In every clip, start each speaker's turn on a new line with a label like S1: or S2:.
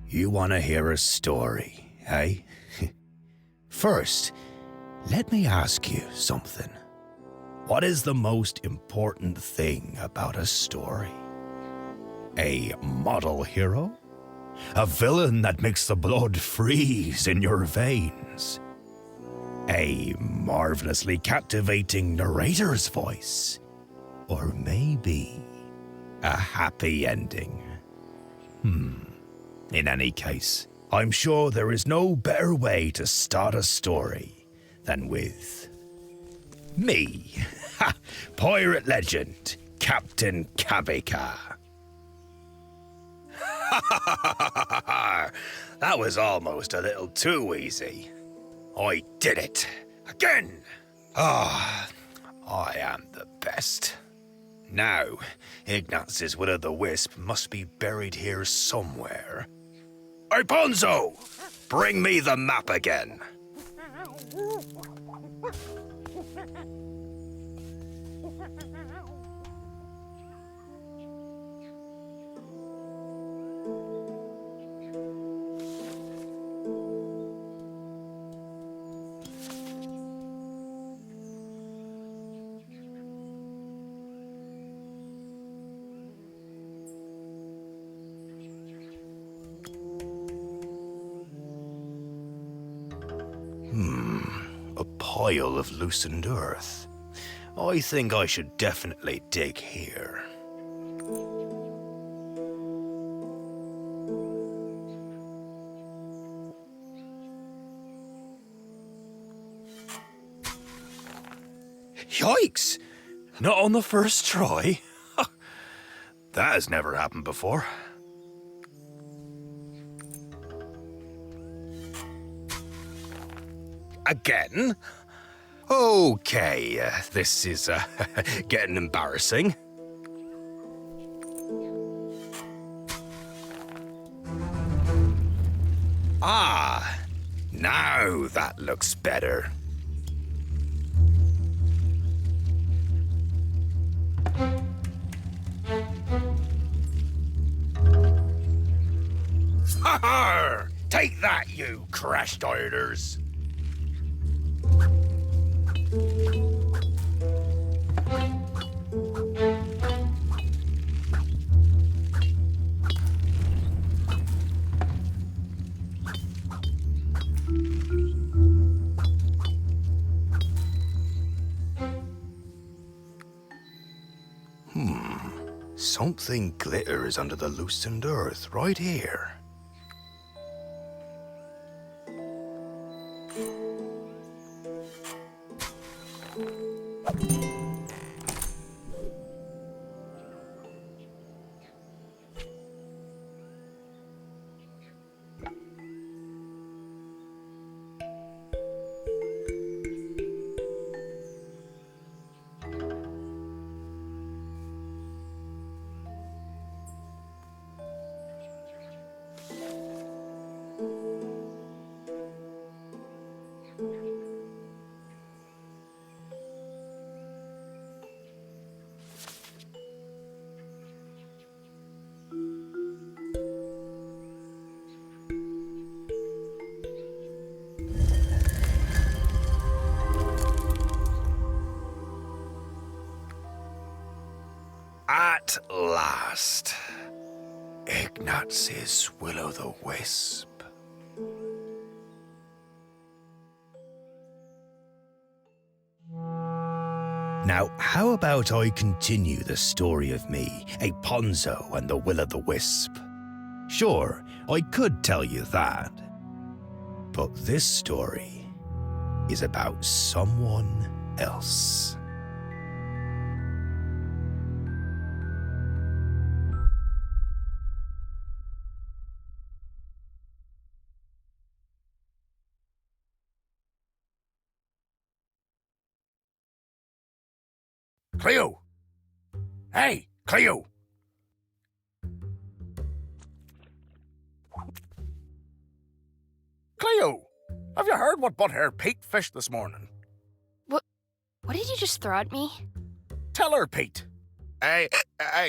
S1: You want to hear a story, eh? First, let me ask you something. What is the most important thing about a story? A model hero? A villain that makes the blood freeze in your veins? A marvelously captivating narrator's voice? Or maybe a happy ending? In any case, I'm sure there is no better way to start a story than with me, pirate legend, Captain Kabika. That was almost a little too easy. I did it again. I am the best. Now, Ignaz's Will-o'-the-Wisp must be buried here somewhere. Hey, Bonzo! Bring me the map again. A pile of loosened earth. I think I should definitely dig here. Yikes! Not on the first try? That has never happened before. Again? Okay, this is getting embarrassing. Ah, now that looks better. Ha ha! Take that, you crash dieters! Something glitters under the loosened earth right here. At last, Ignaz's Will-o'-the-Wisp. Now, how about I continue the story of me, a Ponzo and the Will-o'-the-Wisp? Sure, I could tell you that. But this story is about someone else. Cleo! Hey, Cleo! Cleo! Have you heard what Butthare Pete fished this morning?
S2: What did you just throw at me?
S1: Tell her, Pete.
S3: I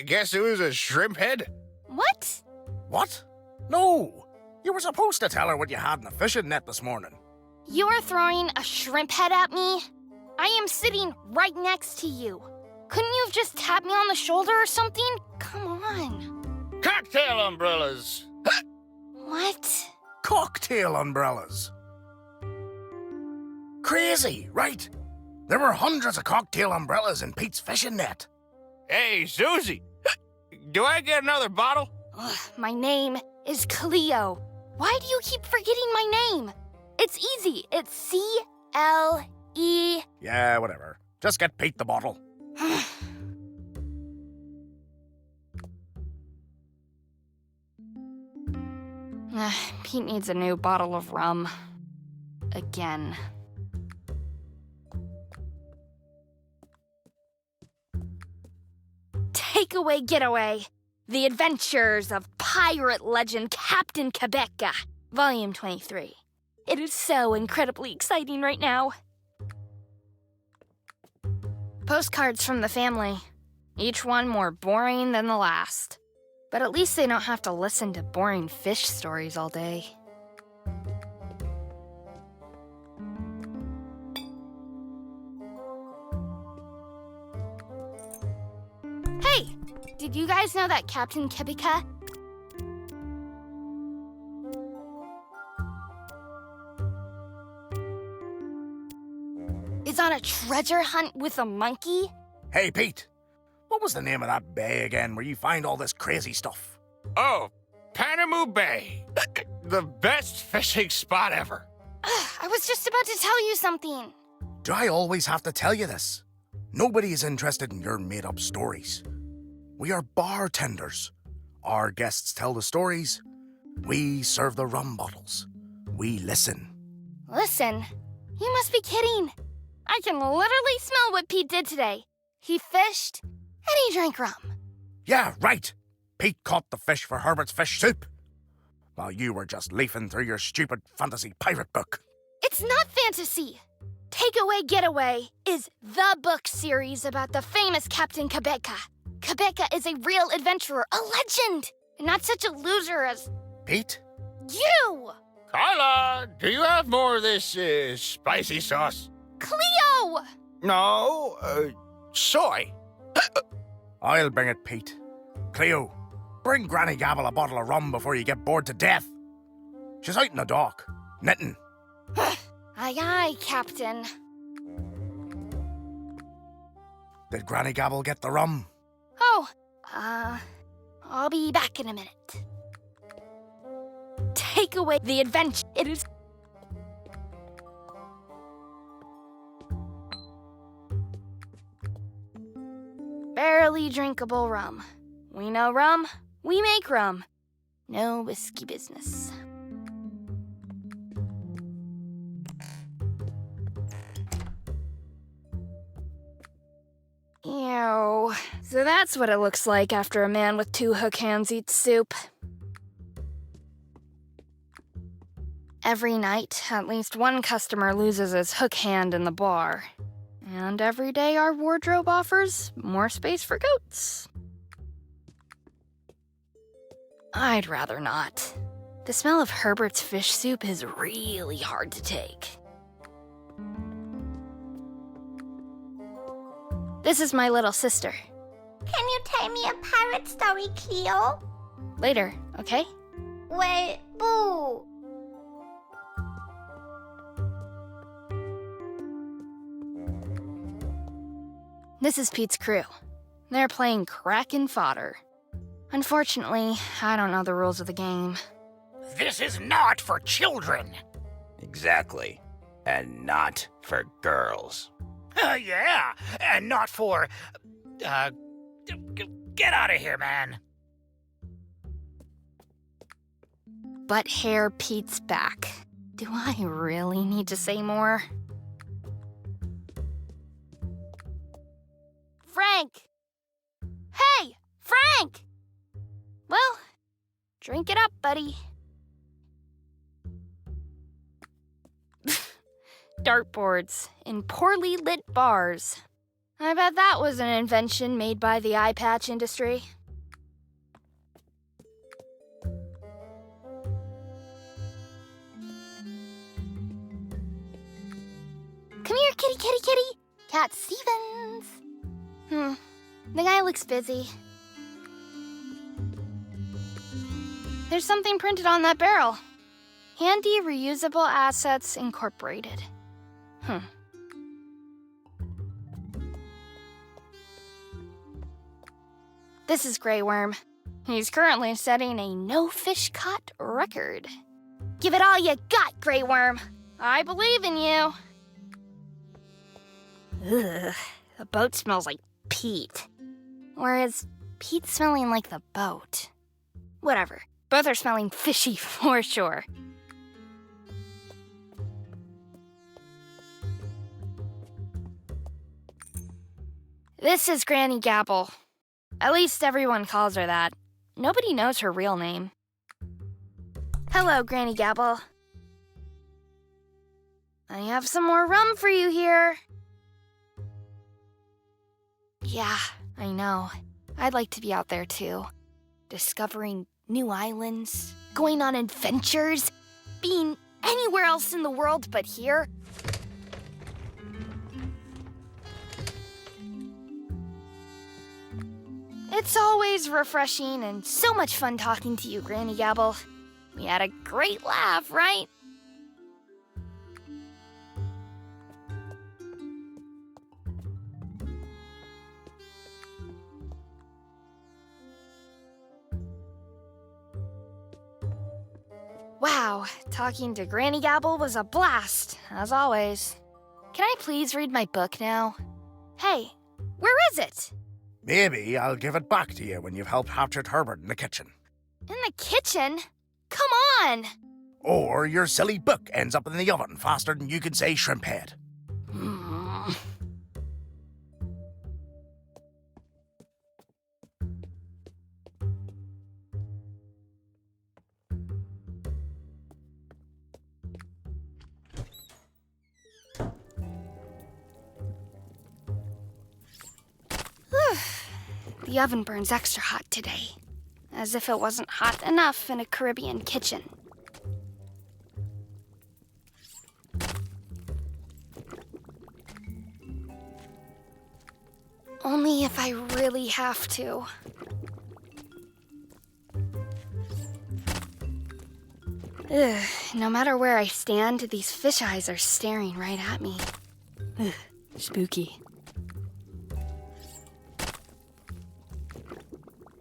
S3: guess it was a shrimp head?
S2: What?
S1: What? No!
S3: You were supposed to tell her what you had in the fishing net this morning.
S2: You are throwing a shrimp head at me? I am sitting right next to you. Couldn't you have just tapped me on the shoulder or something? Come on.
S4: Cocktail umbrellas.
S2: What?
S3: Cocktail umbrellas. Crazy, right? There were hundreds of cocktail umbrellas in Pete's fishing net.
S4: Hey, Susie. Do I get another bottle?
S2: Ugh, my name is Cleo. Why do you keep forgetting my name? It's easy. It's C-L-E...
S3: Yeah, whatever. Just get Pete the bottle.
S2: Pete needs a new bottle of rum. Again. Takeaway Getaway. The Adventures of Pirate Legend Captain Quebeca. Volume 23. It is so incredibly exciting right now. Postcards from the family. Each one more boring than the last. But at least they don't have to listen to boring fish stories all day. Hey! Did you guys know that Captain Quebeca is on a treasure hunt with a monkey?
S3: Hey, Pete. What was the name of that bay again where you find all this crazy stuff?
S4: Oh, Panama Bay. The best fishing spot ever.
S2: I was just about to tell you something.
S3: Do I always have to tell you this? Nobody is interested in your made-up stories. We are bartenders. Our guests tell the stories. We serve the rum bottles. We listen.
S2: Listen, you must be kidding. I can literally smell what Pete did today. He fished, and he drank rum.
S3: Yeah, right. Pete caught the fish for Herbert's fish soup, while you were just leafing through your stupid fantasy pirate book.
S2: It's not fantasy. Takeaway Getaway is the book series about the famous Captain Quebeca. Quebeca is a real adventurer, a legend, and not such a loser as
S3: Pete?
S2: you!
S4: Carla, do you have more of this spicy sauce?
S2: Cleo!
S4: No, soy.
S3: I'll bring it, Pete. Cleo, bring Granny Gabble a bottle of rum before you get bored to death. She's out in the dock, knitting.
S2: Aye, aye, Captain.
S3: Did Granny Gabble get the rum?
S2: Oh, I'll be back in a minute. Take away the adventure. It is... barely drinkable rum. We know rum, we make rum. No whiskey business. Ew. So that's what it looks like after a man with 2 hook hands eats soup. Every night, at least one customer loses his hook hand in the bar. And every day our wardrobe offers more space for goats. I'd rather not. The smell of Herbert's fish soup is really hard to take. This is my little sister.
S5: Can you tell me a pirate story, Cleo?
S2: Later, okay?
S5: Well, boo.
S2: This is Pete's crew. They're playing Kraken Fodder. Unfortunately, I don't know the rules of the game.
S6: This is not for children.
S1: Exactly. And not for girls.
S6: Yeah, and not for... get out of here, man.
S2: But Hair Pete's back. Do I really need to say more? Frank! Hey, Frank! Well, drink it up, buddy. Dartboards in poorly lit bars. I bet that was an invention made by the eye patch industry. kitty. Cat Stevens. The guy looks busy. There's something printed on that barrel. Handy Reusable Assets Incorporated. This is Grey Worm. He's currently setting a no-fish caught record. Give it all you got, Grey Worm. I believe in you. Ugh, the boat smells like peat. Or is Pete smelling like the boat? Whatever. Both are smelling fishy for sure. This is Granny Gabble. At least everyone calls her that. Nobody knows her real name. Hello, Granny Gabble. I have some more rum for you here. Yeah, I know. I'd like to be out there too. Discovering new islands, going on adventures, being anywhere else in the world but here. It's always refreshing and so much fun talking to you, Granny Gabble. We had a great laugh, right? Wow, talking to Granny Gabble was a blast, as always. Can I please read my book now? Hey, where is it?
S3: Maybe I'll give it back to you when you've helped Hatchet Herbert in the kitchen.
S2: In the kitchen? Come on!
S3: Or your silly book ends up in the oven faster than you can say shrimp head.
S2: The oven burns extra hot today. As if it wasn't hot enough in a Caribbean kitchen. Only if I really have to. Ugh, no matter where I stand, these fish eyes are staring right at me. Ugh, spooky.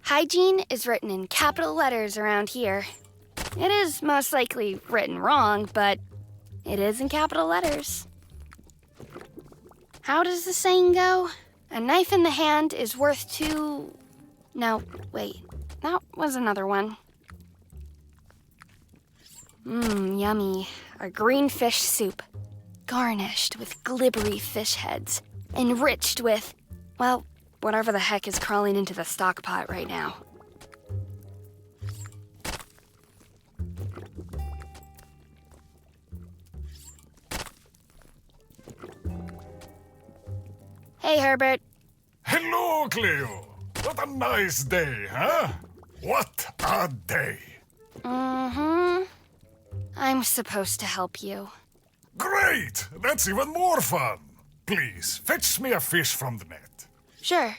S2: Hygiene is written in capital letters around here. It is most likely written wrong, but it is in capital letters. How does the saying go? A knife in the hand is worth two... No, wait. That was another one. Yummy. A green fish soup. Garnished with glibbery fish heads. Enriched with, well, whatever the heck is crawling into the stock pot right now. Hey, Herbert.
S7: Hello, Cleo. What a nice day, huh? What a day.
S2: I'm supposed to help you.
S7: Great! That's even more fun. Please, fetch me a fish from the net.
S2: Sure.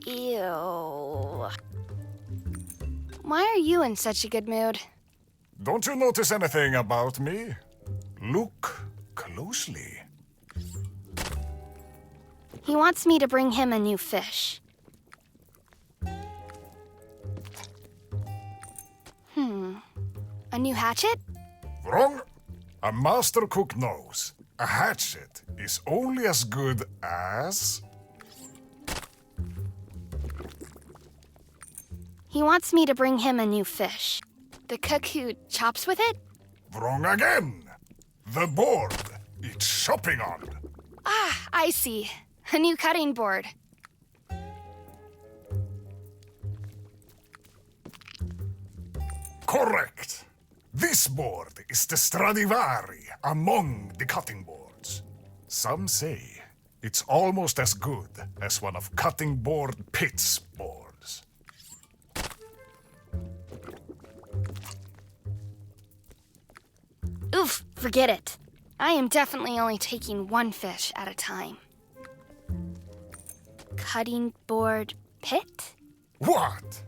S2: Ew. Why are you in such a good mood?
S7: Don't you notice anything about me? Look closely.
S2: He wants me to bring him a new fish. A new hatchet?
S7: Wrong. A master cook knows. A hatchet is only as good as...
S2: He wants me to bring him a new fish. The cook who chops with it?
S7: Wrong again. The board it's shopping on.
S2: Ah, I see. A new cutting board.
S7: Correct. This board is the Stradivari among the cutting boards. Some say it's almost as good as one of Cutting Board Pitt's boards.
S2: Oof, forget it. I am definitely only taking one fish at a time. Cutting board pit?
S7: What?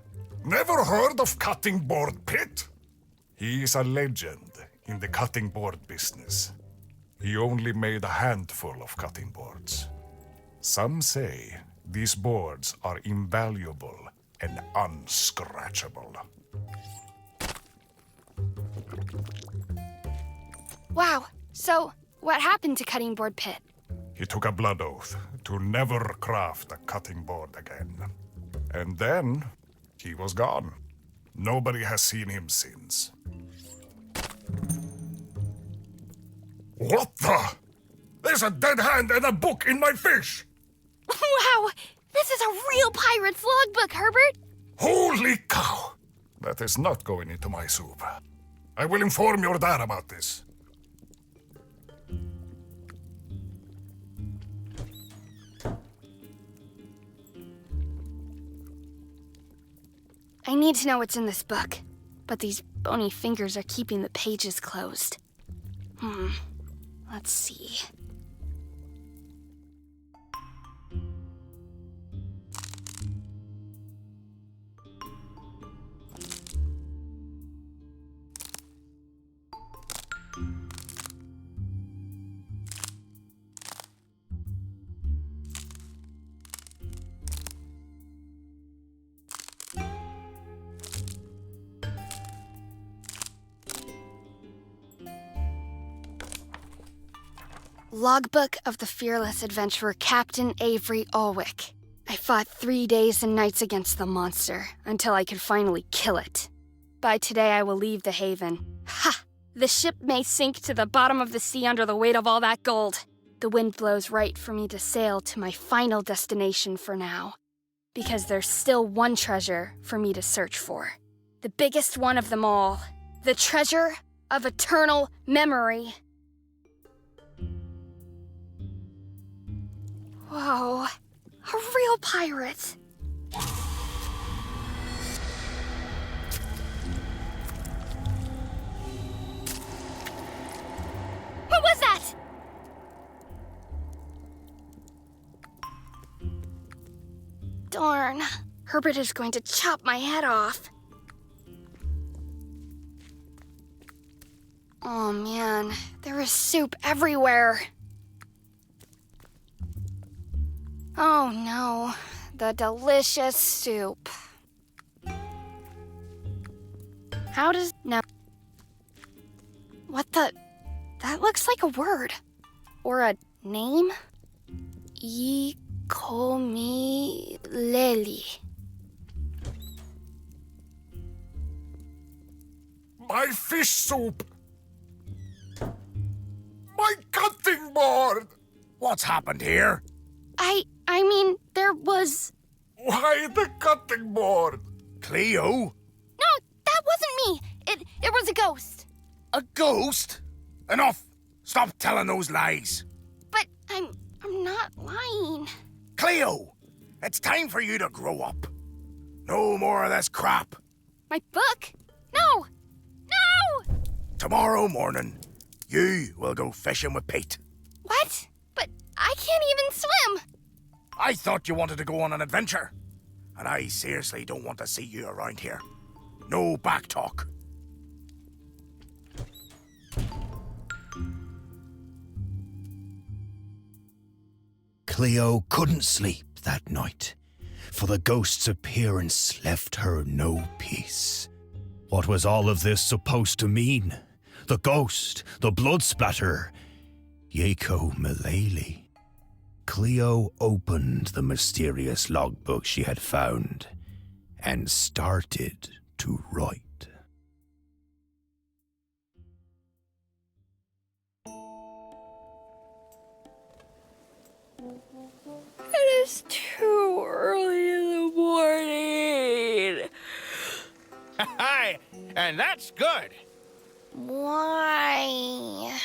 S7: Never heard of Cutting Board Pit? He is a legend in the cutting board business. He only made a handful of cutting boards. Some say these boards are invaluable and unscratchable.
S2: Wow, so what happened to Cutting Board Pit?
S7: He took a blood oath to never craft a cutting board again. And then he was gone. Nobody has seen him since. What the? There's a dead hand and a book in my fish!
S2: Wow, this is a real pirate's logbook, Herbert!
S7: Holy cow! That is not going into my soup. I will inform your dad about this.
S2: I need to know what's in this book, but these bony fingers are keeping the pages closed. Let's see. Logbook of the fearless adventurer Captain Avery Alwick. I fought 3 days and nights against the monster until I could finally kill it. By today I will leave the haven. Ha! The ship may sink to the bottom of the sea under the weight of all that gold. The wind blows right for me to sail to my final destination for now. Because there's still one treasure for me to search for. The biggest one of them all. The treasure of eternal memory. Whoa, a real pirate. What was that? Darn, Herbert is going to chop my head off. Oh man, there is soup everywhere. Oh no, the delicious soup. How does... No. What the... That looks like a word. Or a name? Leli.
S7: My fish soup! My cutting board!
S3: What's happened here?
S2: I mean, there was...
S7: Why the cutting board?
S3: Cleo?
S2: No, that wasn't me. It was a ghost.
S3: A ghost? Enough! Stop telling those lies.
S2: But I'm not lying.
S3: Cleo, it's time for you to grow up. No more of this crap.
S2: My book? No! No!
S3: Tomorrow morning, you will go fishing with Pete.
S2: What? But I can't even swim.
S3: I thought you wanted to go on an adventure. And I seriously don't want to see you around here. No back talk.
S1: Cleo couldn't sleep that night, for the ghost's appearance left her no peace. What was all of this supposed to mean? The ghost, the blood splatter, Yako Malele. Cleo opened the mysterious logbook she had found and started to write.
S2: It is too early in the morning.
S4: Hi, and that's good.
S2: Why?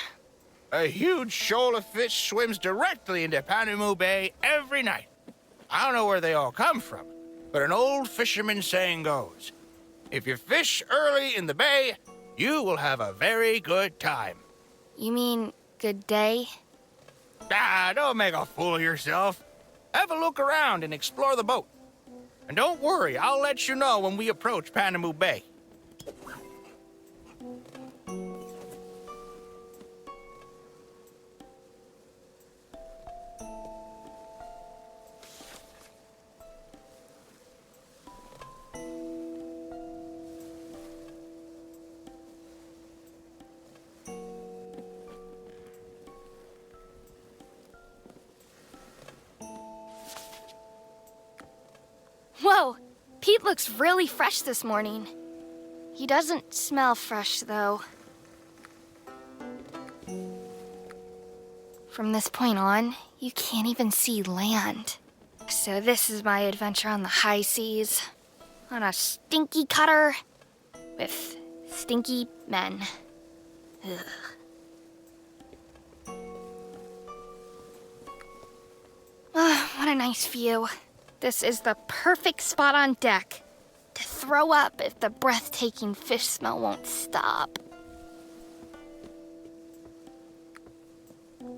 S4: A huge shoal of fish swims directly into Panamu Bay every night. I don't know where they all come from, but an old fisherman saying goes, if you fish early in the bay, you will have a very good time.
S2: You mean good day.
S4: Ah, don't make a fool of yourself. Have a look around and explore the boat. And don't worry, I'll let you know when we approach Panamu Bay.
S2: Whoa, Pete looks really fresh this morning. He doesn't smell fresh, though. From this point on, you can't even see land. So this is my adventure on the high seas, on a stinky cutter with stinky men. Ugh. What a nice view. This is the perfect spot on deck to throw up if the breathtaking fish smell won't stop.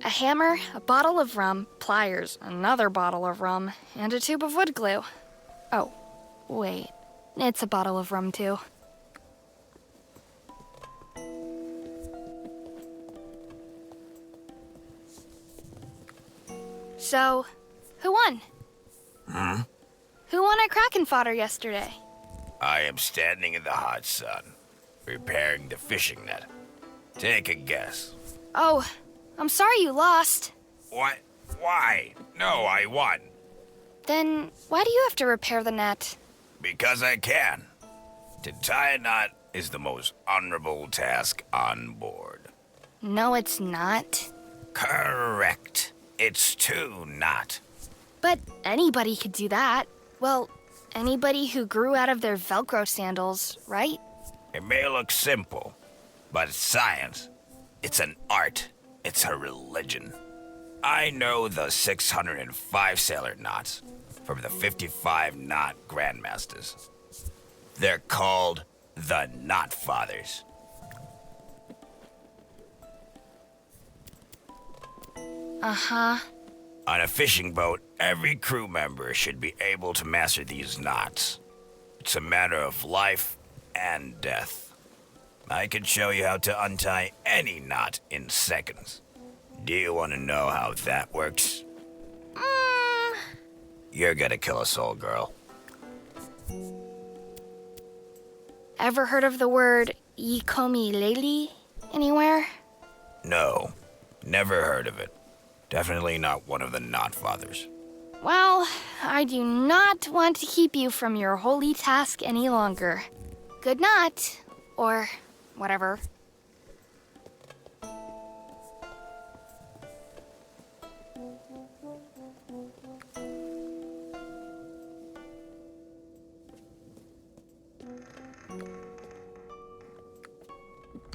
S2: A hammer, a bottle of rum, pliers, another bottle of rum, and a tube of wood glue. Oh, wait. It's a bottle of rum, too. So, who won? Who won at Kraken Fodder yesterday?
S8: I am standing in the hot sun, repairing the fishing net. Take a guess.
S2: Oh, I'm sorry you lost.
S8: What? Why? No, I won.
S2: Then why do you have to repair the net?
S8: Because I can. To tie a knot is the most honorable task on board.
S2: No, it's not.
S8: Correct. It's two knot.
S2: But anybody could do that. Well, anybody who grew out of their Velcro sandals, right?
S8: It may look simple, but it's science. It's an art. It's a religion. I know the 605 sailor knots from the 55 knot grandmasters. They're called the Knot Fathers.
S2: Uh-huh.
S8: On a fishing boat, every crew member should be able to master these knots. It's a matter of life and death. I can show you how to untie any knot in seconds. Do you want to know how that works? You're gonna kill a soul, girl.
S2: Ever heard of the word Ukulele anywhere?
S8: No, never heard of it. Definitely not one of the Knot Fathers.
S2: Well, I do not want to keep you from your holy task any longer. Good night, or whatever.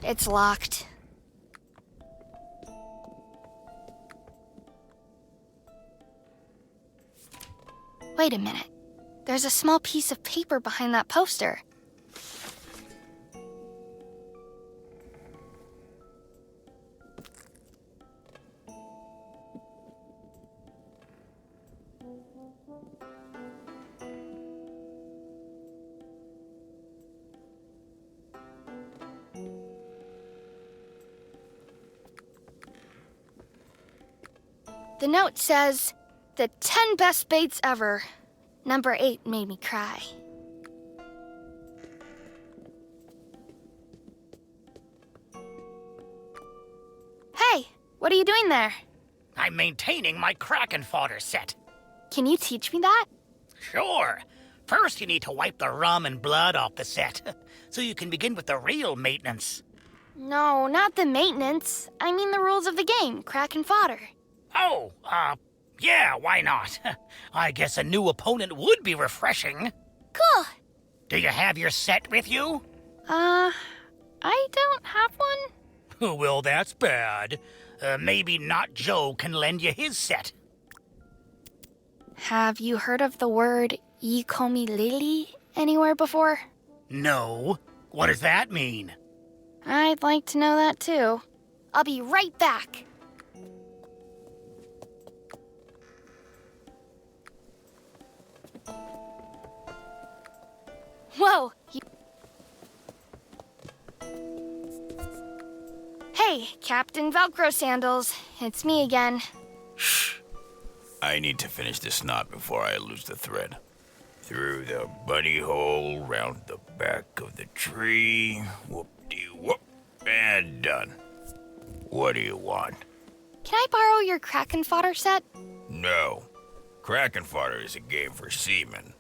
S2: It's locked. Wait a minute. There's a small piece of paper behind that poster. The note says, "The 10 best baits ever. Number 8 made me cry." Hey, what are you doing there?
S6: I'm maintaining my Kraken Fodder set.
S2: Can you teach me that?
S6: Sure. First, you need to wipe the rum and blood off the set, so you can begin with the real maintenance.
S2: No, not the maintenance. I mean the rules of the game, Kraken Fodder.
S6: Oh, yeah, why not? I guess a new opponent would be refreshing.
S2: Cool.
S6: Do you have your set with you?
S2: I don't have one.
S6: Well, that's bad. Maybe Not Joe can lend you his set.
S2: Have you heard of the word Ukulele anywhere before?
S6: No. What does that mean?
S2: I'd like to know that too. I'll be right back. Whoa! Hey, Captain Velcro Sandals. It's me again.
S8: Shh. I need to finish this knot before I lose the thread. Through the bunny hole, round the back of the tree. Whoop-de-whoop. And done. What do you want?
S2: Can I borrow your Kraken Fodder set?
S8: No. Kraken Fodder is a game for seamen.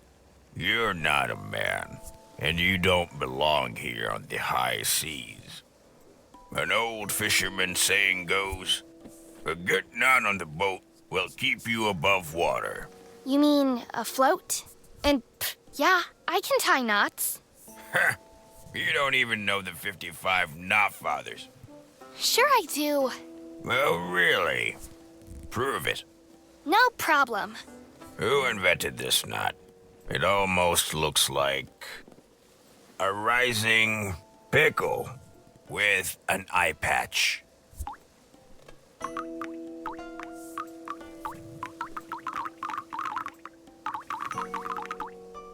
S8: You're not a man, and you don't belong here on the high seas. An old fisherman saying goes, a good knot on the boat will keep you above water.
S2: You mean afloat? And, yeah, I can tie knots.
S8: Heh, you don't even know the 55 knot fathers.
S2: Sure I do.
S8: Well, really? Prove it.
S2: No problem.
S8: Who invented this knot? It almost looks like a rising pickle with an eye patch.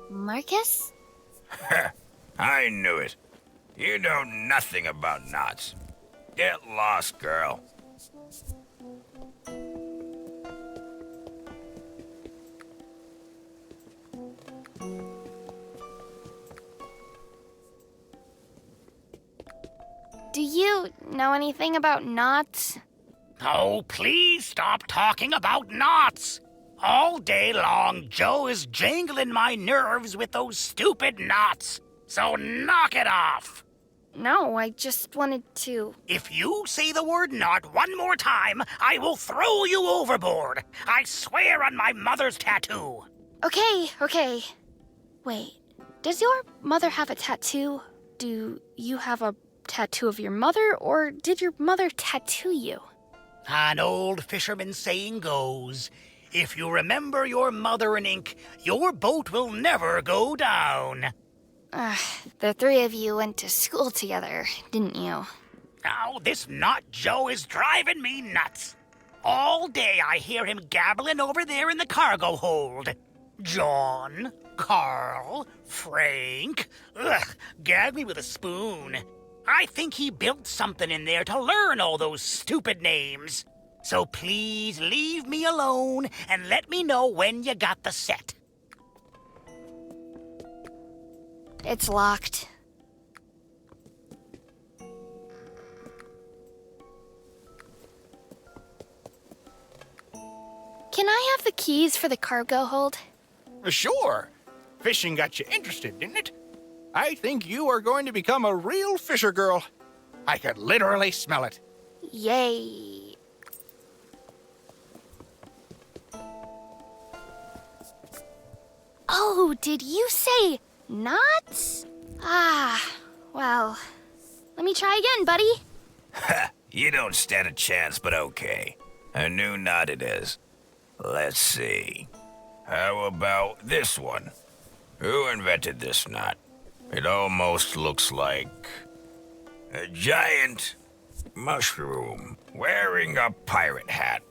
S2: Marcus?
S8: I knew it. You know nothing about knots. Get lost, girl.
S2: Do you know anything about knots?
S6: Oh, please stop talking about knots. All day long, Joe is jangling my nerves with those stupid knots. So knock it off.
S2: No, I just wanted to...
S6: If you say the word knot one more time, I will throw you overboard. I swear on my mother's tattoo.
S2: Okay. Wait, does your mother have a tattoo? Do you have a tattoo of your mother, or did your mother tattoo you?
S6: An old fisherman's saying goes, if you remember your mother in ink, your boat will never go down.
S2: The three of you went to school together, didn't you?
S6: Now, this knot Joe is driving me nuts. All day I hear him gabbling over there in the cargo hold. John, Carl, Frank. Ugh, gag me with a spoon. I think he built something in there to learn all those stupid names. So please leave me alone and let me know when you got the set.
S2: It's locked. Can I have the keys for the cargo hold?
S4: Sure. Fishing got you interested, didn't it? I think you are going to become a real fisher girl. I could literally smell it.
S2: Yay. Oh, did you say knots? Well, let me try again, buddy.
S8: Ha! You don't stand a chance, but okay. A new knot it is. Let's see. How about this one? Who invented this knot? It almost looks like a giant mushroom wearing a pirate hat.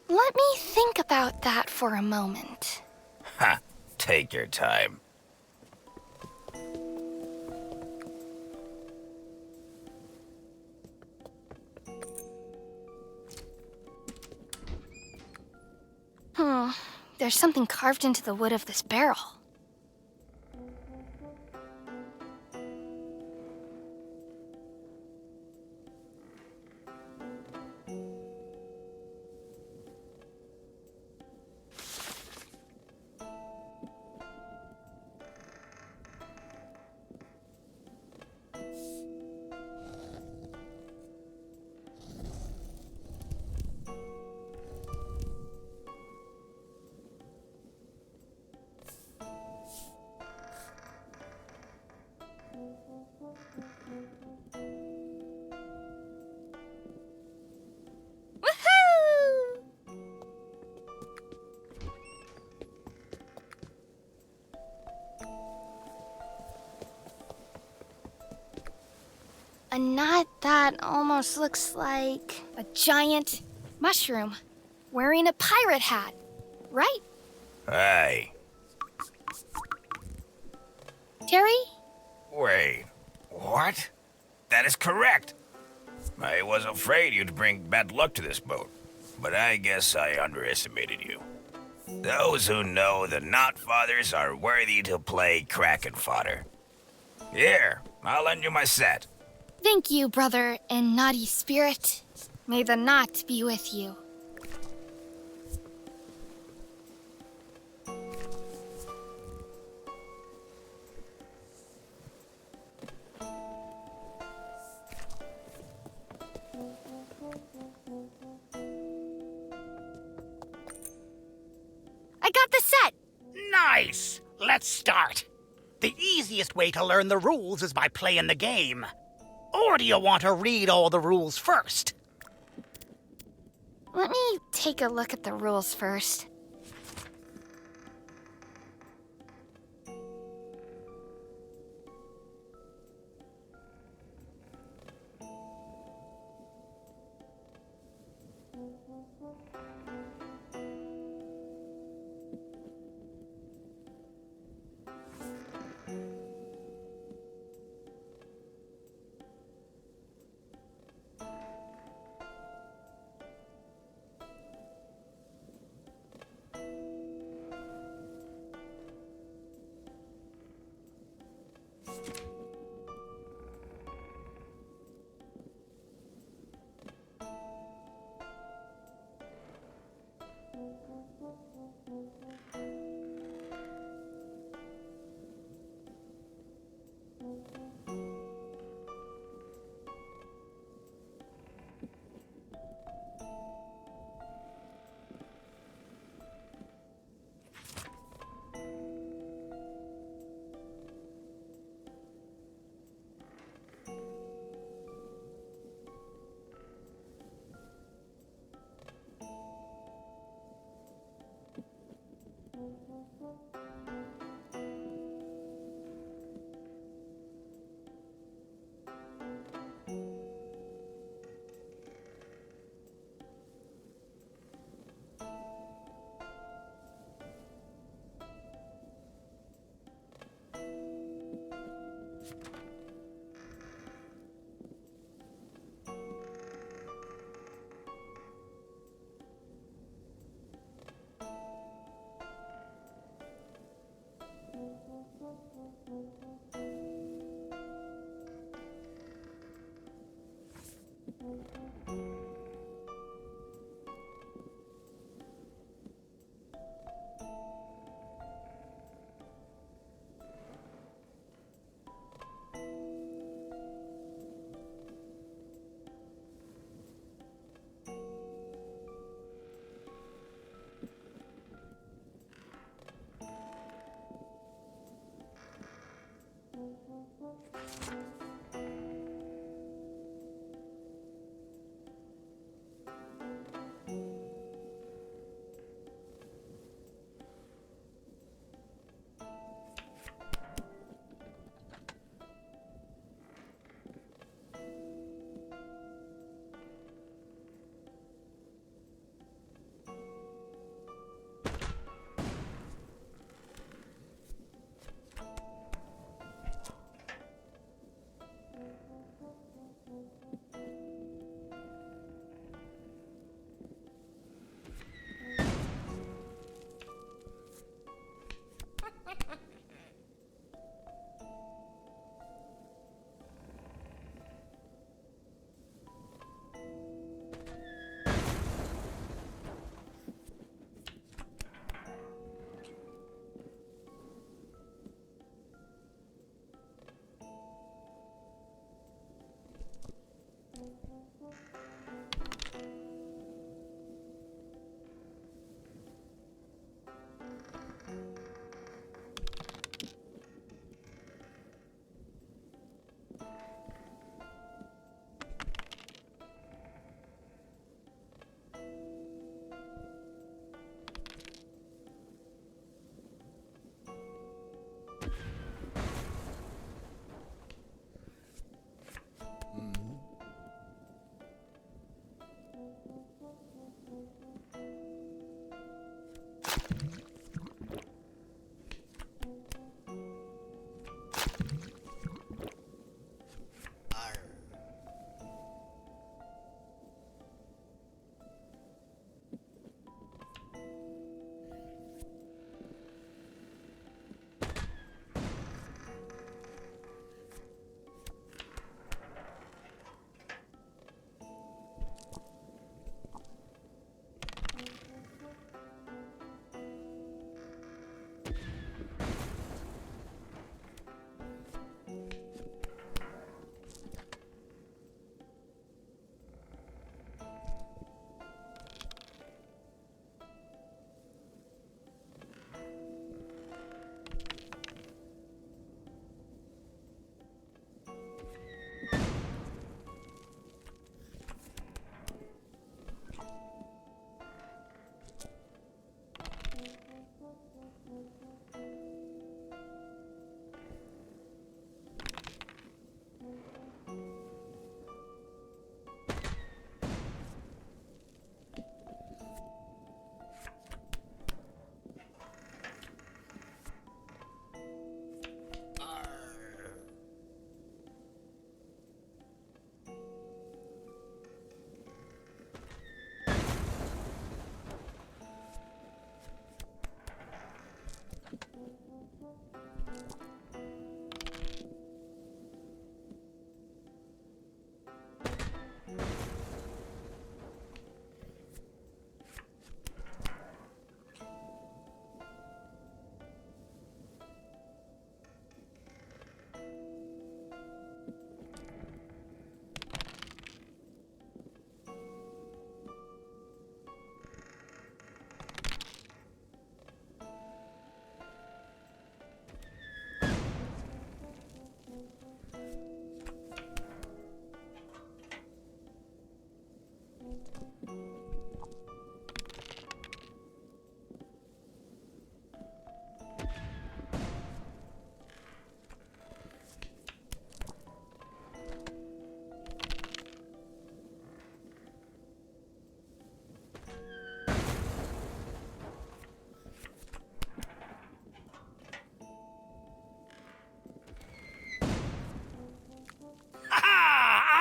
S2: Let me think about that for a moment.
S8: Ha! Take your time.
S2: There's something carved into the wood of this barrel. A knot that almost looks like a giant mushroom wearing a pirate hat, right?
S8: Hey.
S2: cemetery?
S8: Wait, what? That is correct. I was afraid you'd bring bad luck to this boat, but I guess I underestimated you. Those who know the Knot Fathers are worthy to play Kraken Fodder. Here, I'll lend you my set.
S2: Thank you, brother and naughty spirit. May the knot be with you. I got the set!
S6: Nice! Let's start. The easiest way to learn the rules is by playing the game. Or do you want to read all the rules first?
S2: Let me take a look at the rules first.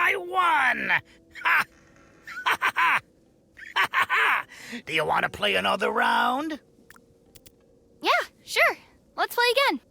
S6: I won! Ha! Ha ha ha! Ha ha ha! Do you want to play another round?
S2: Yeah, sure. Let's play again.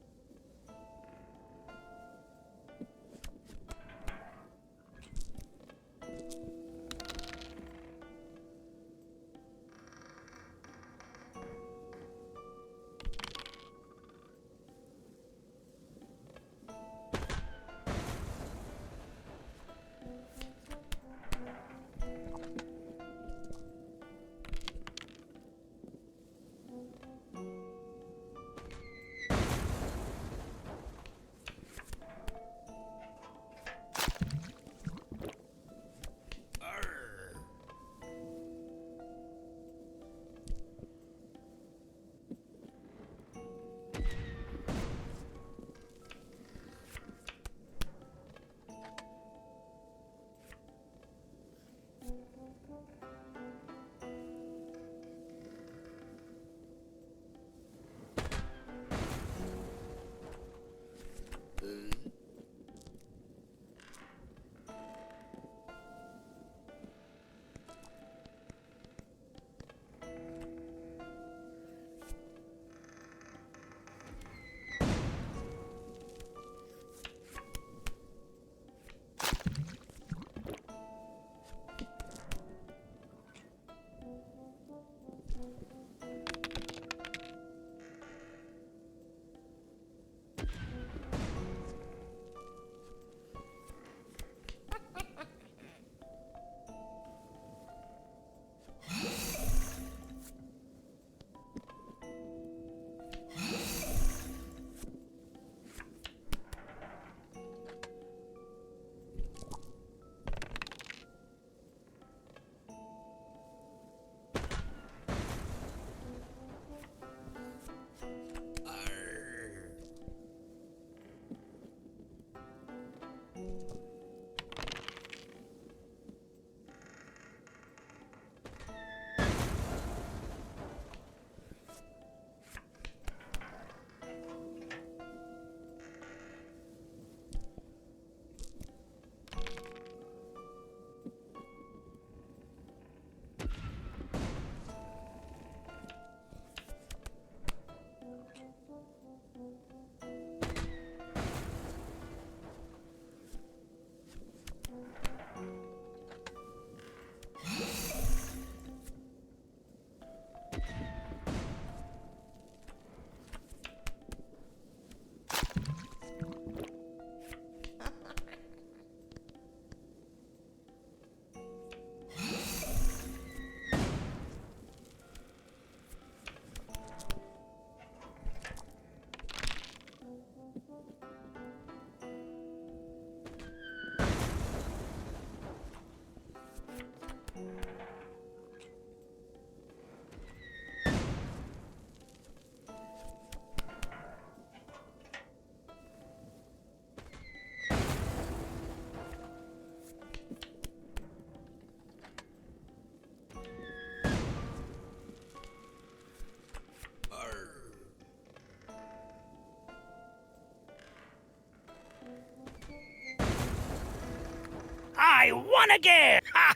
S6: I won again! Ha!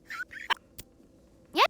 S2: Yeah.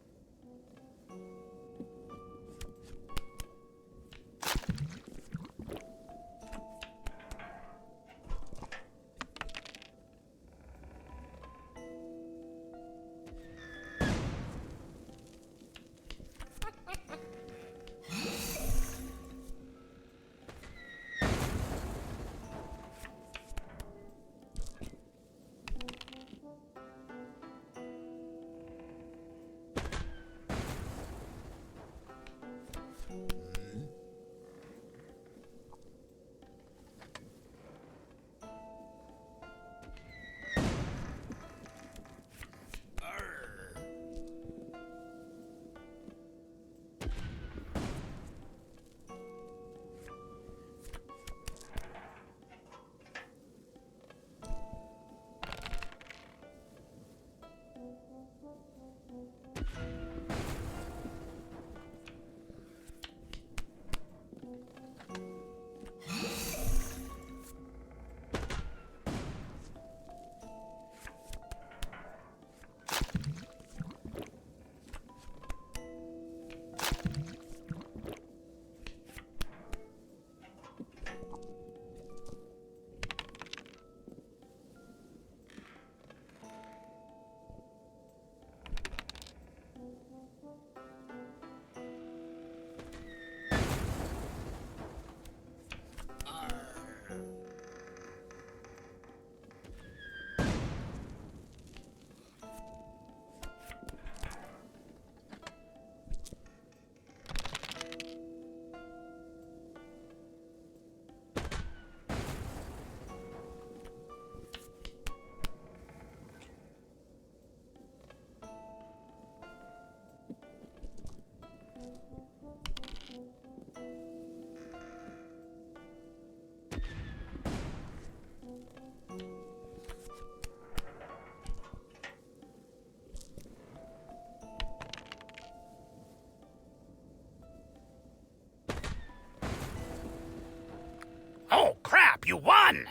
S6: crap, you won!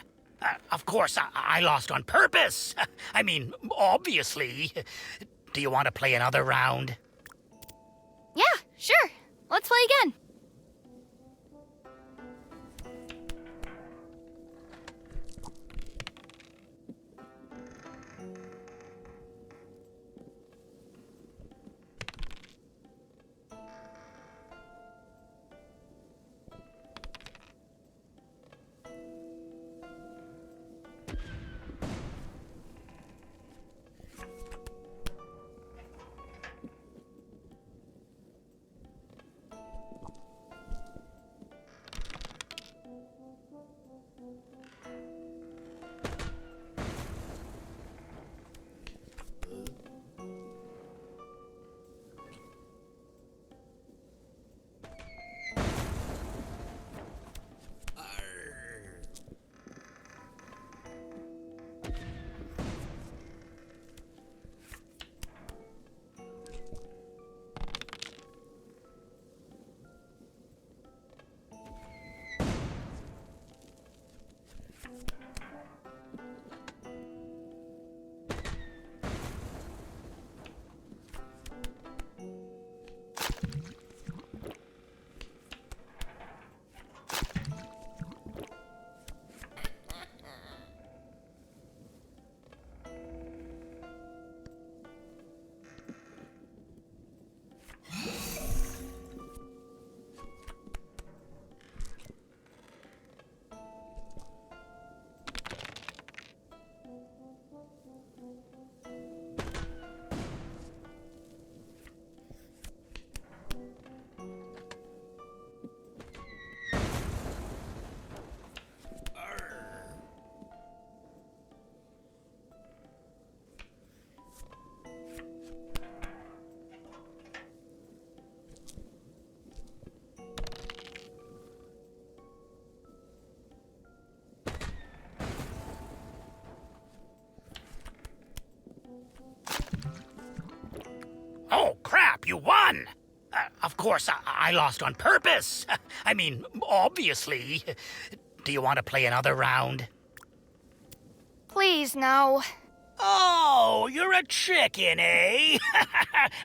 S6: Of course, I lost on purpose. I mean, obviously. Do you want to play another round?
S2: Yeah, sure. Let's play again.
S6: Oh, crap, you won! Of course, I lost on purpose. I mean, obviously. Do you want to play another round?
S2: Please, no.
S6: Oh, you're a chicken, eh?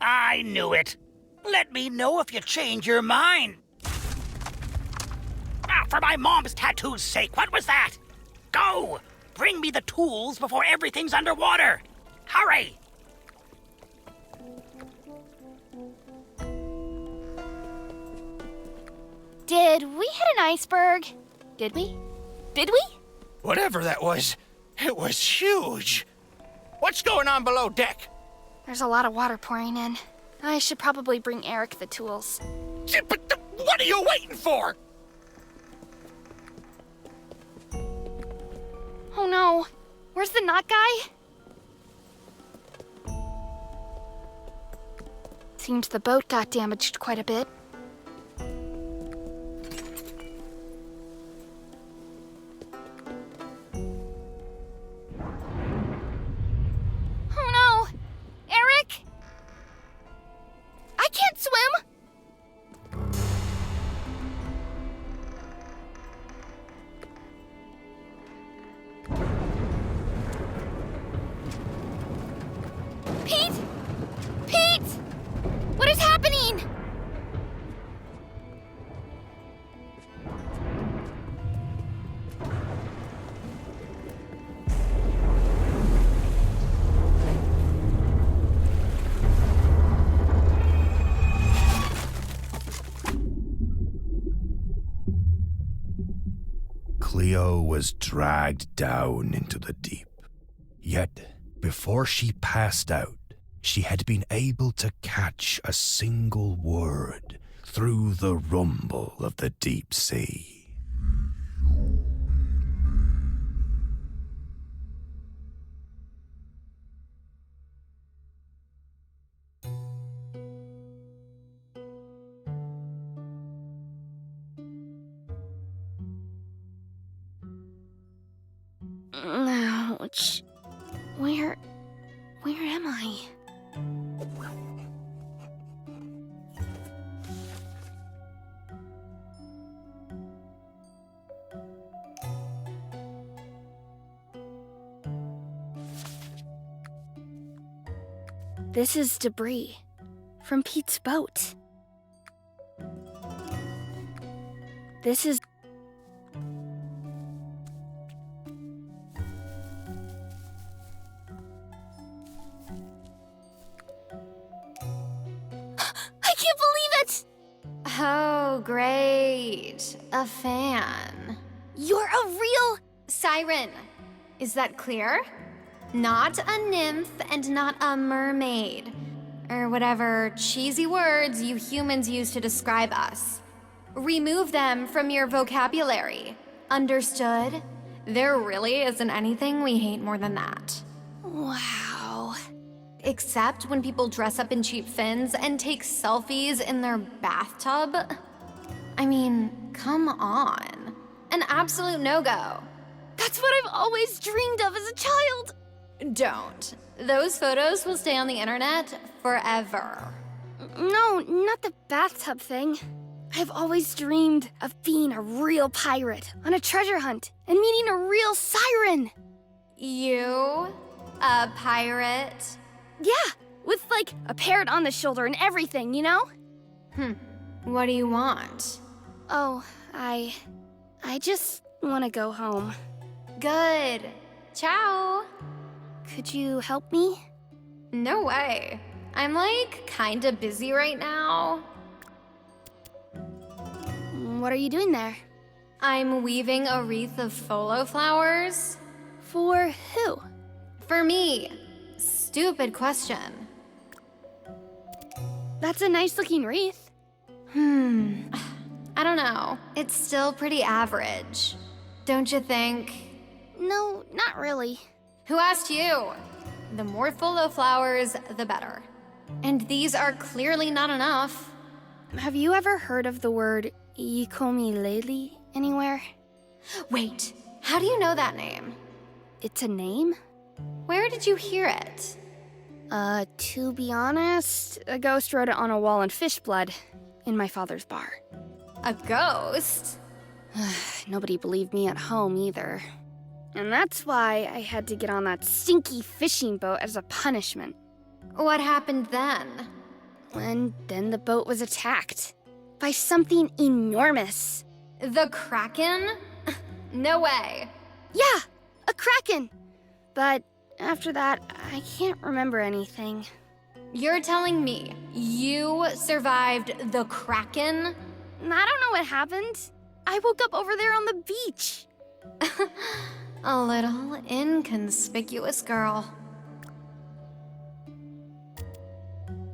S6: I knew it. Let me know if you change your mind. Ah, for my mom's tattoo's sake, what was that? Go! Bring me the tools before everything's underwater. Hurry!
S2: Did we hit an iceberg? Did we? Did we?
S4: Whatever that was, it was huge. What's going on below deck?
S2: There's a lot of water pouring in. I should probably bring Eric the tools.
S4: But what are you waiting for?
S2: Oh no. Where's the knot guy? Seems the boat got damaged quite a bit. Oh no! Eric? I can't swim! Pete! Pete! What is happening?
S1: Cleo was dragged down into the deep. Yet, before she passed out, she had been able to catch a single word through the rumble of the deep sea.
S2: Ouch. Where am I? This is debris from Pete's boat. This is... I can't believe it!
S9: Oh, great. A fan.
S2: You're a real...
S9: Siren. Is that clear? Not a nymph and not a mermaid. Or whatever cheesy words you humans use to describe us. Remove them from your vocabulary. Understood? There really isn't anything we hate more than that.
S2: Wow.
S9: Except when people dress up in cheap fins and take selfies in their bathtub. I mean, come on. An absolute no-go.
S2: That's what I've always dreamed of as a child.
S9: Don't. Those photos will stay on the internet forever.
S2: No, not the bathtub thing. I've always dreamed of being a real pirate on a treasure hunt and meeting a real siren.
S9: You? A pirate?
S2: Yeah, with like a parrot on the shoulder and everything, you know?
S9: What do you want?
S2: Oh, I just want to go home.
S9: Good. Ciao.
S2: Could you help me?
S9: No way. I'm like kinda busy right now.
S2: What are you doing there?
S9: I'm weaving a wreath of folo flowers.
S2: For who?
S9: For me. Stupid question.
S2: That's a nice looking wreath.
S9: I don't know. It's still pretty average. Don't you think?
S2: No, not really.
S9: Who asked you? The more folo flowers, the better. And these are clearly not enough.
S2: Have you ever heard of the word ukulele anywhere?
S9: Wait, how do you know that name?
S2: It's a name?
S9: Where did you hear it?
S2: To be honest, a ghost wrote it on a wall in fish blood in my father's bar.
S9: A ghost?
S2: Nobody believed me at home either. And that's why I had to get on that stinky fishing boat as a punishment.
S9: What happened then?
S2: And then the boat was attacked by something enormous.
S9: The Kraken? No way.
S2: Yeah, a kraken. But after that, I can't remember anything.
S9: You're telling me you survived the Kraken?
S2: I don't know what happened. I woke up over there on the beach.
S9: A little inconspicuous girl.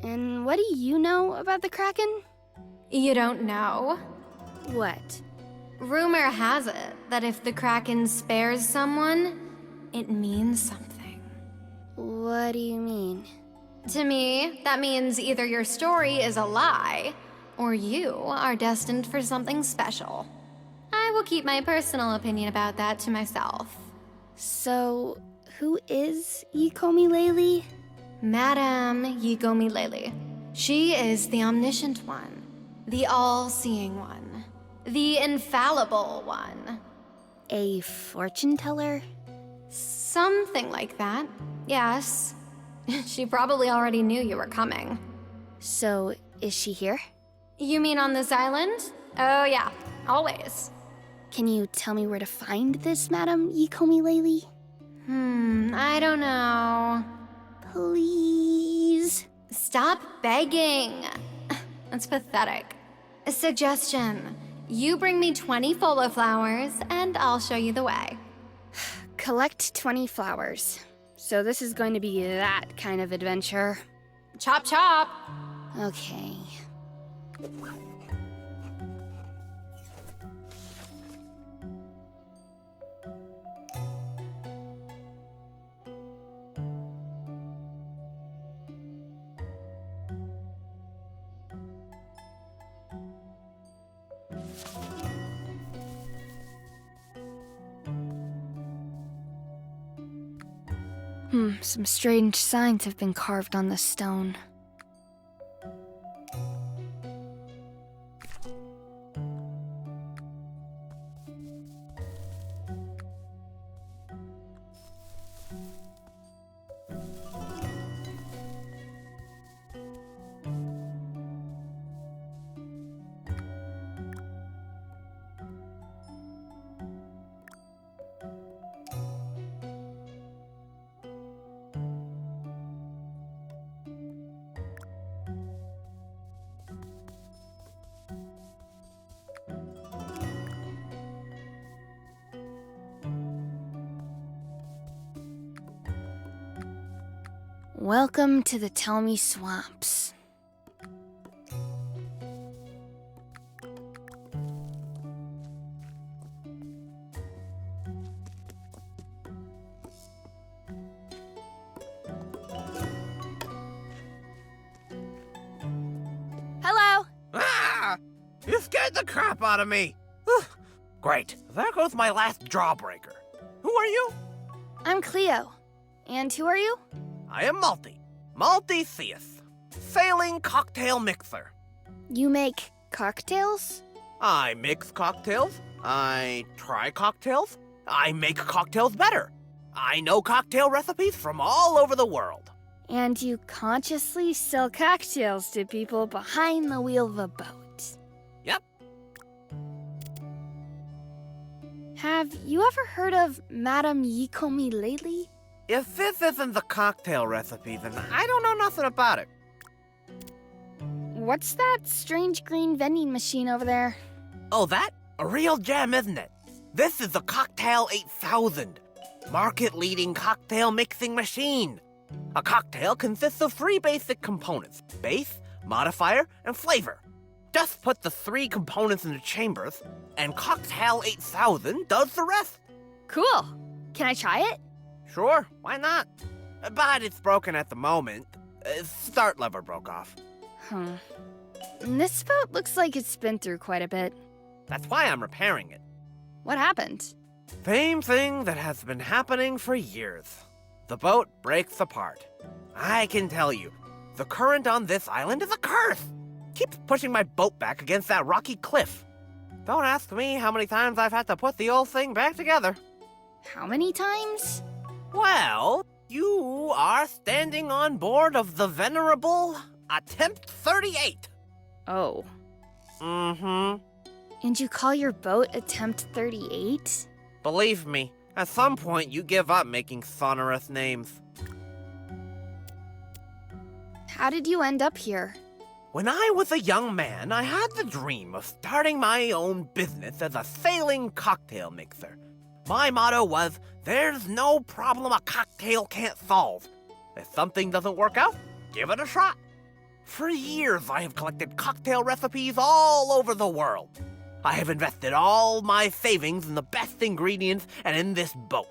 S2: And what do you know about the Kraken?
S9: You don't know?
S2: What?
S9: Rumor has it that if the Kraken spares someone, it means something.
S2: What do you mean?
S9: To me, that means either your story is a lie, or you are destined for something special. I will keep my personal opinion about that to myself.
S2: So, who is Ukulele?
S9: Madame Yigomilele. She is the omniscient one, the all-seeing one, the infallible one.
S2: A fortune teller?
S9: Something like that, yes. She probably already knew you were coming.
S2: So, is she here?
S9: You mean on this island? Oh yeah, always.
S2: Can you tell me where to find this Madame Ukulele?
S9: I don't know.
S2: Please?
S9: Stop begging. That's pathetic. A suggestion. You bring me 20 folo flowers, and I'll show you the way.
S2: Collect 20 flowers. So this is going to be that kind of adventure.
S9: Chop chop!
S2: Okay. Some strange signs have been carved on the stone. Welcome to the Tell Me Swamps. Hello.
S10: Ah! You scared the crap out of me. Whew. Great. There goes my last jawbreaker. Who are you?
S2: I'm Cleo. And who are you?
S10: I am Multi-Theus. Sailing cocktail mixer.
S2: You make cocktails?
S10: I mix cocktails. I try cocktails. I make cocktails better. I know cocktail recipes from all over the world.
S2: And you consciously sell cocktails to people behind the wheel of a boat.
S10: Yep.
S2: Have you ever heard of Madame Yikomi lately?
S10: If this isn't the cocktail recipe, then I don't know nothing about it.
S2: What's that strange green vending machine over there?
S10: Oh, that? A real gem, isn't it? This is the CocktHAL 8000, market-leading cocktail mixing machine. A cocktail consists of 3 basic components: base, modifier, and flavor. Just put the 3 components into chambers, and CocktHAL 8000 does the rest.
S2: Cool. Can I try it?
S10: Sure, why not? But it's broken at the moment. Start lever broke off.
S2: This boat looks like it's been through quite a bit.
S10: That's why I'm repairing it.
S2: What happened?
S10: Same thing that has been happening for years. The boat breaks apart. I can tell you, the current on this island is a curse. Keeps pushing my boat back against that rocky cliff. Don't ask me how many times I've had to put the old thing back together.
S2: How many times?
S10: Well, you are standing on board of the venerable Attempt 38.
S2: Oh.
S10: Mm-hmm.
S2: And you call your boat Attempt 38?
S10: Believe me, at some point you give up making sonorous names.
S2: How did you end up here?
S10: When I was a young man, I had the dream of starting my own business as a sailing cocktail mixer. My motto was, there's no problem a cocktail can't solve. If something doesn't work out, give it a shot. For years, I have collected cocktail recipes all over the world. I have invested all my savings in the best ingredients and in this boat.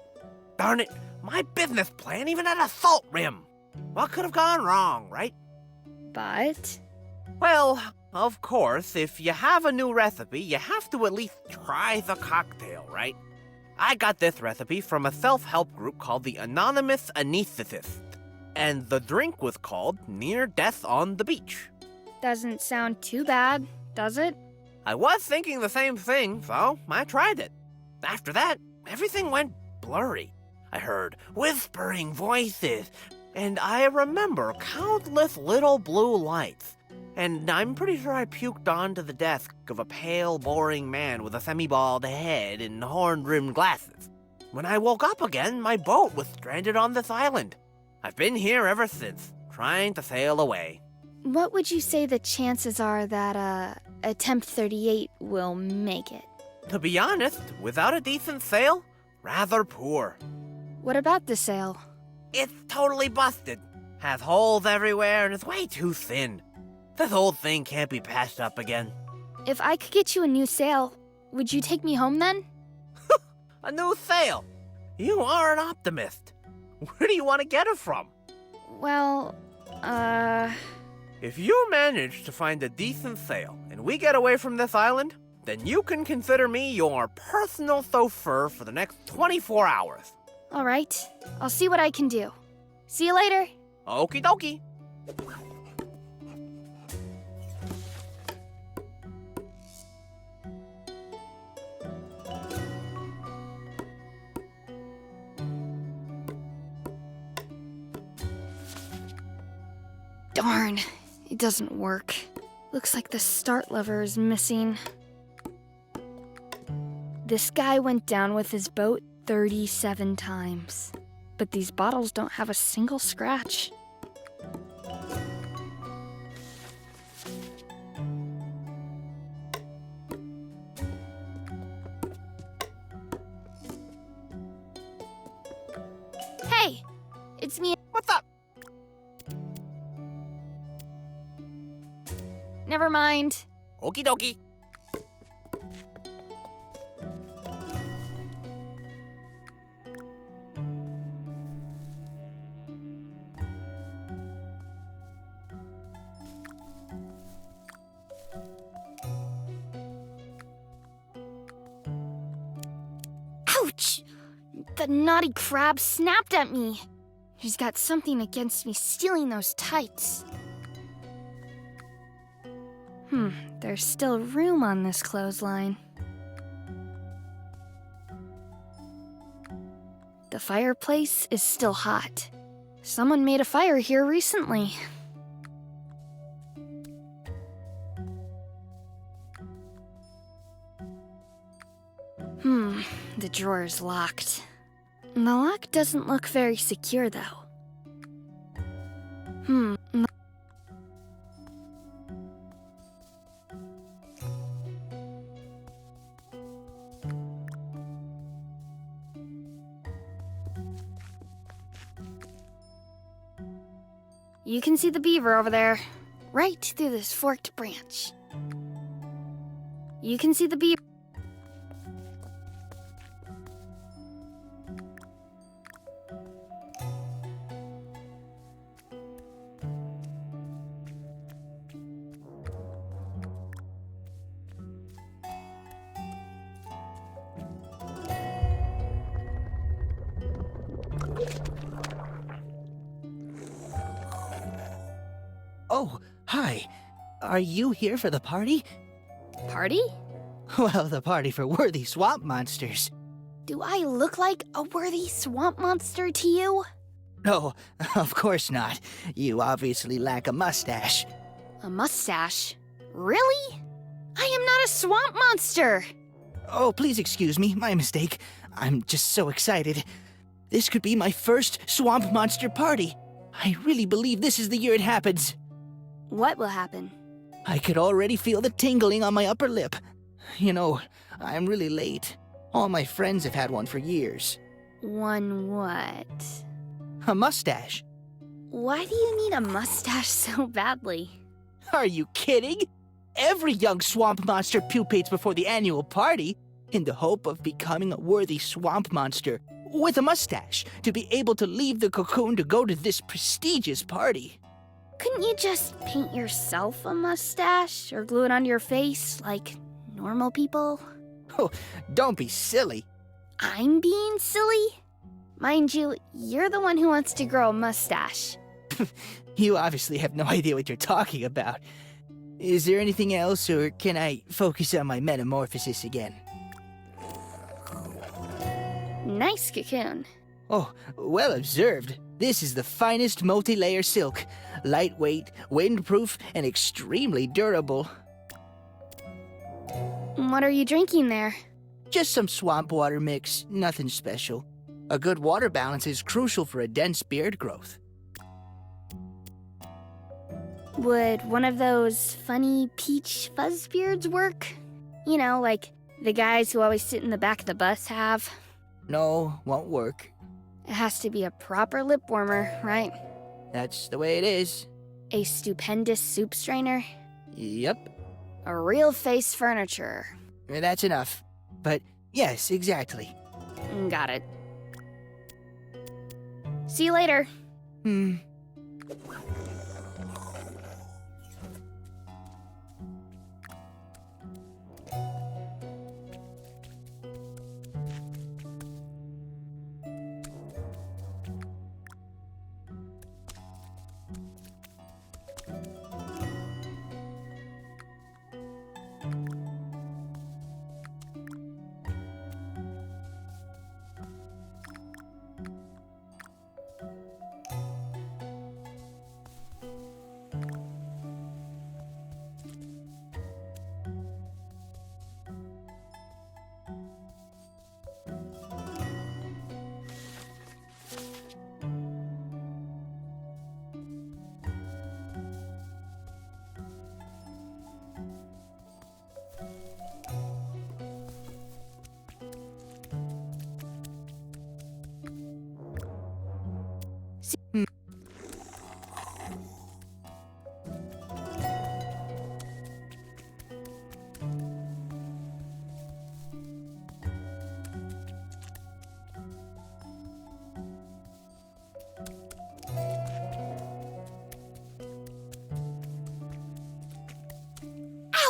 S10: Darn it, my business plan even had a salt rim. What could have gone wrong, right?
S2: But?
S10: Well, of course, if you have a new recipe, you have to at least try the cocktail, right? I got this recipe from a self-help group called the Anonymous Anesthetist, and the drink was called Near Death on the Beach.
S2: Doesn't sound too bad, does it?
S10: I was thinking the same thing, so I tried it. After that, everything went blurry. I heard whispering voices, and I remember countless little blue lights. And I'm pretty sure I puked onto the desk of a pale, boring man with a semi-bald head and horn-rimmed glasses. When I woke up again, my boat was stranded on this island. I've been here ever since, trying to sail away.
S2: What would you say the chances are that, Attempt 38 will make it?
S10: To be honest, without a decent sail, rather poor.
S2: What about the sail?
S10: It's totally busted. Has holes everywhere and is way too thin. This old thing can't be patched up again.
S2: If I could get you a new sail, would you take me home then?
S10: A new sail? You are an optimist. Where do you want to get it from?
S2: Well,
S10: If you manage to find a decent sail and we get away from this island, then you can consider me your personal chauffeur for the next 24 hours.
S2: all right. I'll see what I can do. See you later.
S10: Okie dokie.
S2: Darn, it doesn't work. Looks like the start lever is missing. This guy went down with his boat 37 times, but these bottles don't have a single scratch. Hey, it's me.
S10: What's up?
S2: never mind.
S10: Okie dokie.
S2: Ouch! The naughty crab snapped at me. He's got something against me stealing those tights. There's still room on this clothesline. The fireplace is still hot. Someone made a fire here recently. The drawer is locked. The lock doesn't look very secure, though. You can see the beaver over there, right through this forked branch. You can see the beaver.
S11: Oh, hi. Are you here for the party?
S2: Party?
S11: Well, the party for worthy swamp monsters.
S2: Do I look like a worthy swamp monster to you?
S11: No, of course not. You obviously lack a mustache.
S2: A mustache? Really? I am not a swamp monster!
S11: Oh, please excuse me, my mistake. I'm just so excited. This could be my first swamp monster party. I really believe this is the year it happens.
S2: What will happen?
S11: I could already feel the tingling on my upper lip. You know, I'm really late. All my friends have had one for years.
S2: One what?
S11: A mustache.
S2: Why do you need a mustache so badly?
S11: Are you kidding? Every young swamp monster pupates before the annual party in the hope of becoming a worthy swamp monster with a mustache to be able to leave the cocoon to go to this prestigious party.
S2: Couldn't you just paint yourself a mustache or glue it onto your face like normal people?
S11: Oh, don't be silly.
S2: I'm being silly? Mind you, you're the one who wants to grow a mustache.
S11: You obviously have no idea what you're talking about. Is there anything else, or can I focus on my metamorphosis again?
S2: Nice cocoon.
S11: Oh, well observed. This is the finest multi-layer silk. Lightweight, windproof, and extremely durable.
S2: What are you drinking there?
S11: Just some swamp water mix, nothing special. A good water balance is crucial for a dense beard growth.
S2: Would one of those funny peach fuzz beards work? You know, like the guys who always sit in the back of the bus have?
S11: No, won't work.
S2: It has to be a proper lip warmer, right?
S11: That's the way it is.
S2: A stupendous soup strainer?
S11: Yep.
S2: A real face furniture.
S11: That's enough. But yes, exactly.
S2: Got it. See you later.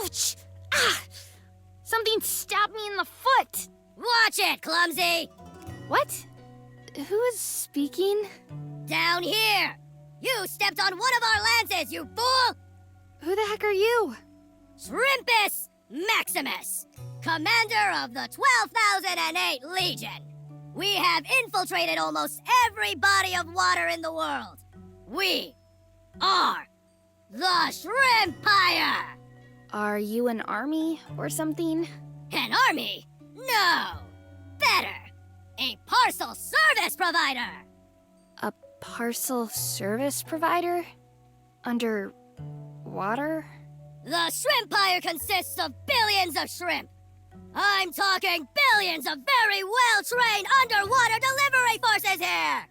S2: Ouch! Ah! Something stabbed me in the foot!
S12: Watch it, clumsy!
S2: What? Who is speaking?
S12: Down here! You stepped on one of our lances, you fool!
S2: Who the heck are you?
S12: Shrimpus Maximus, commander of the 12,008 Legion. We have infiltrated almost every body of water in the world. We are the Shrimpire!
S2: Are you an army or something?
S12: An army? No! Better! A parcel service provider!
S2: A parcel service provider? Under water?
S12: The Shrimpire consists of billions of shrimp. I'm talking billions of very well-trained underwater delivery forces here!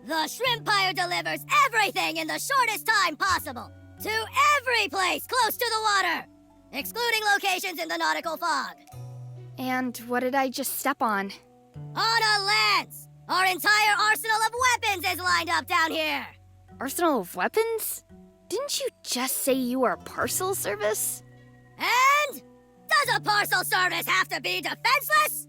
S12: The Shrimpire delivers everything in the shortest time possible to every place close to the water, excluding locations in the nautical fog.
S2: And what did I just step on?
S12: On a lance! Our entire arsenal of weapons is lined up down here!
S2: Arsenal of weapons? Didn't you just say you were parcel service?
S12: And? Does a parcel service have to be defenseless?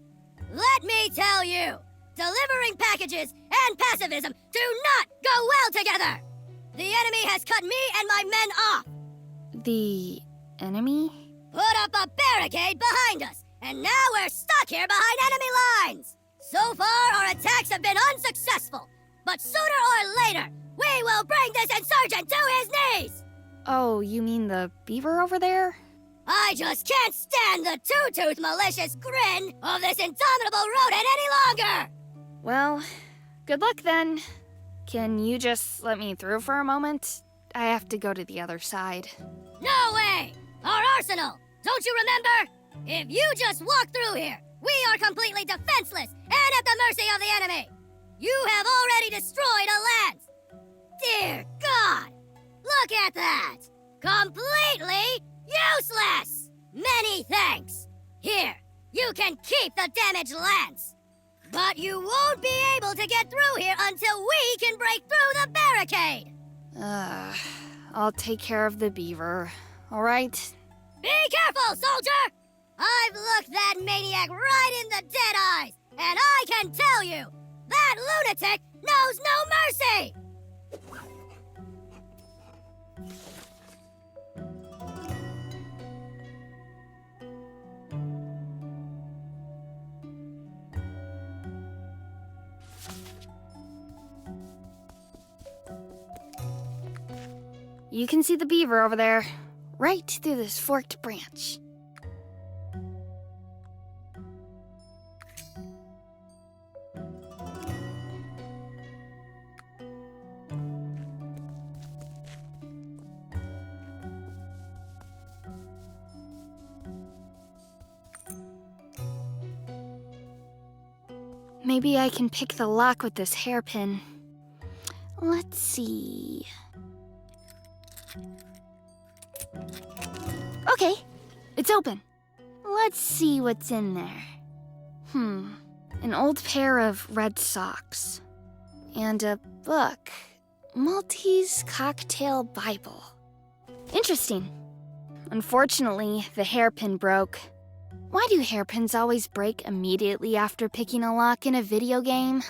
S12: Let me tell you, delivering packages and pacifism do not go well together! The enemy has cut me and my men off!
S2: The enemy?
S12: Put up a barricade behind us, and now we're stuck here behind enemy lines! So far, our attacks have been unsuccessful, but sooner or later, we will bring this insurgent to his knees!
S2: Oh, you mean the beaver over there?
S12: I just can't stand the two-toothed malicious grin of this indomitable rodent any longer!
S2: Well, good luck then. Can you just let me through for a moment? I have to go to the other side.
S12: No way! Our arsenal! Don't you remember? If you just walk through here, we are completely defenseless and at the mercy of the enemy! You have already destroyed a lance! Dear God! Look at that! Completely useless! Many thanks! Here, you can keep the damaged lance! But you won't be able to get through here until we can break through the barricade!
S2: I'll take care of the beaver, alright?
S12: Be careful, soldier! I've looked that maniac right in the dead eyes, and I can tell you, that lunatic knows no mercy!
S2: You can see the beaver over there, right through this forked branch. Maybe I can pick the lock with this hairpin. Let's see. Okay, it's open. Let's see what's in there. An old pair of red socks. And a book. Maltese Cocktail Bible. Interesting. Unfortunately, the hairpin broke. Why do hairpins always break immediately after picking a lock in a video game?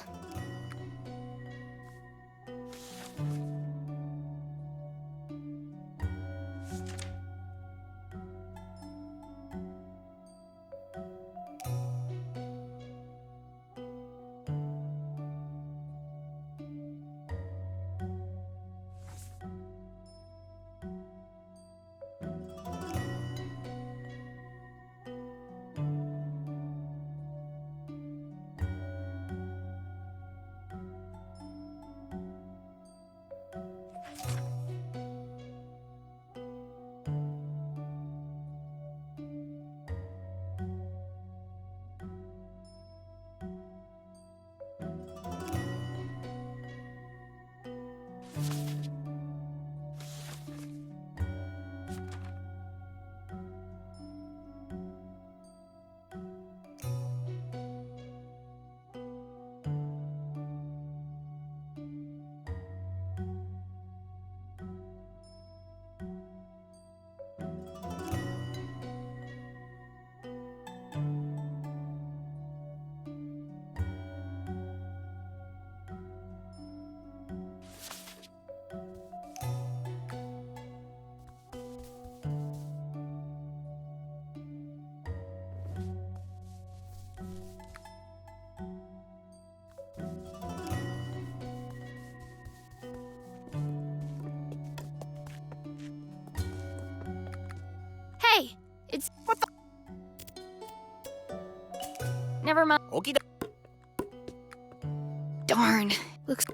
S2: Darn. Looks.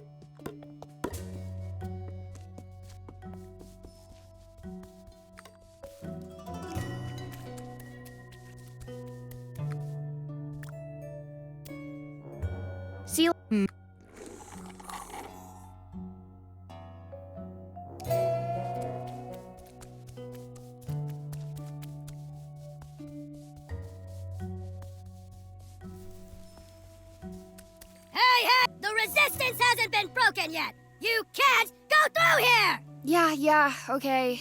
S2: See you.
S12: Hey! The resistance hasn't been broken yet! You can't go through here!
S2: Yeah, okay.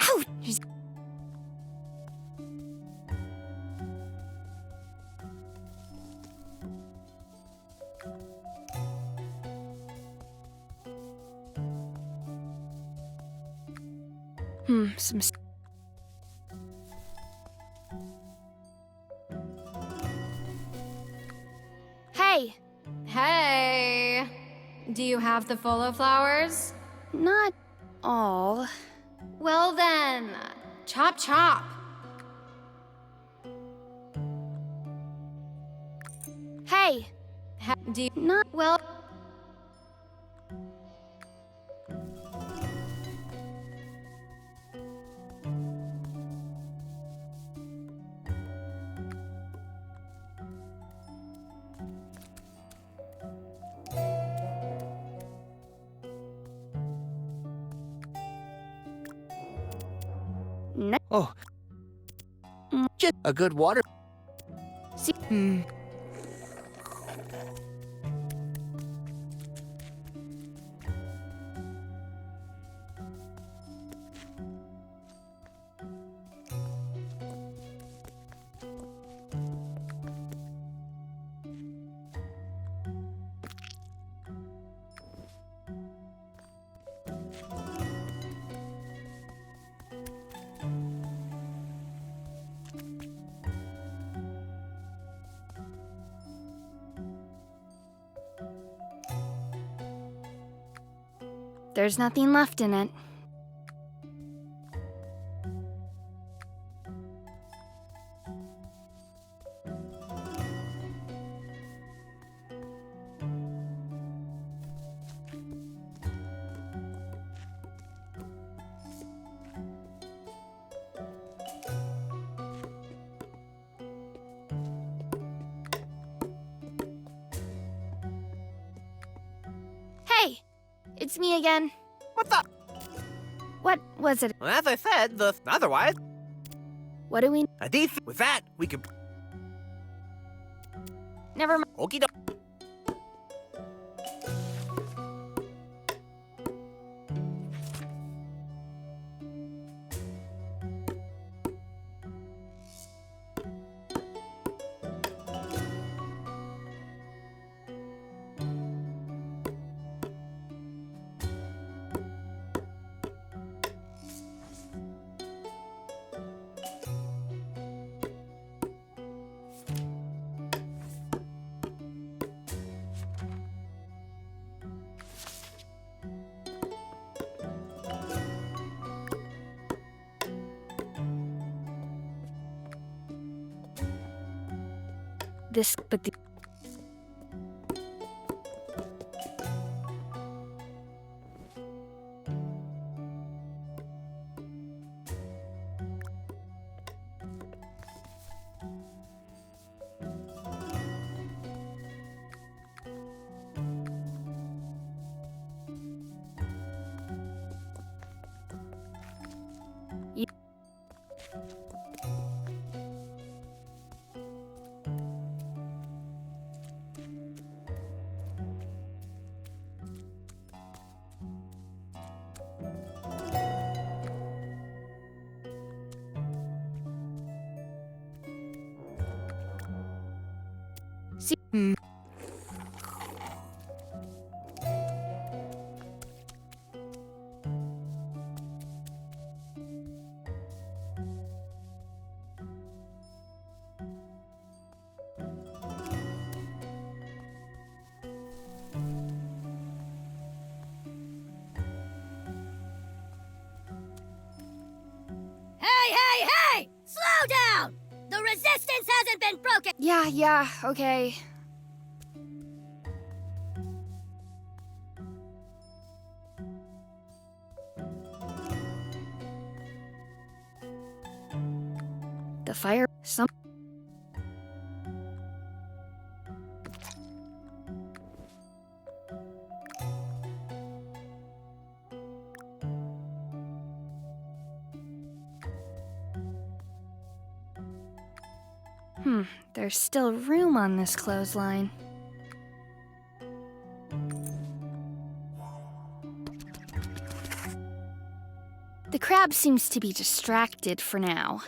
S2: Ow! Some. Hey!
S9: Hey! Do you have the full of flowers?
S2: Not all.
S9: Well then, chop chop.
S2: Hey!
S9: Do you
S2: Not.
S9: well?
S2: No.
S11: Oh. Just a good water.
S2: See. There's nothing left in it. Hey! It's me again.
S10: What the?
S2: What was it?
S10: Well, as I said, otherwise,
S2: What do we...
S10: with that, we could.
S2: Never mind.
S10: Okie doke.
S2: But the... See...
S12: resistance hasn't been broken!
S2: Yeah, okay. The fire... There's still room on this clothesline. The crab seems to be distracted for now.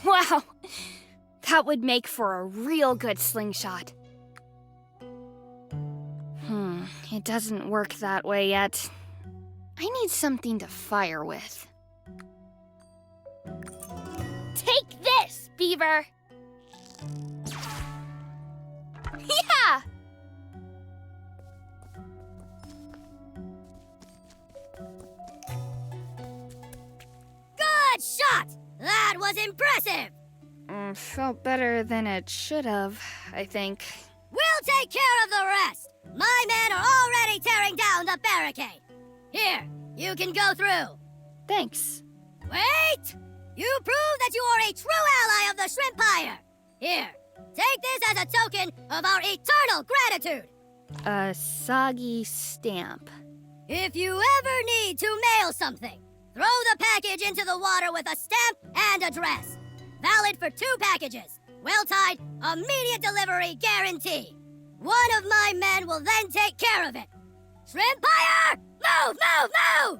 S2: Wow! That would make for a real good slingshot. It doesn't work that way yet. I need something to fire with. Take this, Beaver! Yeah!
S12: Good shot! That was impressive!
S2: Felt better than it should have, I think.
S12: We'll take care of the rest! My men are already tearing down the barricade! Here, you can go through.
S2: Thanks.
S12: Wait! You prove that you are a true ally of the Shrimpire! Here, take this as a token of our eternal gratitude!
S2: A soggy stamp.
S12: If you ever need to mail something, throw the package into the water with a stamp and address. Valid for 2 packages. Well-tied, immediate delivery guarantee. One of my men will then take care of it. Shrimpire! Move, move, move!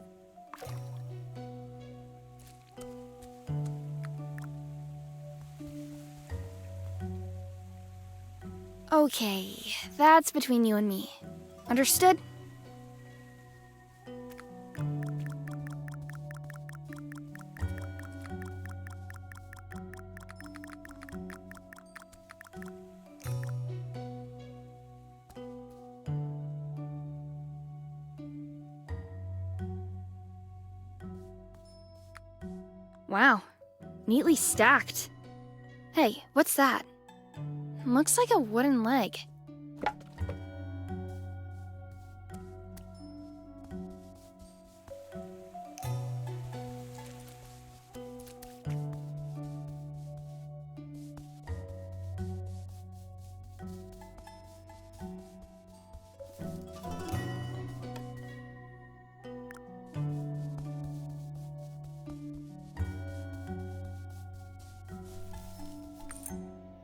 S2: Okay, that's between you and me. Understood? Wow, neatly stacked. Hey, what's that? Looks like a wooden leg.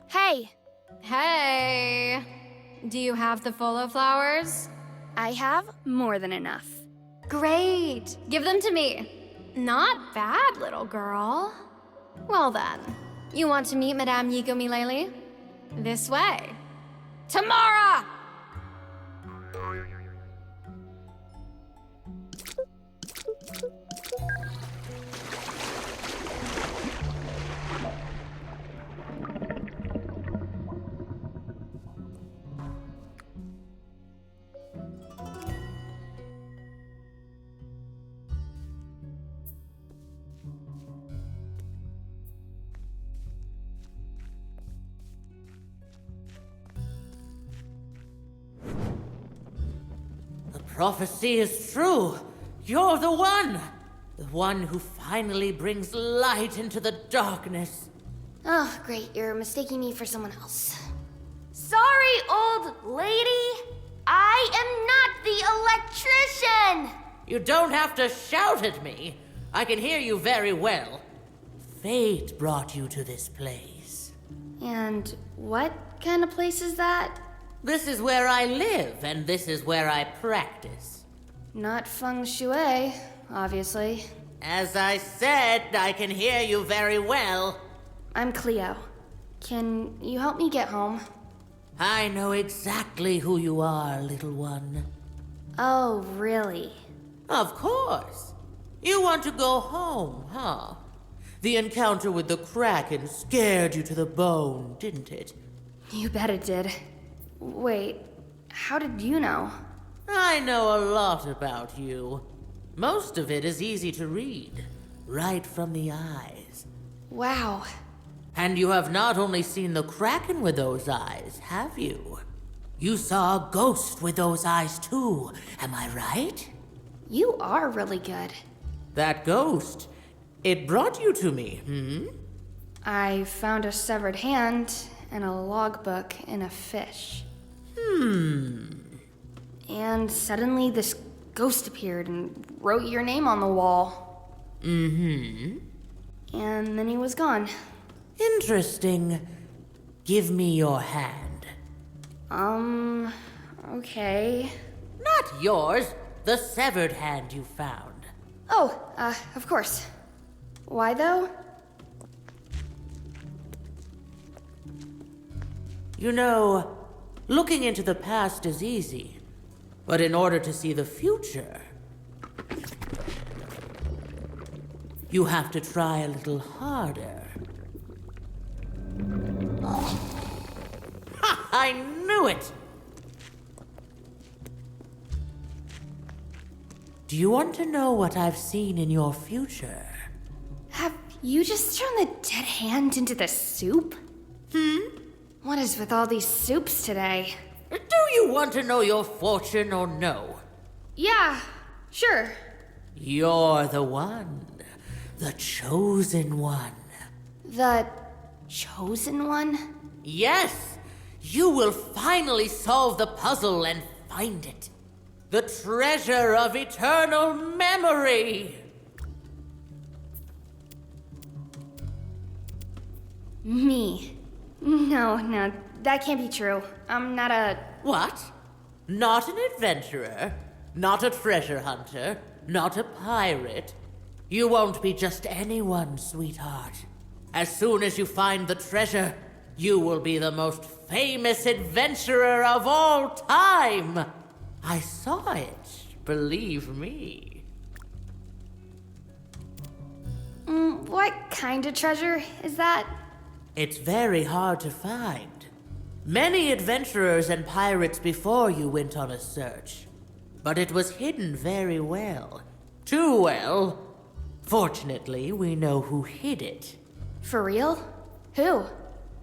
S2: Hey!
S9: Hey! Do you have the Folo flowers?
S2: I have more than enough.
S9: Great! Give them to me. Not bad, little girl. Well then, you want to meet Madame Yiko Milele? This way. Tamara!
S13: Prophecy is true. You're the one. The one who finally brings light into the darkness.
S2: Oh, great. You're mistaking me for someone else. Sorry, old lady. I am not the electrician.
S13: You don't have to shout at me. I can hear you very well. Fate brought you to this place.
S2: And
S9: What kind of place is that?
S13: This is where I live, and this is where I practice.
S9: Not feng shui, obviously.
S13: As I said, I can hear you very well.
S9: I'm Cleo. Can you help me get home?
S13: I know exactly who you are, little one.
S9: Oh, really?
S13: Of course. You want to go home, huh? The encounter with the Kraken scared you to the bone, didn't it?
S9: You bet it did. Wait, how did you know?
S13: I know a lot about you. Most of it is easy to read, right from the eyes.
S9: Wow.
S13: And you have not only seen the Kraken with those eyes, have you? You saw a ghost with those eyes too, am I right?
S9: You are really good.
S13: That ghost, it brought you to me,
S9: I found a severed hand and a logbook in a fish. And suddenly this ghost appeared and wrote your name on the wall. And then he was gone.
S13: Interesting. Give me your hand.
S9: Okay.
S13: Not yours, the severed hand you found.
S9: Oh, of course. Why though?
S13: You know, looking into the past is easy. But in order to see the future, you have to try a little harder. Ha! I knew it! Do you want to know what I've seen in your future?
S9: Have you just turned the dead hand into the soup? What is with all these soups today?
S13: Do you want to know your fortune or no?
S9: Yeah, sure.
S13: You're the one. The chosen one.
S9: The chosen one?
S13: Yes! You will finally solve the puzzle and find it. The treasure of eternal memory!
S9: Me. No, that can't be true. I'm not a...
S13: What? Not an adventurer? Not a treasure hunter? Not a pirate? You won't be just anyone, sweetheart. As soon as you find the treasure, you will be the most famous adventurer of all time! I saw it, believe me.
S9: What kind of treasure is that?
S13: It's very hard to find. Many adventurers and pirates before you went on a search, but it was hidden very well. Too well. Fortunately, we know who hid it.
S9: For real? Who?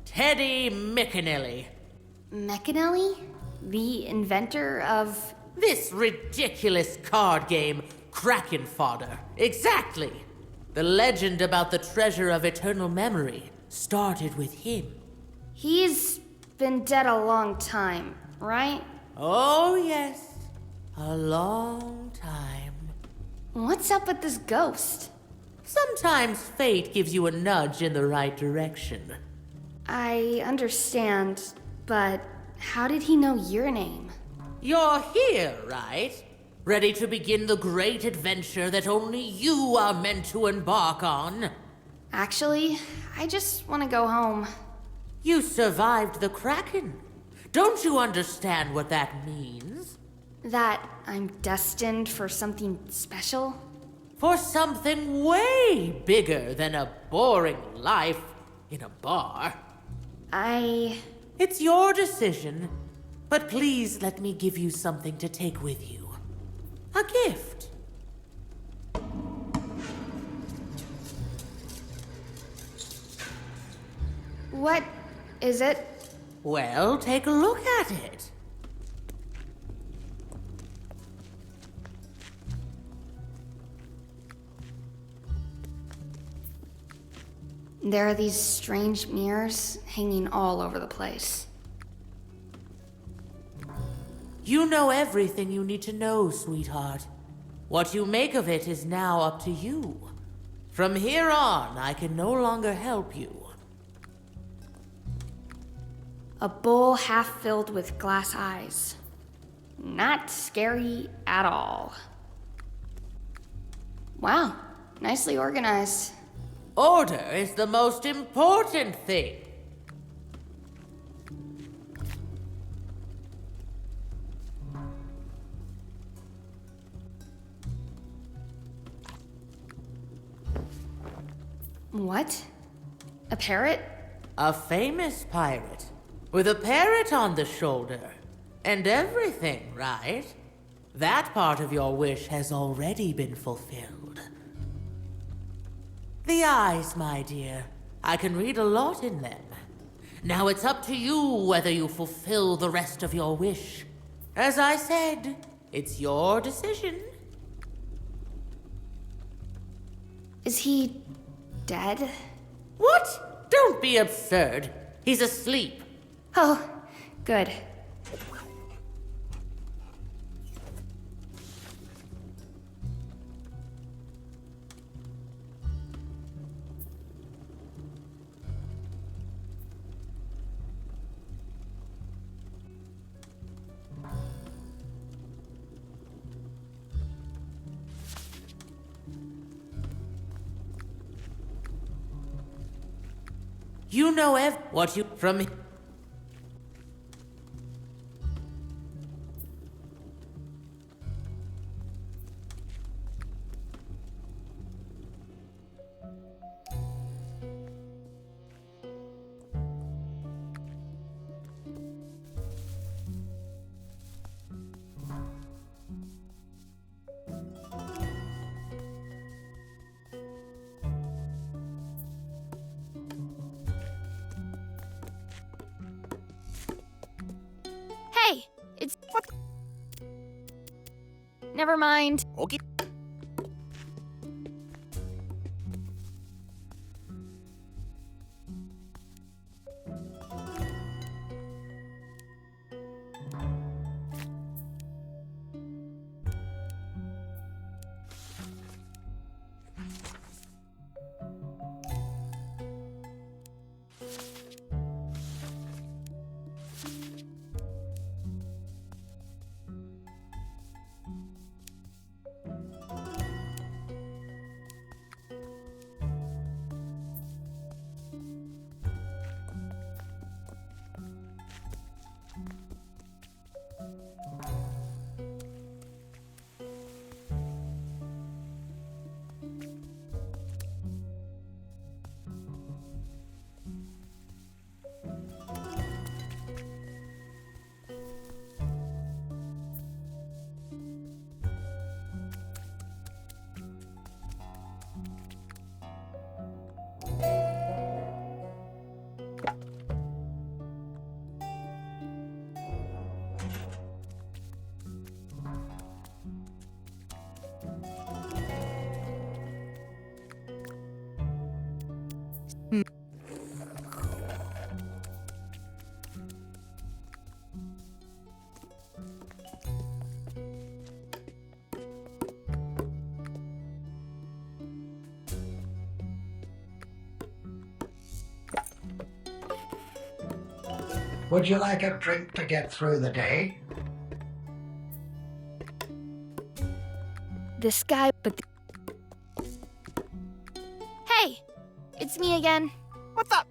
S13: Teddy McAnally.
S9: McAnally? The inventor of...
S13: This ridiculous card game, Kraken Fodder. Exactly. The legend about the treasure of eternal memory started with him.
S9: He's been dead a long time, right?
S13: Oh, yes. A long time.
S9: What's up with this ghost?
S13: Sometimes fate gives you a nudge in the right direction.
S9: I understand, but how did he know your name?
S13: You're here, right? Ready to begin the great adventure that only you are meant to embark on?
S9: Actually, I just want to go home.
S13: You survived the Kraken. Don't you understand what that means?
S9: That I'm destined for something special?
S13: For something way bigger than a boring life in a bar. It's your decision, but please let me give you something to take with you. A gift.
S9: What is it?
S13: Well, take a look at it.
S9: There are these strange mirrors hanging all over the place.
S13: You know everything you need to know, sweetheart. What you make of it is now up to you. From here on, I can no longer help you.
S2: A bowl half filled with glass eyes. Not scary at all. Wow, nicely organized.
S13: Order is the most important thing.
S2: What? A parrot?
S13: A famous pirate. With a parrot on the shoulder. And everything, right? That part of your wish has already been fulfilled. The eyes, my dear. I can read a lot in them. Now it's up to you whether you fulfill the rest of your wish. As I said, it's your decision.
S2: Is he dead?
S13: What? Don't be absurd. He's asleep.
S2: Oh, good.
S13: You know what you from.
S2: Hey, it's... What? Never mind.
S10: Okay.
S14: Would you like a drink to get through the day?
S2: This guy, but... Hey! It's me again.
S10: What's up?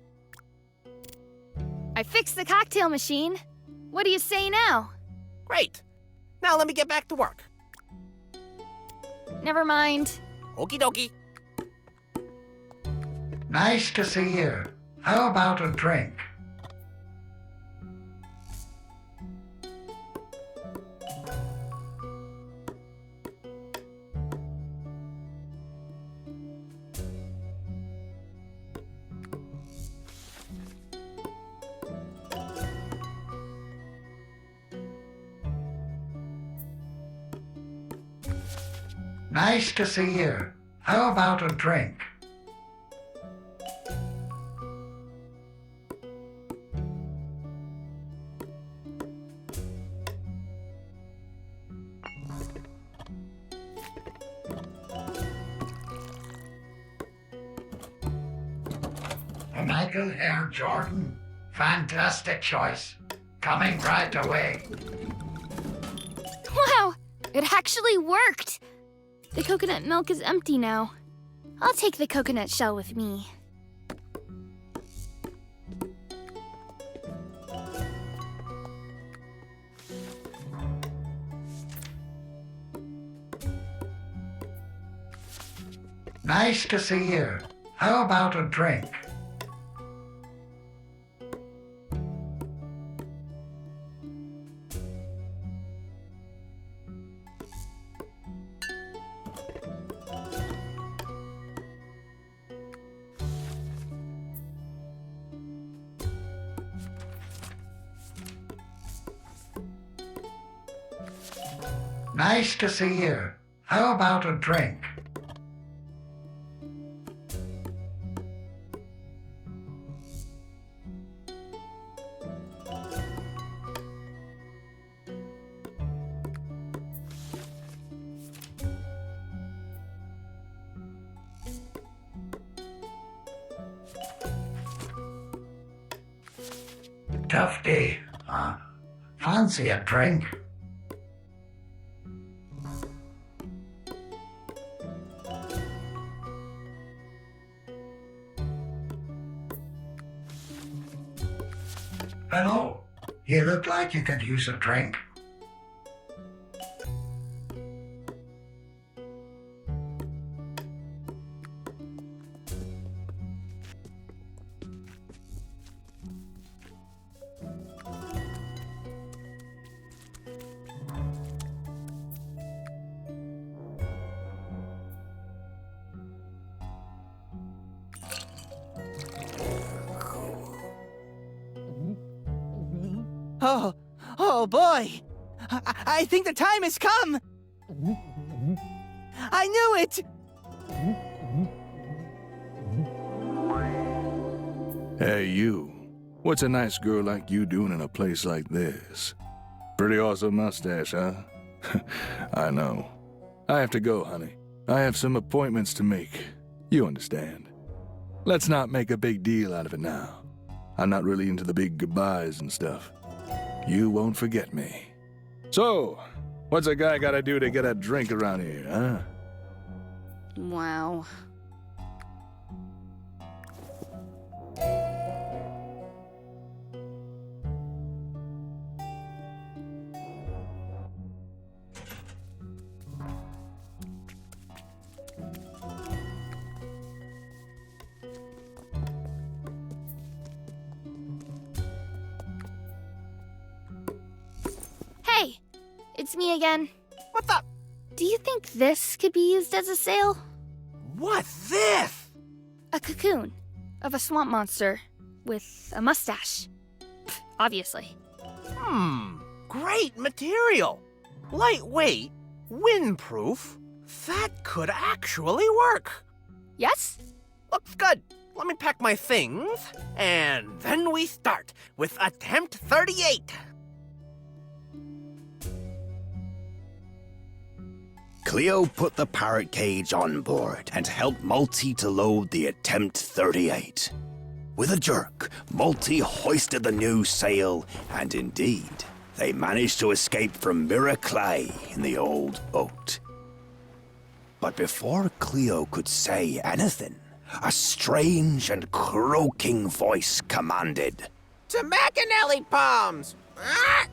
S2: I fixed the cocktail machine. What do you say now?
S10: Great. Now let me get back to work.
S2: Never mind.
S10: Okie dokie.
S14: Nice to see you. How about a drink? Nice to see you. How about a drink? Michael Herr Jordan, Fantastic choice. Coming right away.
S2: Wow, it actually worked. The coconut milk is empty now. I'll take the coconut shell with me.
S14: Nice to see you. How about a drink? Nice to see you. How about a drink? Tough day, huh? Fancy a drink? Hello. You look like you could use a drink.
S11: Oh boy! I think the time has come! I knew it!
S15: Hey, you. What's a nice girl like you doing in a place like this? Pretty awesome mustache, huh? I know. I have to go, honey. I have some appointments to make. You understand. Let's not make a big deal out of it now. I'm not really into the big goodbyes and stuff. You won't forget me. So, what's a guy gotta do to get a drink around here, huh?
S2: Wow. Hey, it's me again.
S10: What the?
S2: Do you think this could be used as a sail?
S10: What's this?
S2: A cocoon of a swamp monster with a mustache. Pff, obviously.
S10: Great material. Lightweight, windproof. That could actually work.
S2: Yes?
S10: Looks good. Let me pack my things, and then we start with attempt 38.
S1: Cleo put the parrot cage on board and helped Multi to load the Attempt 38. With a jerk, Multi hoisted the new sail, and indeed, they managed to escape from Mirror Clay in the old boat. But before Cleo could say anything, a strange and croaking voice commanded,
S10: To Macanelli Palms! Ah!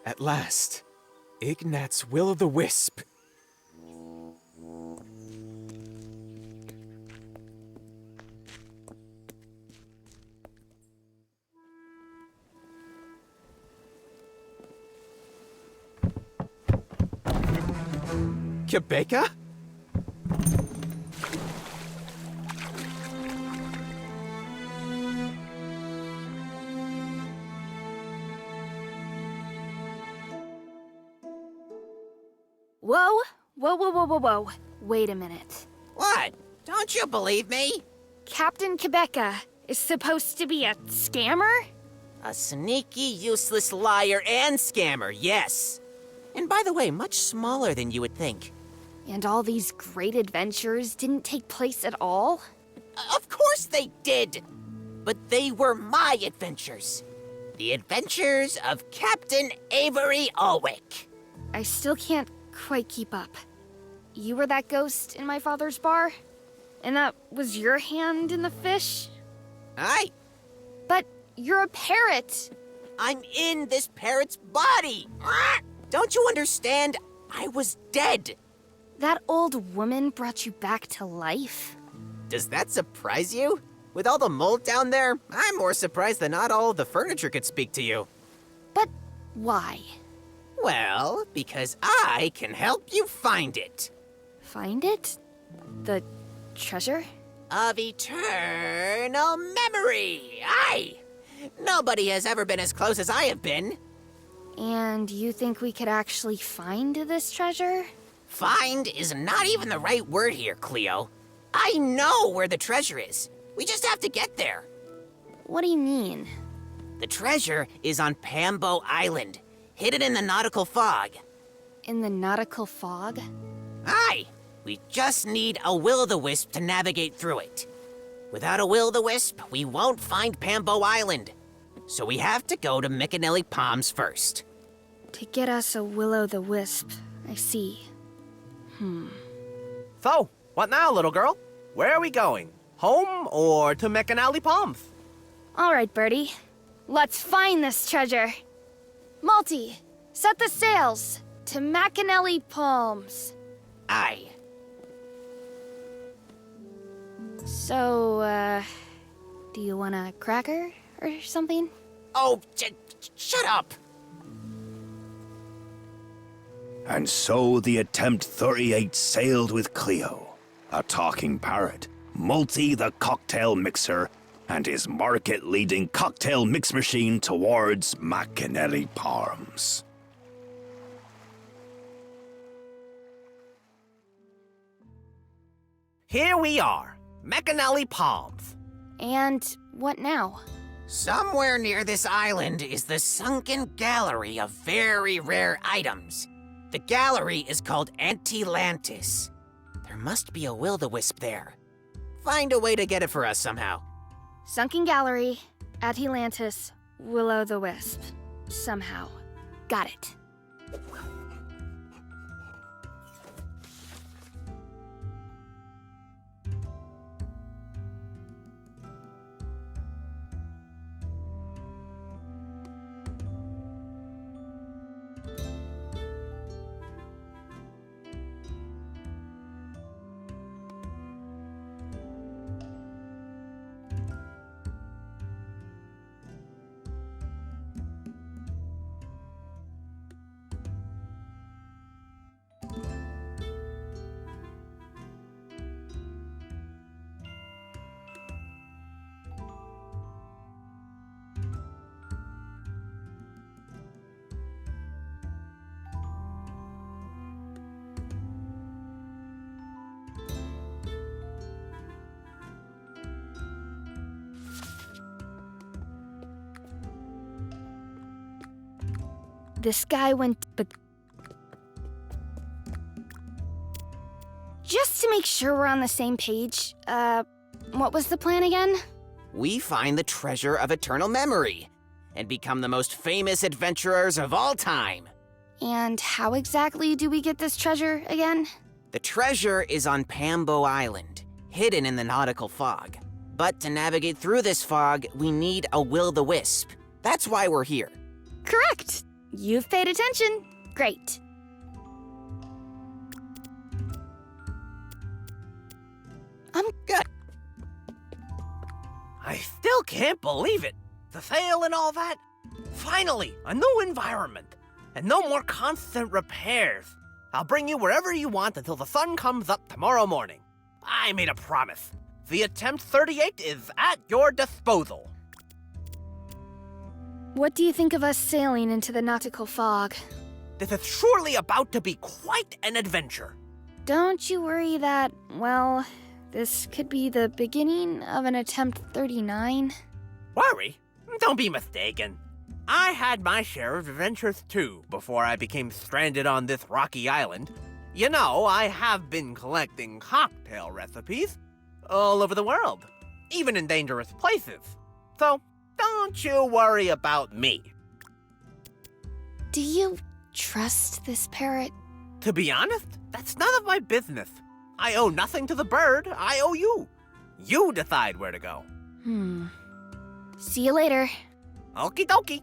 S16: At last, Ignat's Will-o'-the-Wisp.
S2: Whoa, whoa, whoa, whoa, whoa. Wait a minute.
S10: What? Don't you believe me?
S2: Captain Quebeca is supposed to be a scammer?
S10: A sneaky, useless liar and scammer, yes. And by the way, much smaller than you would think.
S2: And all these great adventures didn't take place at all?
S10: Of course they did! But they were my adventures. The adventures of Captain Avery Alwick.
S2: I still can't quite keep up. You were that ghost in my father's bar? And that was your hand in the fish?
S10: Aye.
S2: But you're a parrot.
S10: I'm in this parrot's body. Don't you understand? I was dead.
S2: That old woman brought you back to life?
S10: Does that surprise you? With all the mold down there, I'm more surprised that not all of the furniture could speak to you.
S2: But why?
S10: Well, because I can help you find it.
S2: Find it? The treasure?
S10: Of eternal memory, aye! Nobody has ever been as close as I have been.
S2: And you think we could actually find this treasure?
S10: Find is not even the right word here, Cleo. I know where the treasure is. We just have to get there.
S2: What do you mean?
S10: The treasure is on Pambo Island, hidden in the nautical fog.
S2: In the nautical fog?
S10: Aye. We just need a will-o'-the-wisp to navigate through it. Without a will-o'-the-wisp, we won't find Pambo Island. So we have to go to Micanelli Palms first.
S2: To get us a will-o'-the-wisp, I see.
S10: So, what now, little girl? Where are we going? Home or to Micanelli Palms?
S2: All right, Birdie. Let's find this treasure. Malty, set the sails to Micanelli Palms.
S10: Aye.
S2: So, do you want a cracker or something?
S10: Oh, shut up!
S1: And so the Attempt 38 sailed with Cleo, a talking parrot, Multi the cocktail mixer, and his market-leading cocktail mix machine towards Micanelli Palms.
S10: Here we are, Micanelli Palms.
S2: And what now?
S10: Somewhere near this island is the sunken gallery of very rare items. The gallery is called Atilantis. There must be a will-o'-the-wisp there. Find a way to get it for us somehow.
S2: Sunken Gallery, Atilantis, will-o'-the-wisp. Somehow. Got it. This guy went, but just to make sure we're on the same page, what was the plan again?
S10: We find the treasure of eternal memory and become the most famous adventurers of all time.
S2: And how exactly do we get this treasure again?
S10: The treasure is on Pambo Island, hidden in the nautical fog. But to navigate through this fog, we need a will-o'-the-wisp. That's why we're here.
S2: Correct. You've paid attention. Great.
S10: I'm good. I still can't believe it. The sail and all that. Finally, a new environment. And no more constant repairs. I'll bring you wherever you want until the sun comes up tomorrow morning. I made a promise. The Attempt 38 is at your disposal.
S2: What do you think of us sailing into the nautical fog?
S10: This is surely about to be quite an adventure.
S2: don't you worry that, well, this could be the beginning of an attempt 39?
S10: Worry? Don't be mistaken. I had my share of adventures too before I became stranded on this rocky island. You know, I have been collecting cocktail recipes all over the world, even in dangerous places. So, don't you worry about me.
S2: Do you trust this parrot?
S10: To be honest, that's none of my business. I owe nothing to the bird, I owe you. You decide where to go.
S2: See you later.
S10: Okie dokie.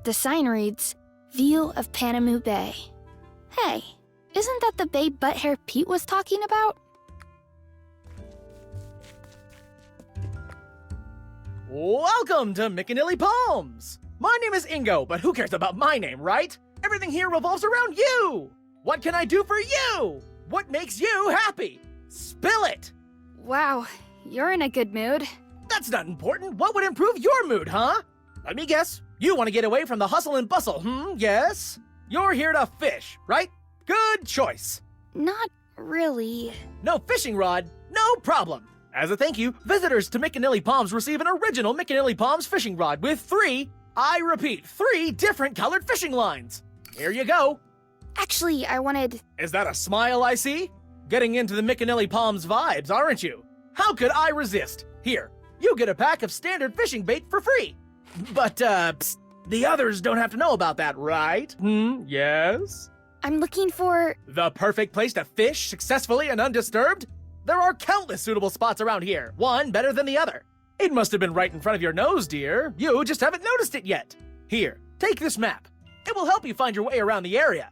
S2: The sign reads, View of Panamu Bay. Hey, isn't that the bay Butthair Pete was talking about?
S17: Welcome to Micanilly Palms! My name is Ingo, but who cares about my name, right? Everything here revolves around you! What can I do for you? What makes you happy? Spill it!
S2: Wow, you're in a good mood.
S17: That's not important. What would improve your mood, huh? Let me guess. You want to get away from the hustle and bustle, yes? You're here to fish, right? Good choice.
S2: Not really.
S17: No fishing rod? No problem. As a thank you, visitors to Micanilly Palms receive an original Micanilly Palms fishing rod with 3 different colored fishing lines. Here you go.
S2: Actually, I wanted...
S17: Is that a smile I see? Getting into the Micanilly Palms vibes, aren't you? How could I resist? Here, you get a pack of standard fishing bait for free. But, psst, the others don't have to know about that, right? Yes?
S2: I'm looking for...
S17: The perfect place to fish successfully and undisturbed? There are countless suitable spots around here, one better than the other. It must have been right in front of your nose, dear. You just haven't noticed it yet. Here, take this map. It will help you find your way around the area.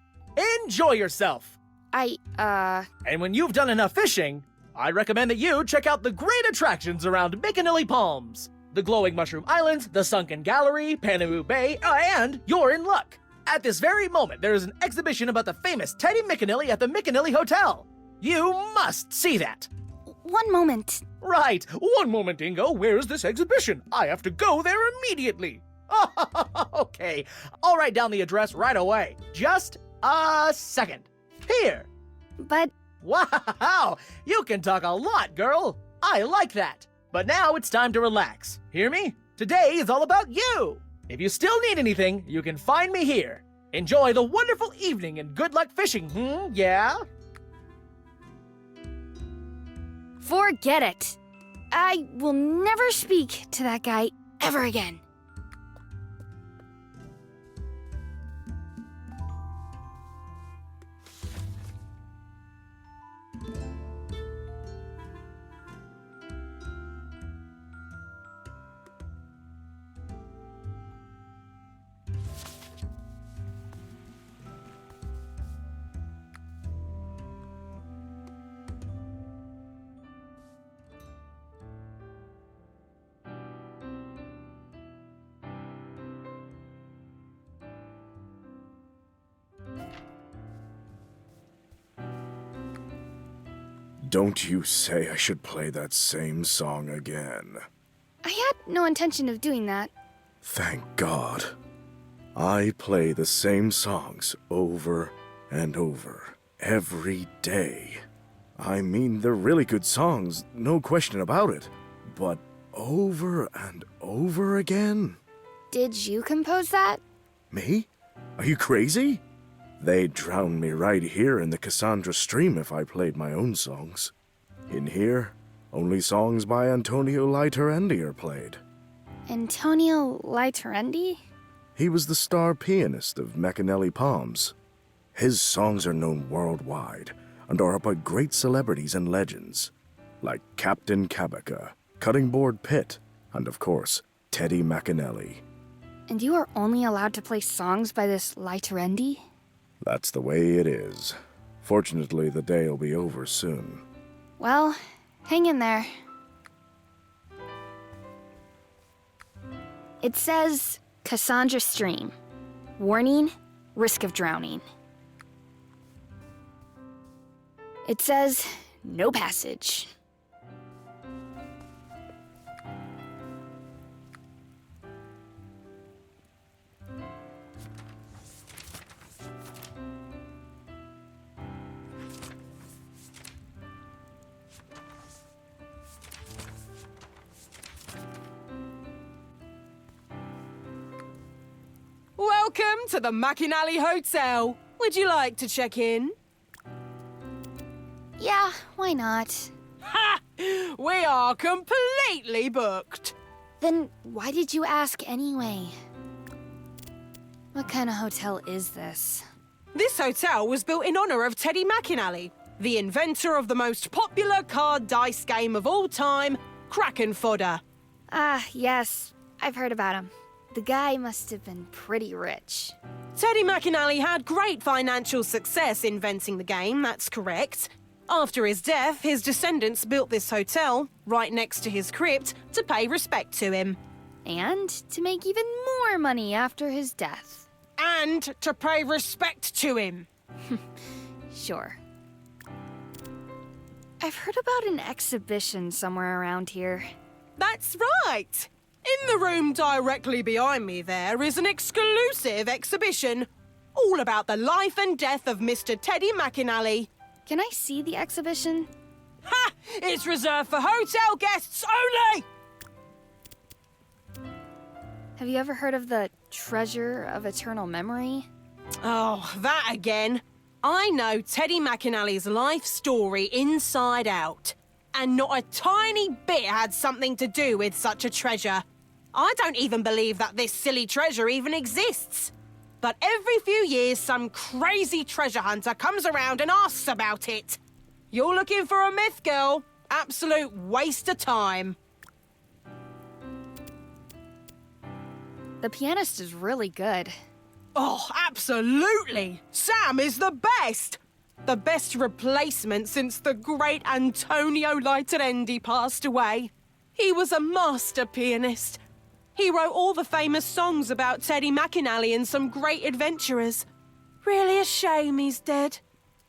S17: Enjoy yourself.
S2: And
S17: when you've done enough fishing, I recommend that you check out the great attractions around Micanilly Palms. The glowing mushroom islands, the sunken gallery, Panamu Bay, and you're in luck. At this very moment, there is an exhibition about the famous Teddy Micanilly at the Micanilly Hotel. You must see that.
S2: One moment.
S17: Right. One moment, Ingo. Where's this exhibition? I have to go there immediately. Okay. I'll write down the address right away. Just a second. Here.
S2: But...
S17: Wow! You can talk a lot, girl. I like that. But now it's time to relax. Hear me? Today is all about you. If you still need anything, you can find me here. Enjoy the wonderful evening and good luck fishing, yeah?
S2: Forget it. I will never speak to that guy ever again.
S3: Don't you say I should play that same song again.
S2: I had no intention of doing that.
S3: Thank God. I play the same songs over and over, every day. I mean, they're really good songs, no question about it. But over and over again?
S2: Did you compose that?
S3: Me? Are you crazy? They'd drown me right here in the Cassandra stream if I played my own songs. In here, only songs by Antonio Laiterendi are played.
S2: Antonio Laiterendi?
S3: He was the star pianist of Micanilly Palms. His songs are known worldwide and are about great celebrities and legends, like Captain Kabaka, Cutting Board Pitt, and of course, Teddy Micanilly.
S2: And you are only allowed to play songs by this Laiterendi?
S3: That's the way it is. Fortunately, the day'll be over soon.
S2: Well, hang in there. It says, Cassandra Stream. Warning, risk of drowning. It says, no passage.
S18: Welcome to the McInally Hotel. Would you like to check in?
S2: Yeah, why not?
S18: Ha! We are completely booked.
S2: Then why did you ask anyway? What kind of hotel is this?
S18: This hotel was built in honor of Teddy McInally, the inventor of the most popular card dice game of all time, Kraken Fodder.
S2: Ah, yes. I've heard about him. The guy must have been pretty rich.
S18: Teddy McInally had great financial success inventing the game, that's correct. After his death, his descendants built this hotel, right next to his crypt, to pay respect to him.
S2: And to make even more money after his death.
S18: And to pay respect to him.
S2: Sure. I've heard about an exhibition somewhere around here.
S18: That's right! In the room directly behind me there is an exclusive exhibition, all about the life and death of Mr. Teddy McInally.
S2: Can I see the exhibition?
S18: Ha! It's reserved for hotel guests only!
S2: Have you ever heard of the Treasure of Eternal Memory?
S18: Oh, that again. I know Teddy McInally's life story inside out, and not a tiny bit had something to do with such a treasure. I don't even believe that this silly treasure even exists. But every few years, some crazy treasure hunter comes around and asks about it. You're looking for a myth, girl. Absolute waste of time.
S2: The pianist is really good.
S18: Oh, absolutely! Sam is the best! The best replacement since the great Antonio Lightarendi passed away. He was a master pianist. He wrote all the famous songs about Teddy McInally and some great adventurers. Really a shame he's dead.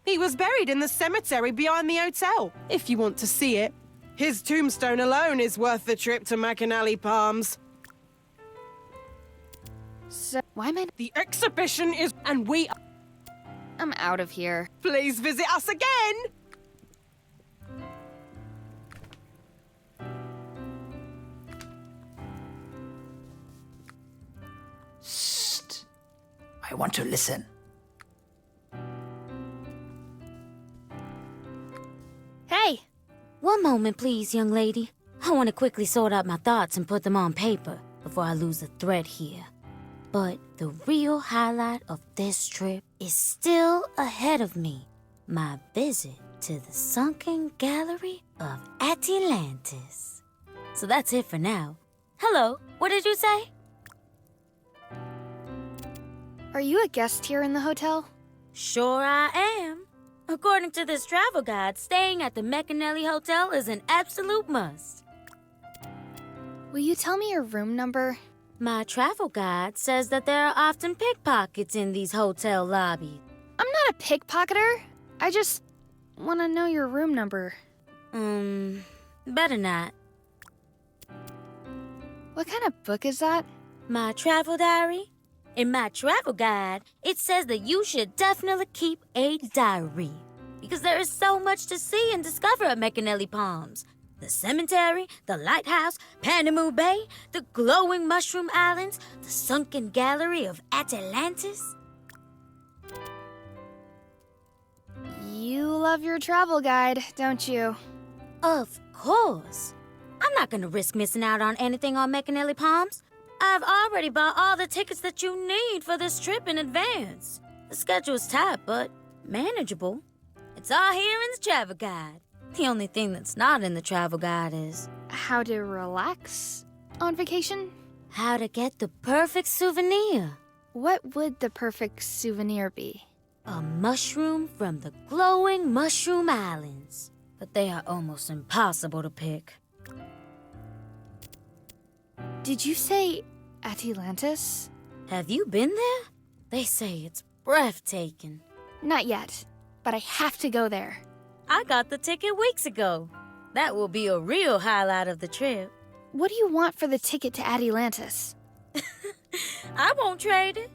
S18: He was buried in the cemetery behind the hotel, if you want to see it. His tombstone alone is worth the trip to McInally Palms.
S2: So, why am I...
S18: The exhibition is... and we...
S2: I'm out of here.
S18: Please visit us again!
S11: Shh. I want to listen.
S2: Hey!
S12: One moment, please, young lady. I want to quickly sort out my thoughts and put them on paper before I lose the thread here. But the real highlight of this trip is still ahead of me. My visit to the sunken gallery of Atilantis. So that's it for now. Hello, what did you say?
S2: Are you a guest here in the hotel?
S12: Sure I am. According to this travel guide, staying at the McInally Hotel is an absolute must.
S2: Will you tell me your room number?
S12: My travel guide says that there are often pickpockets in these hotel lobbies.
S2: I'm not a pickpocketer. I just want to know your room number.
S12: Better not.
S2: What kind of book is that?
S12: My travel diary? In my travel guide, it says that you should definitely keep a diary. Because there is so much to see and discover at McInally Palms. The cemetery, the lighthouse, Panama Bay, the glowing mushroom islands, the sunken gallery of Atilantis.
S2: You love your travel guide, don't you?
S12: Of course. I'm not gonna risk missing out on anything on McInally Palms. I've already bought all the tickets that you need for this trip in advance. The schedule's tight, but manageable. It's all here in the travel guide. The only thing that's not in the travel guide is...
S2: how to relax on vacation?
S12: How to get the perfect souvenir.
S2: What would the perfect souvenir be?
S12: A mushroom from the glowing mushroom islands. But they are almost impossible to pick.
S2: Did you say Atilantis?
S12: Have you been there? They say it's breathtaking.
S2: Not yet, but I have to go there.
S12: I got the ticket weeks ago. That will be a real highlight of the trip.
S2: What do you want for the ticket to Atilantis?
S12: I won't trade it.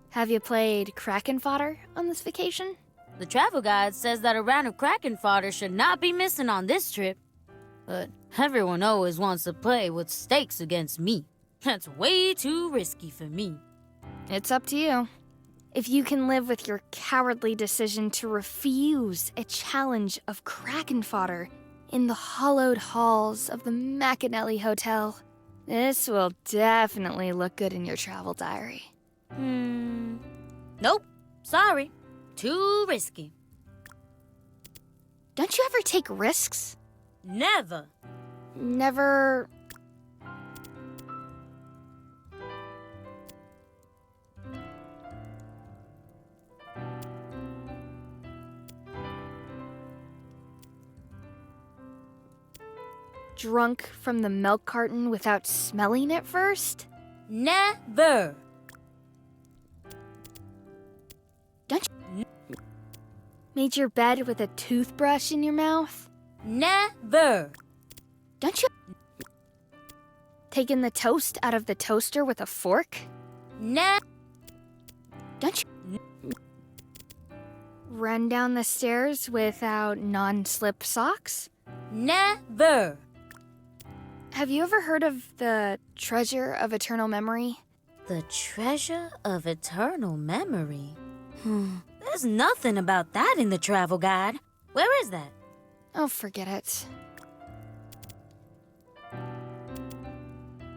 S2: Have you played Kraken Fodder on this vacation?
S12: The travel guide says that a round of Kraken Fodder should not be missing on this trip. But Everyone always wants to play with stakes against me. That's way too risky for me.
S2: It's up to you. If you can live with your cowardly decision to refuse a challenge of Kraken Fodder in the hollowed halls of the Macanelli Hotel, this will definitely look good in your travel diary.
S12: Nope. Sorry. Too risky.
S2: Don't you ever take risks?
S12: Never.
S2: Never... drunk from the milk carton without smelling it first?
S12: Never.
S2: Don't you... made your bed with a toothbrush in your mouth?
S12: Never.
S2: Don't you... taken the toast out of the toaster with a fork? Don't you... run down the stairs without non-slip socks?
S12: Never.
S2: Have you ever heard of the Treasure of Eternal Memory?
S12: The Treasure of Eternal Memory? There's nothing about that in the travel guide. Where is that?
S2: Oh, forget it.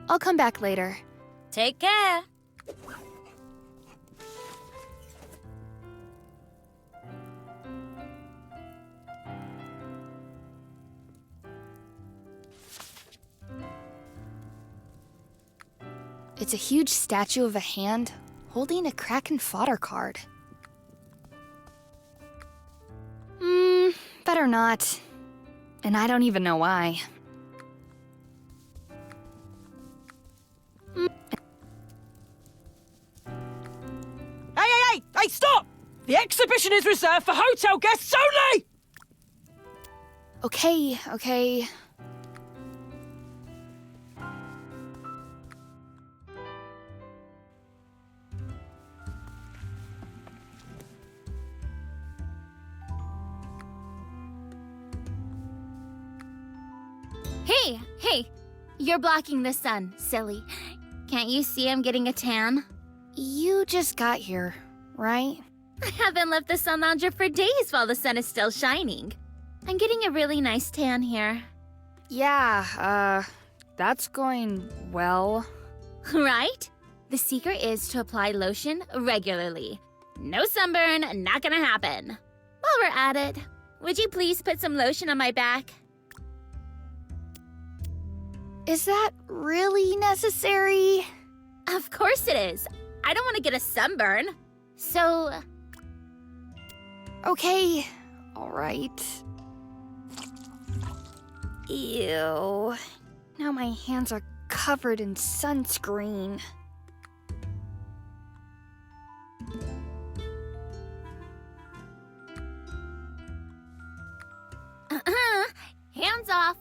S2: I'll come back later.
S12: Take care.
S2: It's a huge statue of a hand holding a Kraken Fodder card. Better not. And I don't even know why.
S18: Hey, stop! The exhibition is reserved for hotel guests only!
S2: Okay.
S19: Hey, you're blocking the sun, silly. Can't you see I'm getting a tan?
S2: You just got here, right?
S19: I haven't left the sun lounger for days while the sun is still shining. I'm getting a really nice tan here.
S2: Yeah, that's going well.
S19: Right? The secret is to apply lotion regularly. No sunburn, not gonna happen. While we're at it, would you please put some lotion on my back?
S2: Is that really necessary?
S19: Of course it is. I don't want to get a sunburn. So...
S2: okay, alright. Ew. Now my hands are covered in sunscreen.
S19: Hands off.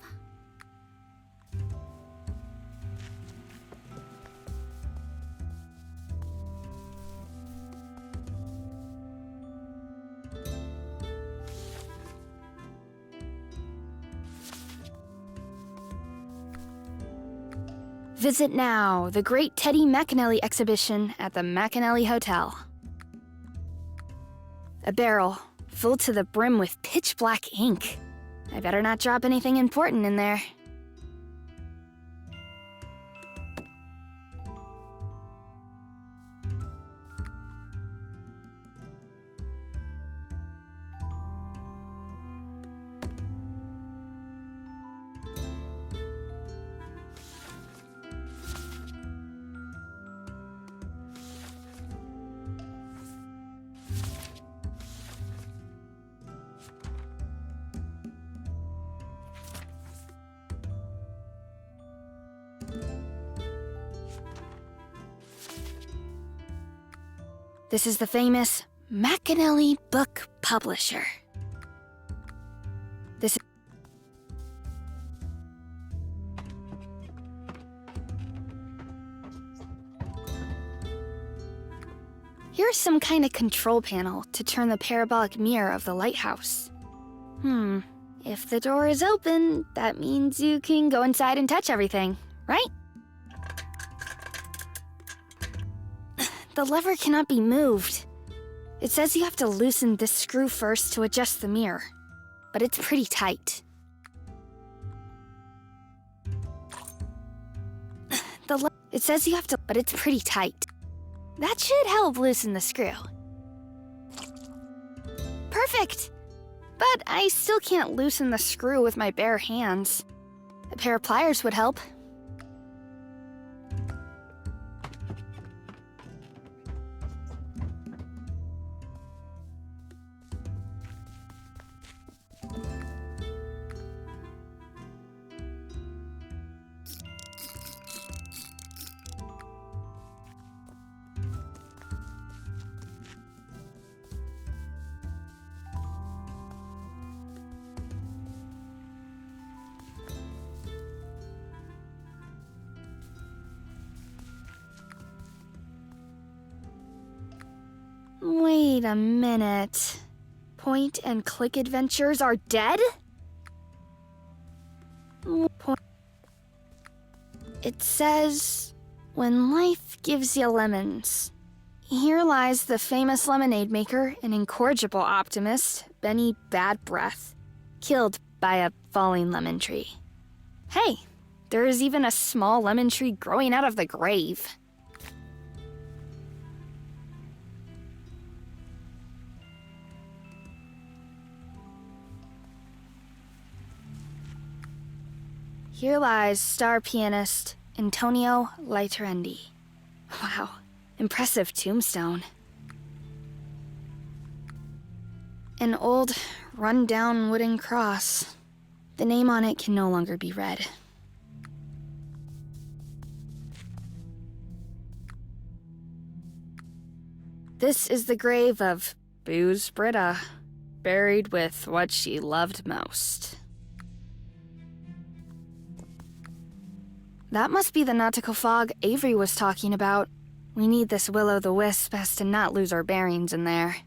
S2: Visit now the Great Teddy Macanelli exhibition at the Macanelli Hotel. A barrel full to the brim with pitch black ink. I better not drop anything important in there. This is the famous Macanelli book publisher. This is... Here's some kind of control panel to turn the parabolic mirror of the lighthouse. If the door is open, that means you can go inside and touch everything, right? The lever cannot be moved. It says you have to loosen this screw first to adjust the mirror, but it's pretty tight. It says you have to, but it's pretty tight. That should help loosen the screw. Perfect! But I still can't loosen the screw with my bare hands. A pair of pliers would help. Wait a minute. Point and click adventures are dead? It says, when life gives you lemons. Here lies the famous lemonade maker and incorrigible optimist, Benny Bad Breath, killed by a falling lemon tree. Hey, there is even a small lemon tree growing out of the grave. Here lies star pianist Antonio Laiterendi. Wow, impressive tombstone. An old, run-down wooden cross. The name on it can no longer be read. This is the grave of Booze Britta, buried with what she loved most. That must be the nautical fog Avery was talking about. We need this will-o'-the-wisp as to not lose our bearings in there.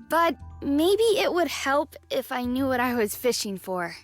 S2: But maybe it would help if I knew what I was fishing for.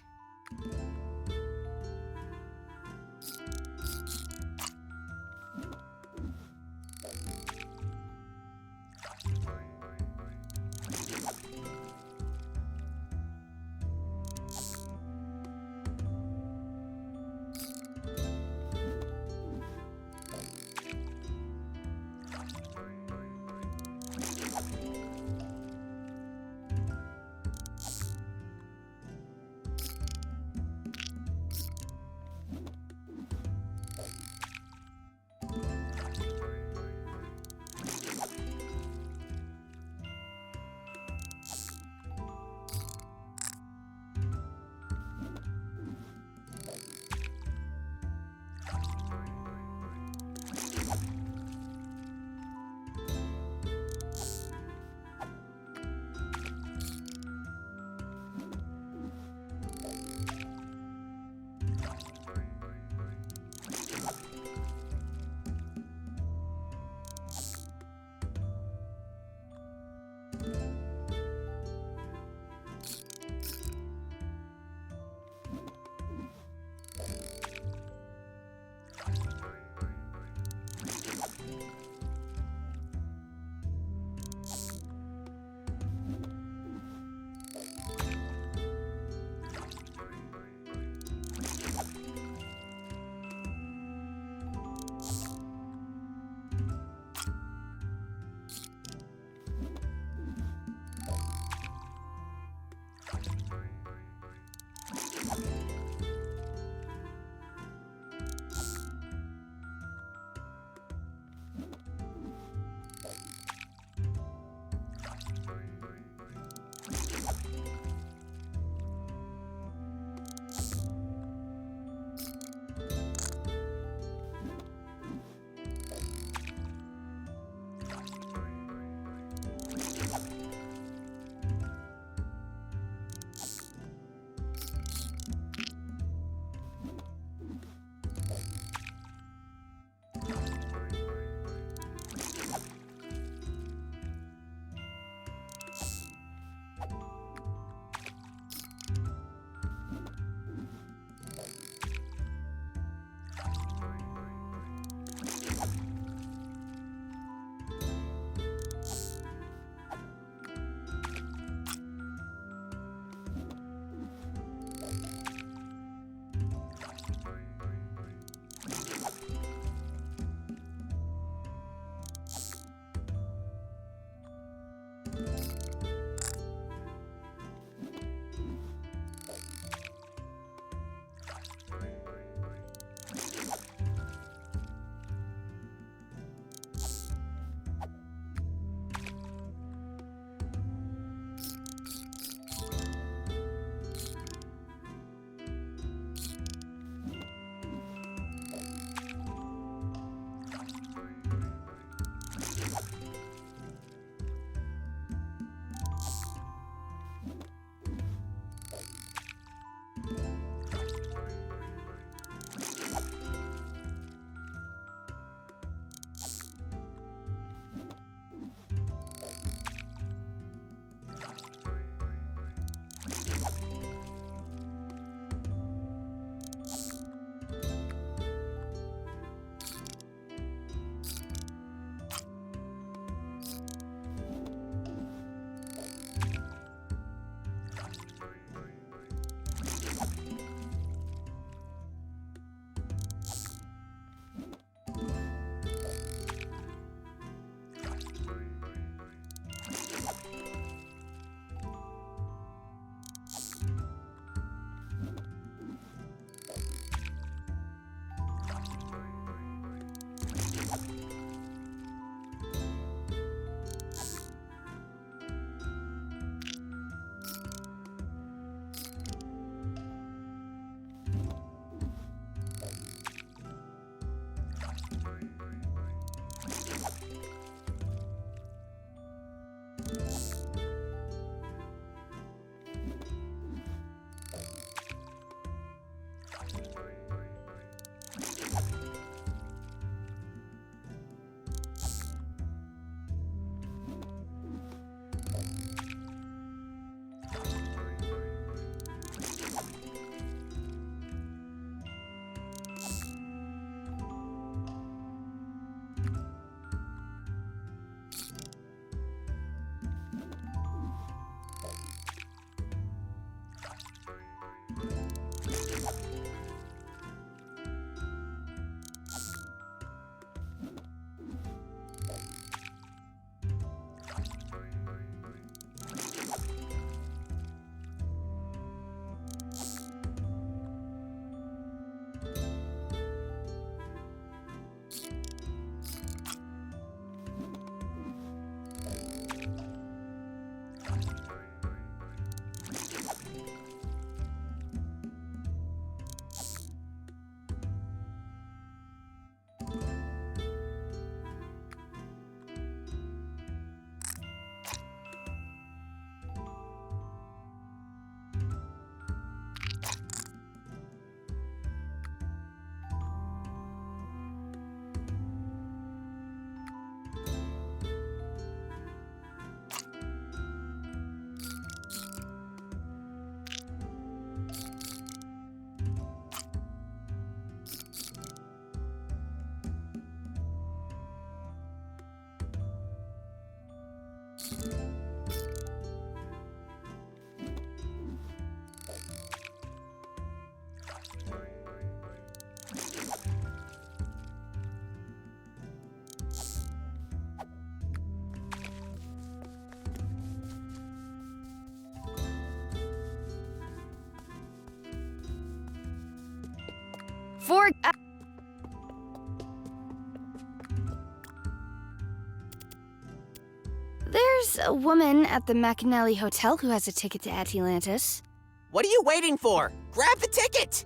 S2: There's a woman at the McAnally Hotel who has a ticket to Atilantis.
S10: What are you waiting for? Grab the ticket!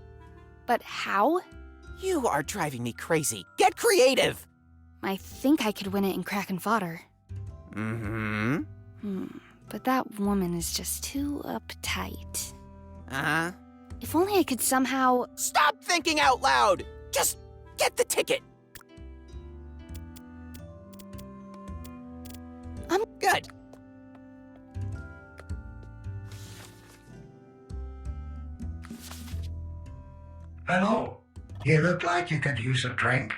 S2: But how?
S10: You are driving me crazy. Get creative!
S2: I think I could win it in Kraken Fodder. But that woman is just too uptight.
S10: Uh-huh.
S2: If only I could somehow...
S10: Stop thinking out loud! Just get the ticket!
S2: I'm
S10: good.
S14: Hello. You look like you could use a drink.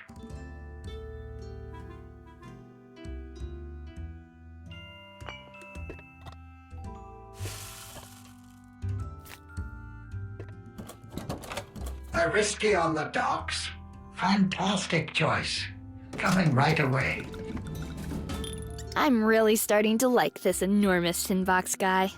S14: A whiskey on the docks? Fantastic choice. Coming right away.
S2: I'm really starting to like this enormous tin box guy.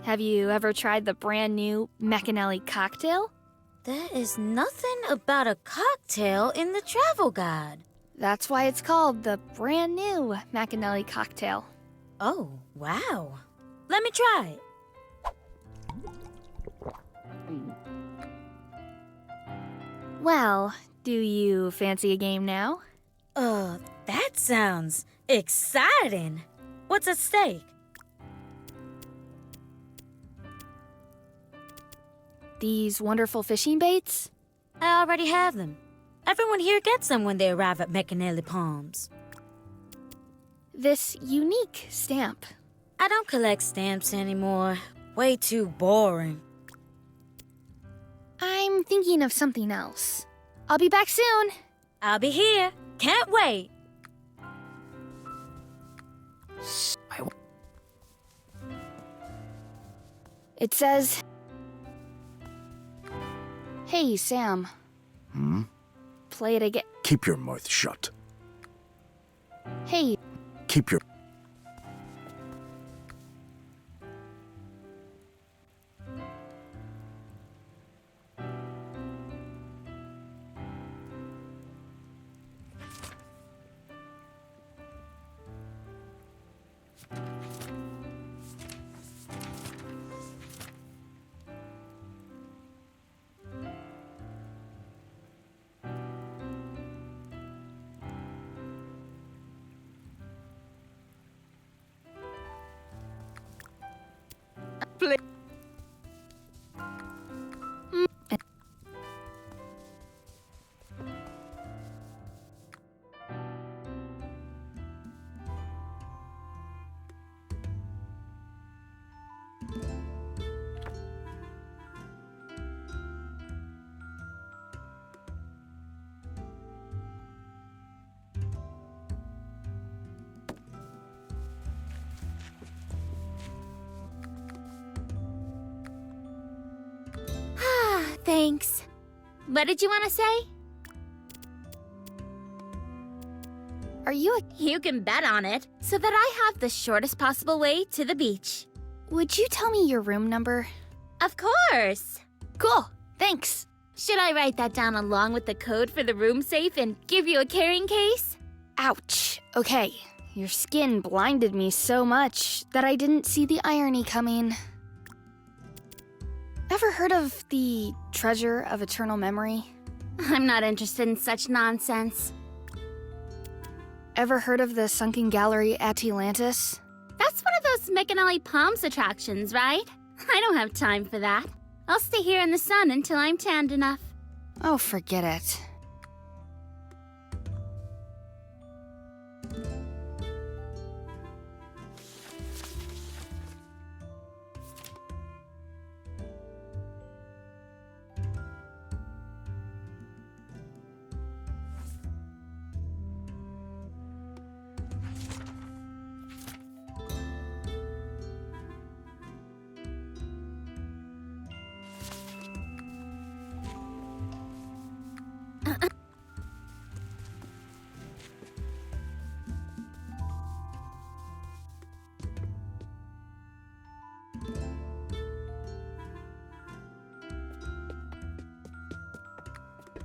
S2: Have you ever tried the brand new McAnally cocktail?
S19: There is nothing about a cocktail in the travel guide.
S2: That's why it's called the brand new McAnally cocktail.
S19: Oh, wow. Let me try it.
S2: Well, do you fancy a game now?
S19: That sounds exciting. What's at stake?
S2: These wonderful fishing baits?
S19: I already have them. Everyone here gets them when they arrive at McAnally Palms.
S2: This unique stamp.
S19: I don't collect stamps anymore. Way too boring.
S2: I'm thinking of something else. I'll be back soon.
S19: I'll be here. Can't wait.
S2: It says... Hey, Sam. Play it again.
S3: Keep your mouth shut.
S2: Hey.
S3: Keep your...
S19: Thanks. What did you want to say?
S2: Are you
S19: You can bet on it, so that I have the shortest possible way to the beach.
S2: Would you tell me your room number?
S19: Of course.
S2: Cool. Thanks.
S19: Should I write that down along with the code for the room safe and give you a carrying case?
S2: Ouch. Okay. Your skin blinded me so much that I didn't see the irony coming. Ever heard of the Treasure of Eternal Memory?
S19: I'm not interested in such nonsense.
S2: Ever heard of the sunken gallery Atilantis?
S19: That's one of those McAnally Palms attractions, right? I don't have time for that. I'll stay here in the sun until I'm tanned enough.
S2: Oh, forget it.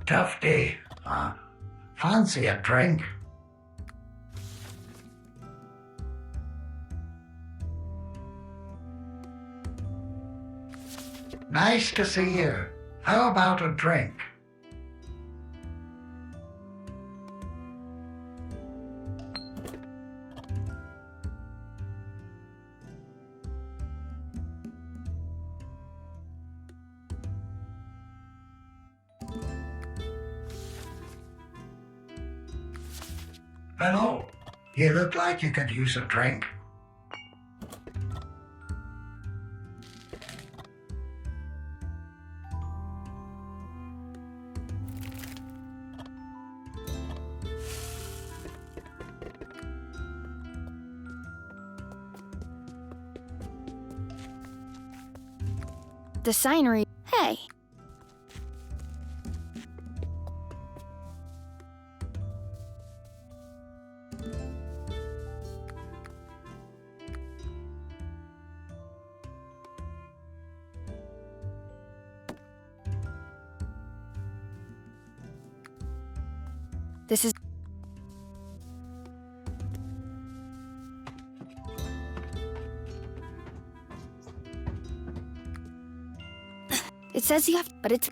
S14: Tough day. Fancy a drink? Nice to see you. How about a drink? Hello. You look like you could use a drink.
S2: The signery. Hey. This is... It says you have... But it's...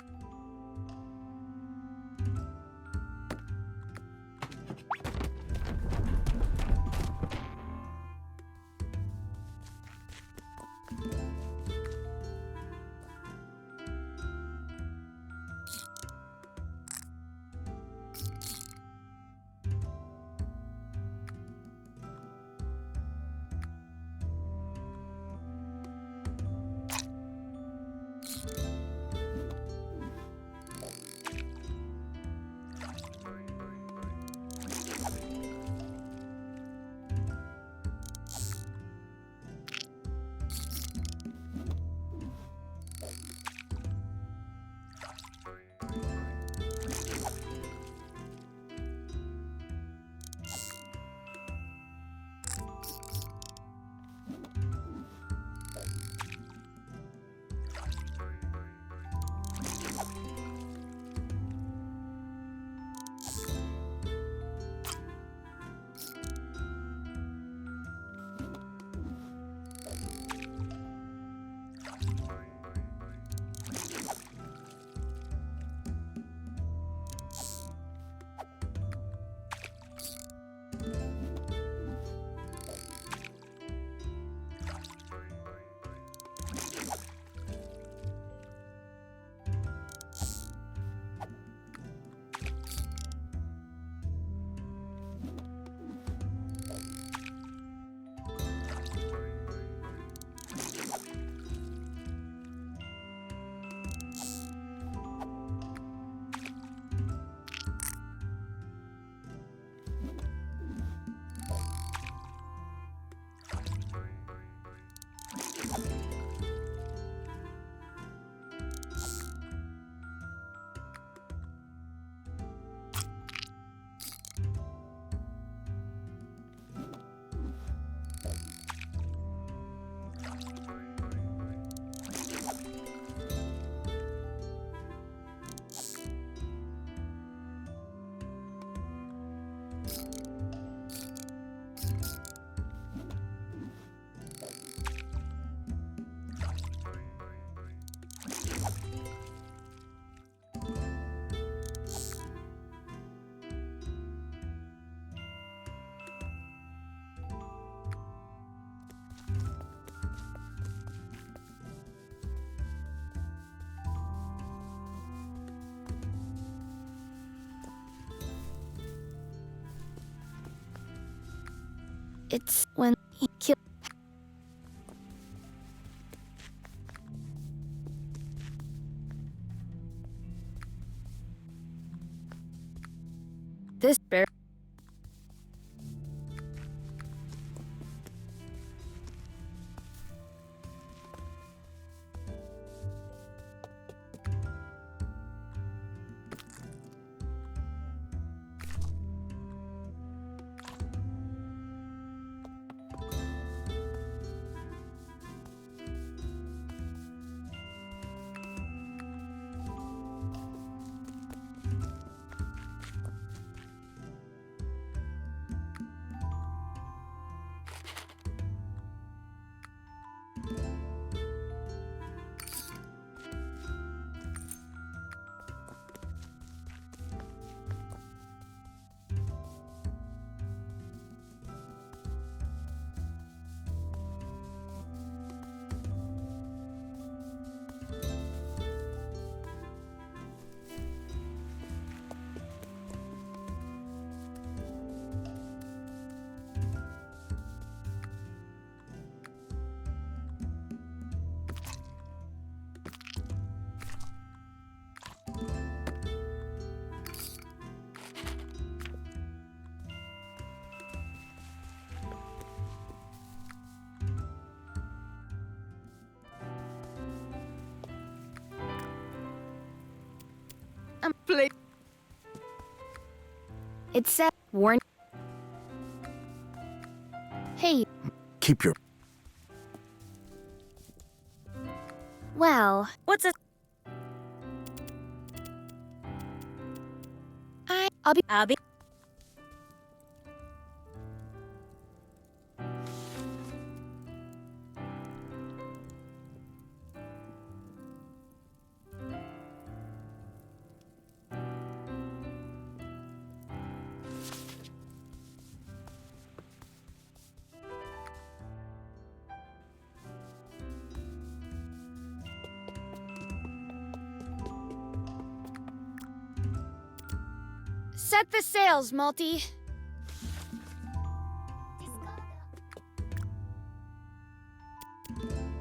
S2: It's when he killed... This bear...
S18: please.
S2: It said warn. Hey,
S3: Keep your...
S2: well,
S19: What's a.
S2: I'll be. Set the sails, Multi.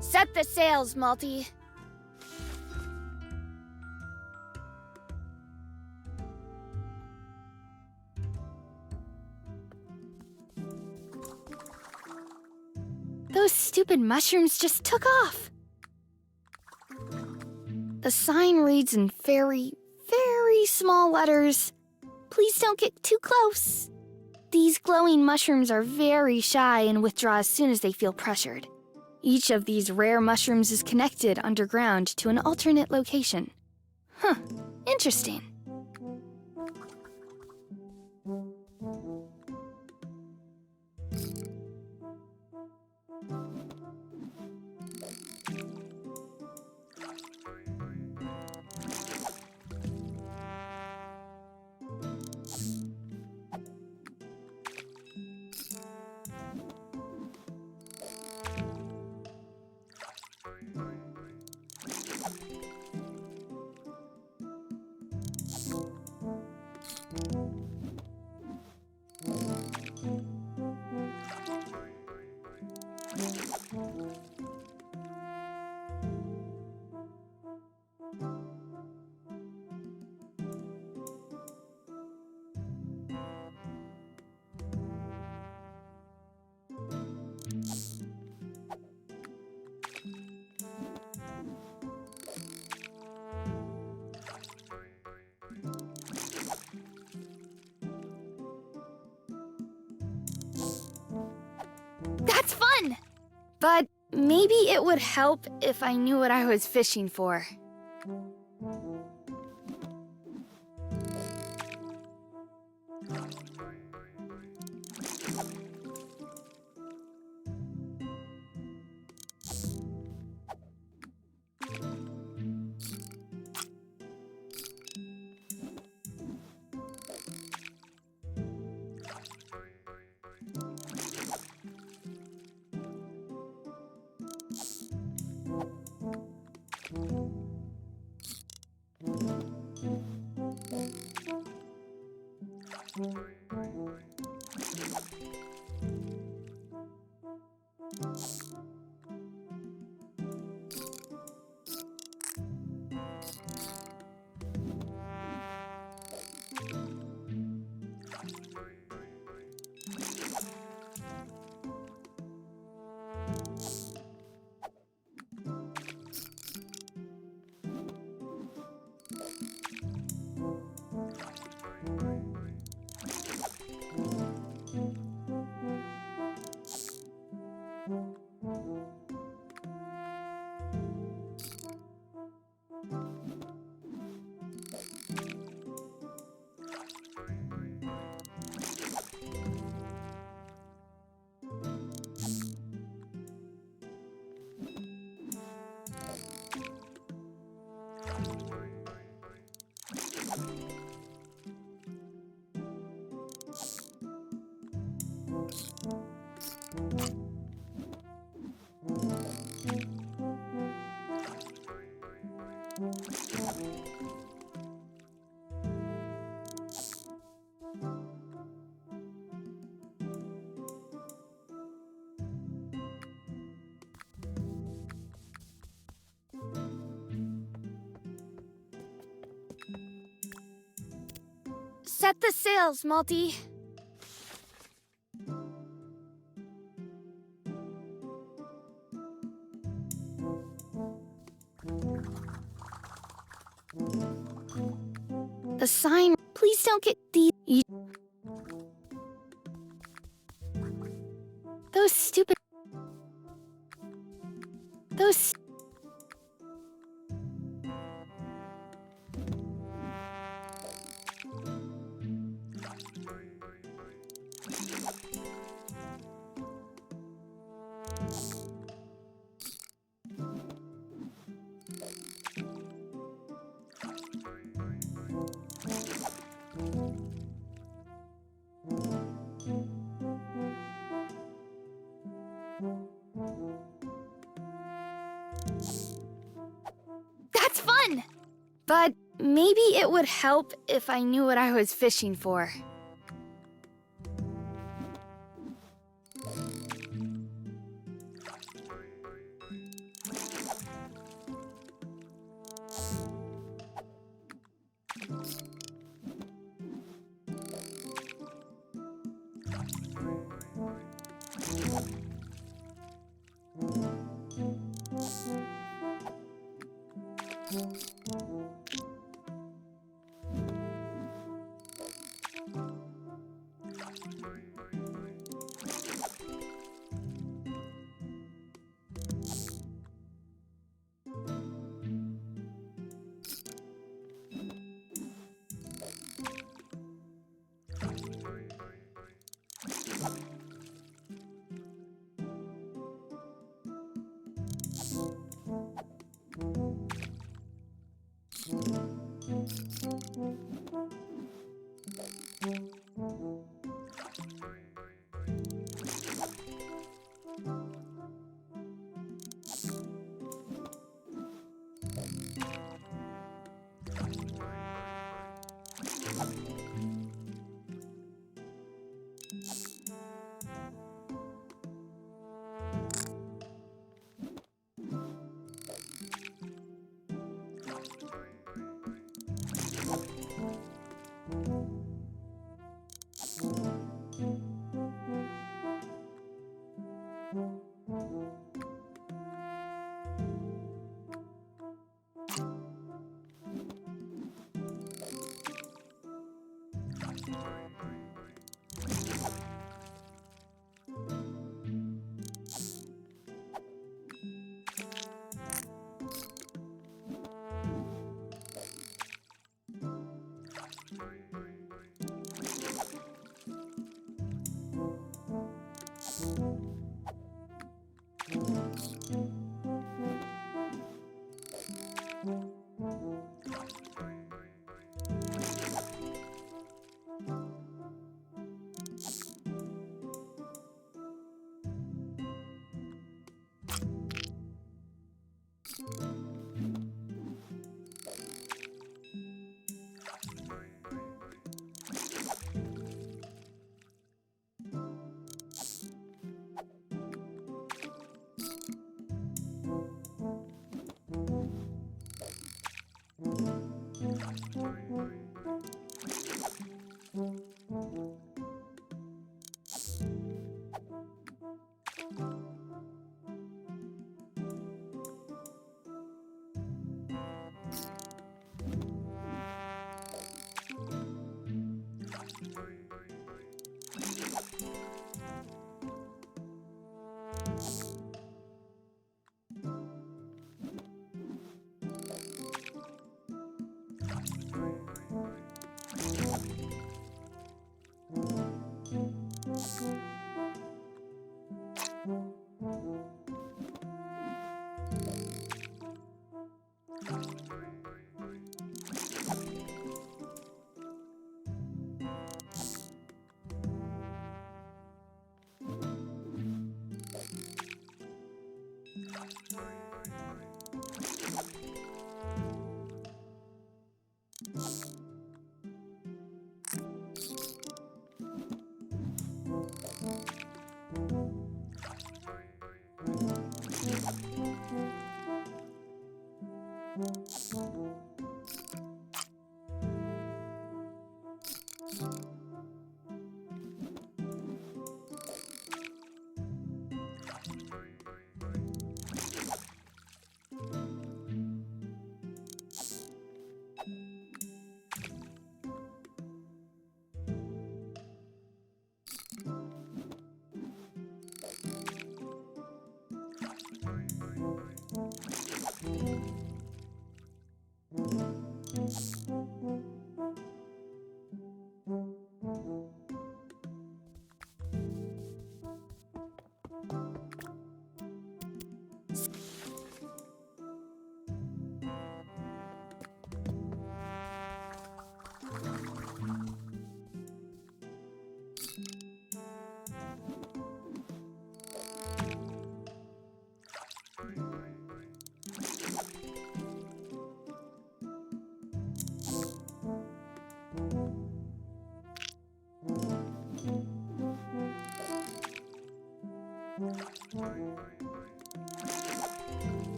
S2: Set the sails, Multi. Those stupid mushrooms just took off. The sign reads in very, very small letters. Please don't get too close. These glowing mushrooms are very shy and withdraw as soon as they feel pressured. Each of these rare mushrooms is connected underground to an alternate location. Huh, interesting. That's fun! But maybe it would help if I knew what I was fishing for. Set the sails, Multi. the sign. Please don't get these. Those stupid. Those. That's fun! But maybe it would help if I knew what I was fishing for.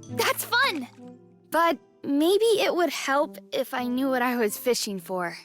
S2: That's fun! But maybe it would help if I knew what I was fishing for.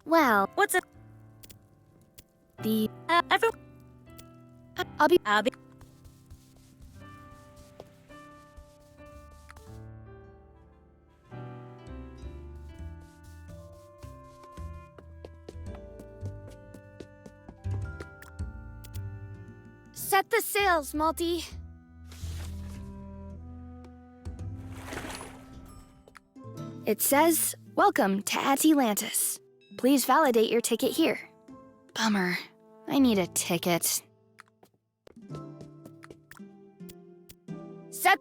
S2: Well, what's it? Everyone. I'll be. Set the sails, Malty. It says, "Welcome to Atilantis. Please validate your ticket here." Bummer. I need a ticket. Set.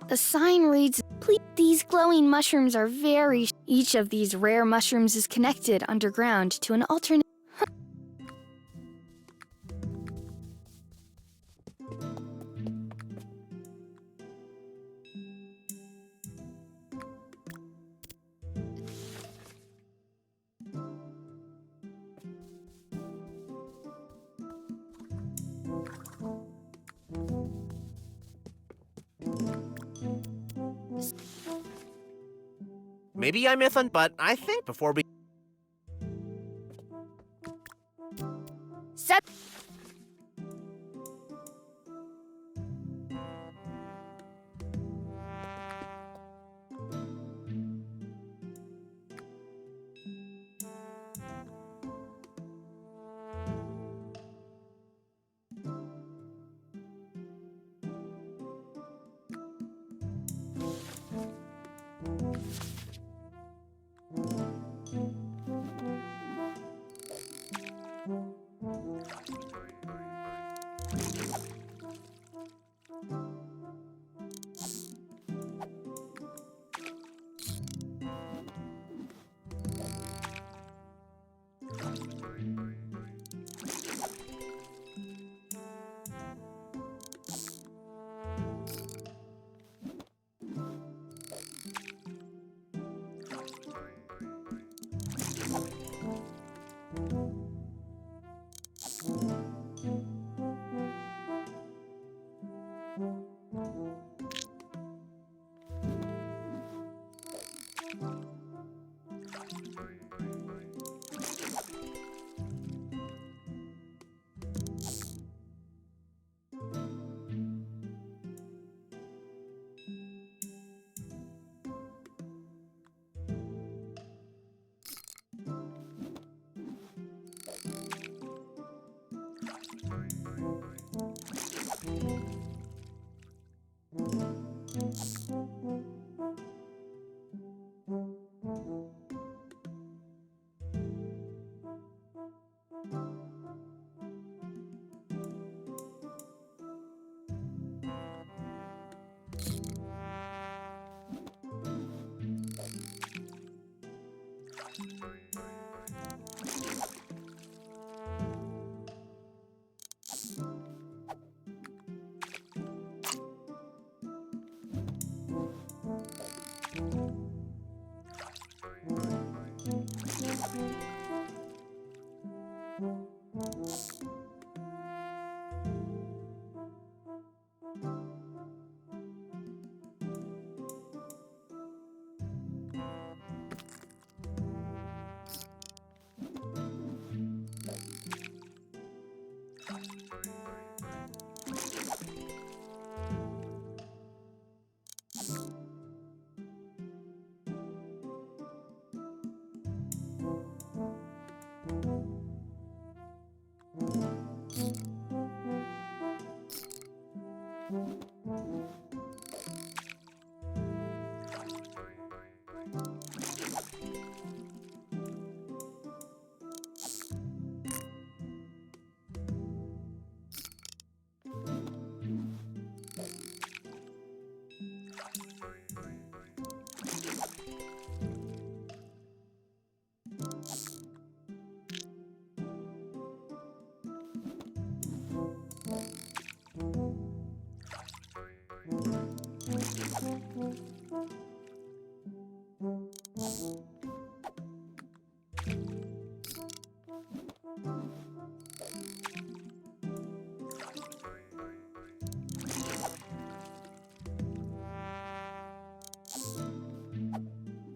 S2: The sign reads, "Please, these glowing mushrooms are very... Each of these rare mushrooms is connected underground to an alternate..."
S10: Maybe I misunderstood, but I think before we...
S2: Set.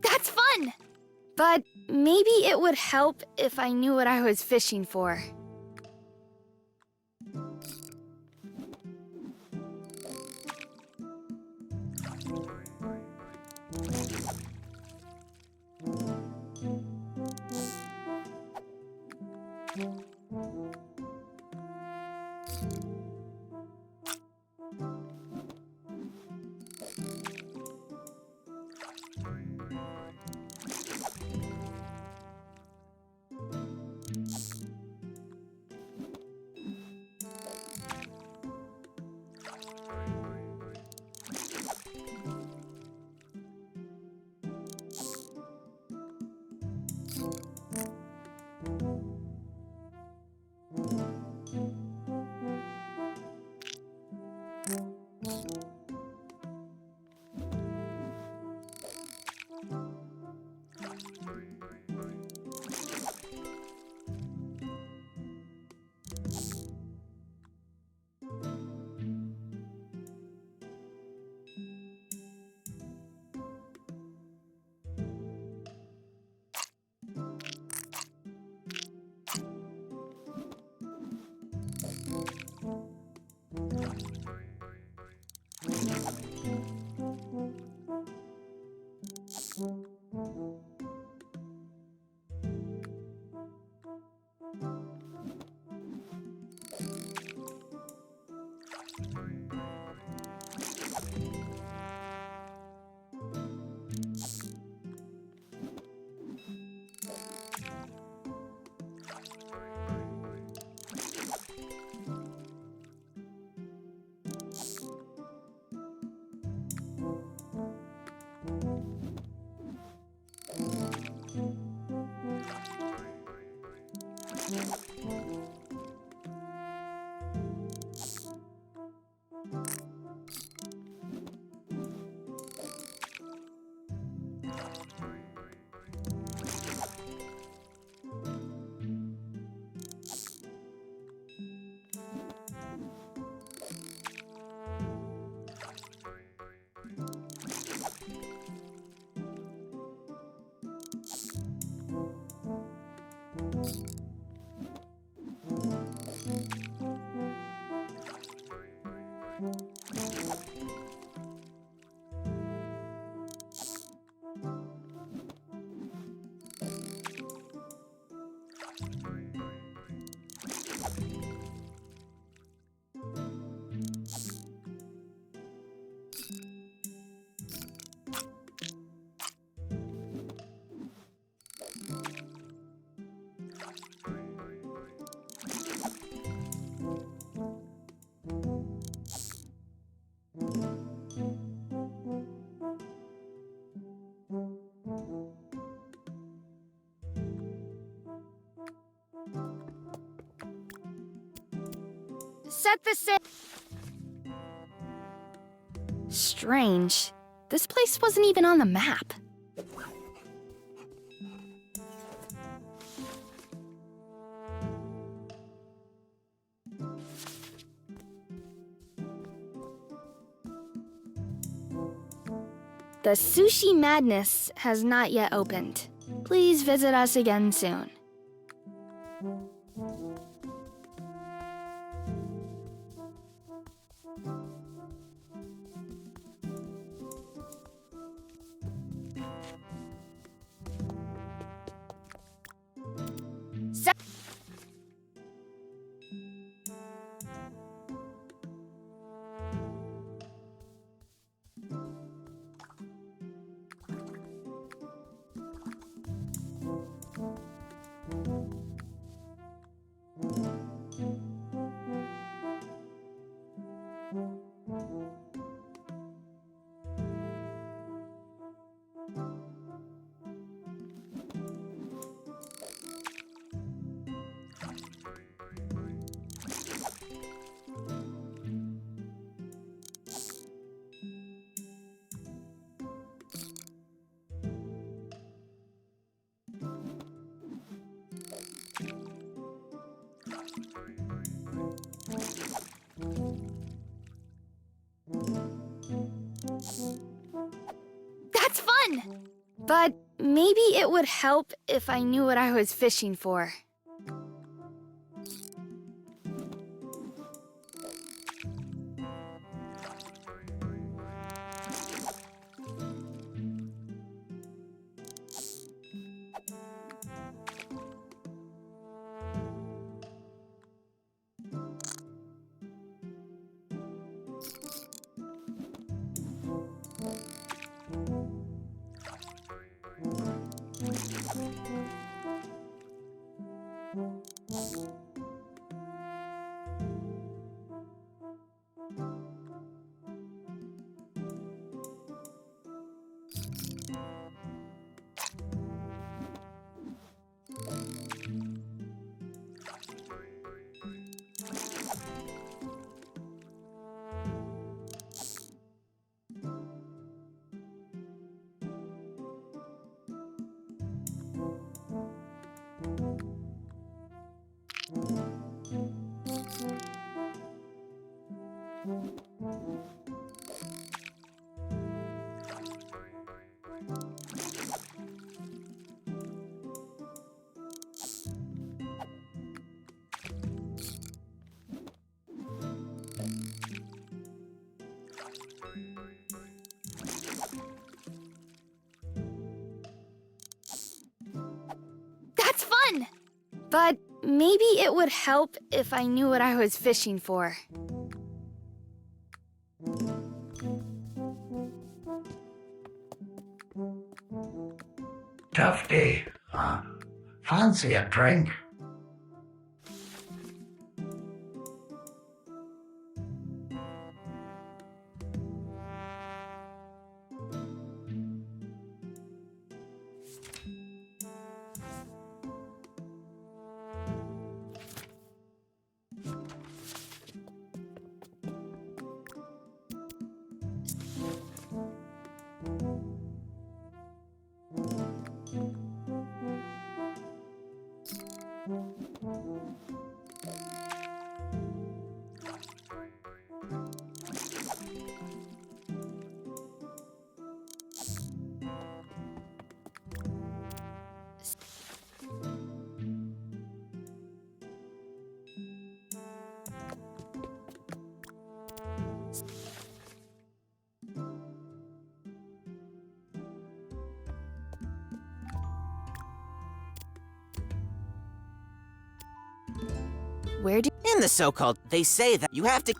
S2: That's fun! But maybe it would help if I knew what I was fishing for. Set the sail. Strange. This place wasn't even on the map. The Sushi Madness has not yet opened. Please visit us again soon. That's fun! But maybe it would help if I knew what I was fishing for. That's fun! But maybe it would help if I knew what I was fishing for.
S14: Tough day. Fancy a drink?
S2: Where do...
S10: In the so-called, they say that you have to...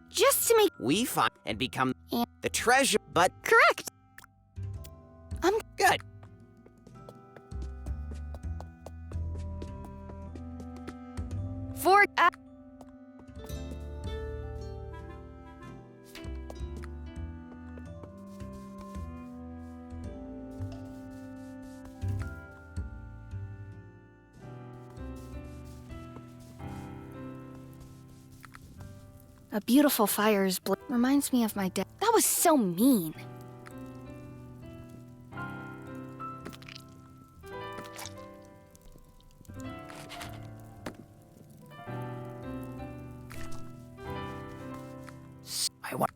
S2: Just to make...
S10: We find and become the treasure, but...
S2: Correct!
S10: Good.
S2: For... A beautiful fire is reminds me of my dad. That was so mean.
S10: I want...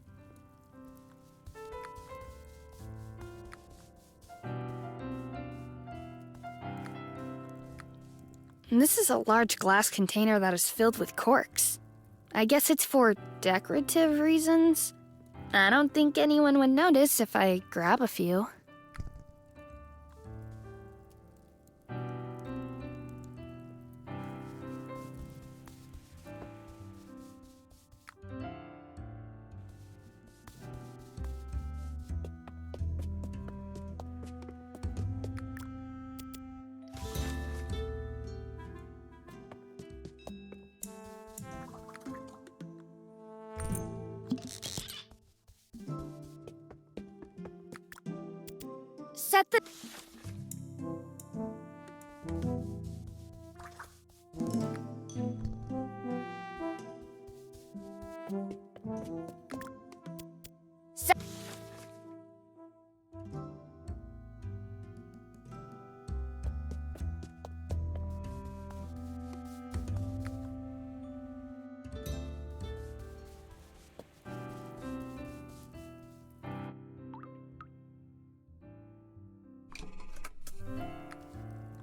S2: This is a large glass container that is filled with corks. I guess it's for decorative reasons. I don't think anyone would notice if I grab a few. Set the... Set...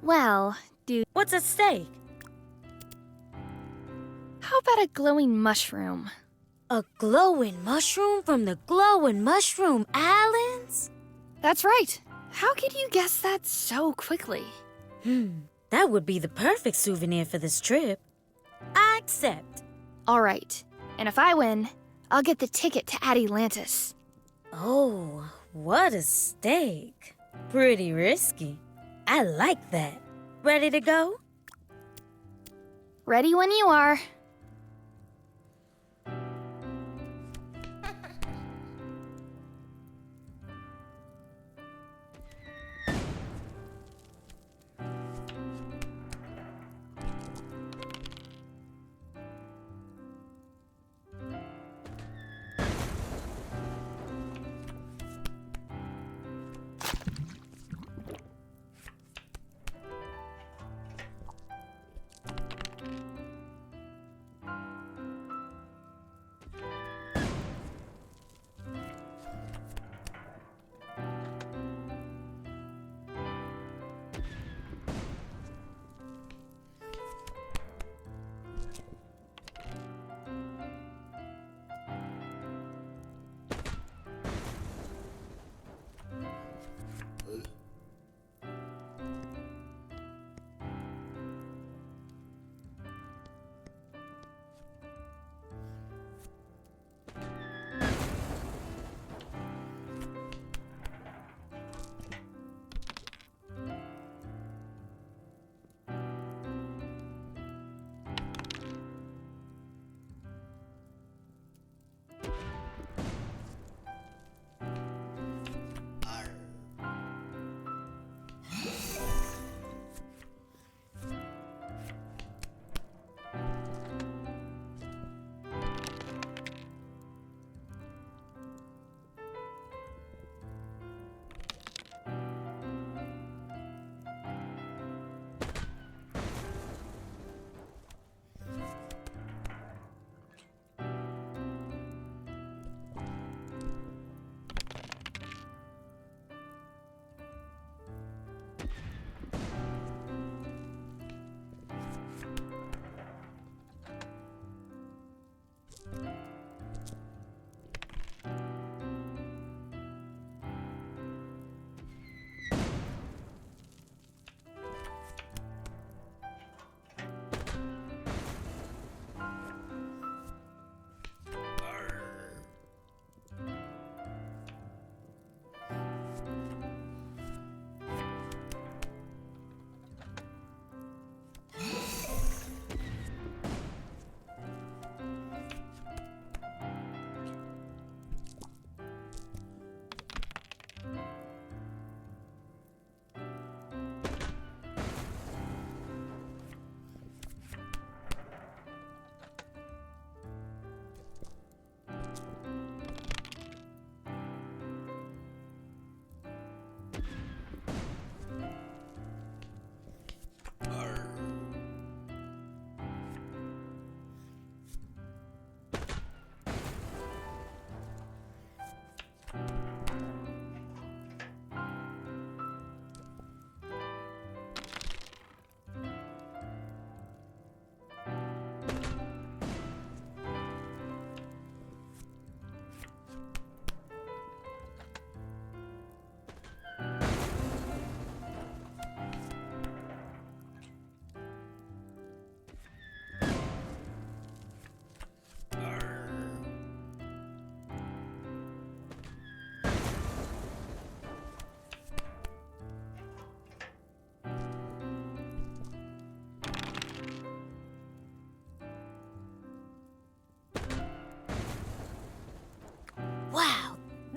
S2: Well, dude...
S19: What's at stake?
S2: How about a glowing mushroom?
S19: A glowing mushroom from the glowing mushroom islands?
S2: That's right. How could you guess that so quickly?
S19: That would be the perfect souvenir for this trip. I accept.
S2: All right. And if I win, I'll get the ticket to Atilantis.
S19: Oh, what a stake. Pretty risky. I like that. Ready to go?
S2: Ready when you are.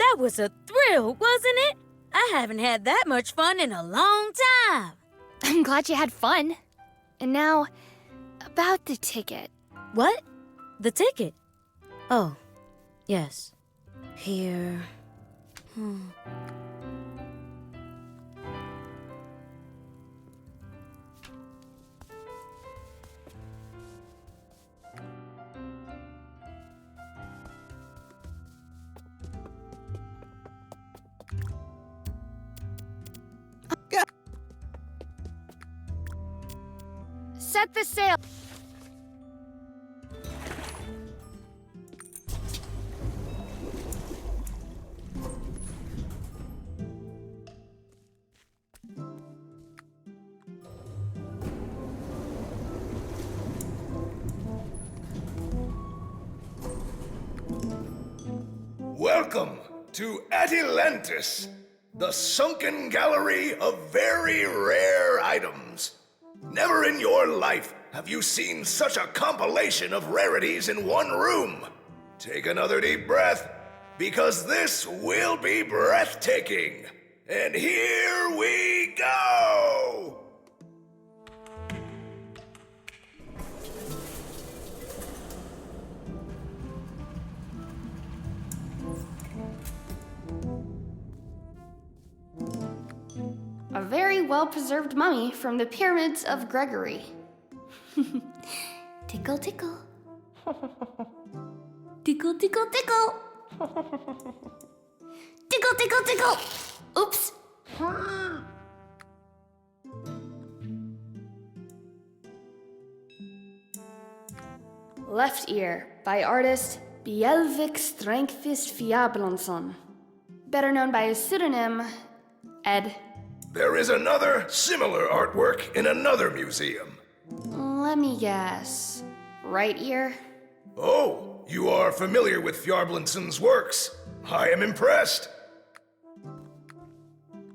S12: That was a thrill, wasn't it? I haven't had that much fun in a long time.
S2: I'm glad you had fun. And now, about the ticket.
S12: What? The ticket? Oh, yes. Here.
S2: Set the sail.
S1: Welcome to Atilantis, the sunken gallery of very rare items. Never in your life have you seen such a compilation of rarities in one room. Take another deep breath, because this will be breathtaking. And here we go!
S2: A very well-preserved mummy from the pyramids of Gregory. Tickle, tickle. Tickle, tickle, tickle. Tickle, tickle, tickle. Oops. Left Ear by artist Bjelvik Strengfist Fjablonsson, better known by his pseudonym Ed.
S1: There is another similar artwork in another museum.
S2: Let me guess. Right ear?
S1: Oh, you are familiar with Fjablonsson's works. I am impressed.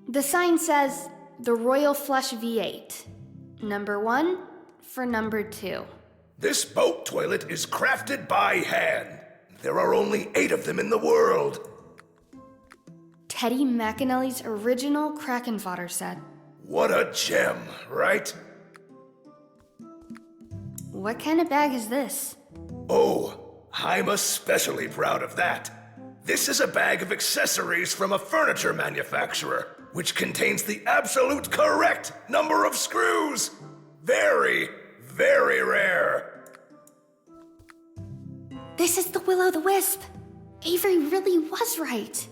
S2: The sign says, the Royal Flush V8. Number 1 for number 2.
S1: This boat toilet is crafted by hand. There are only 8 of them in the world.
S2: Teddy McAnally's original Kraken Fodder set.
S1: What a gem, right?
S2: What kind of bag is this?
S1: Oh, I'm especially proud of that. This is a bag of accessories from a furniture manufacturer, which contains the absolute correct number of screws. Very, very rare.
S2: This is the Will-O-the-Wisp. Avery really was right.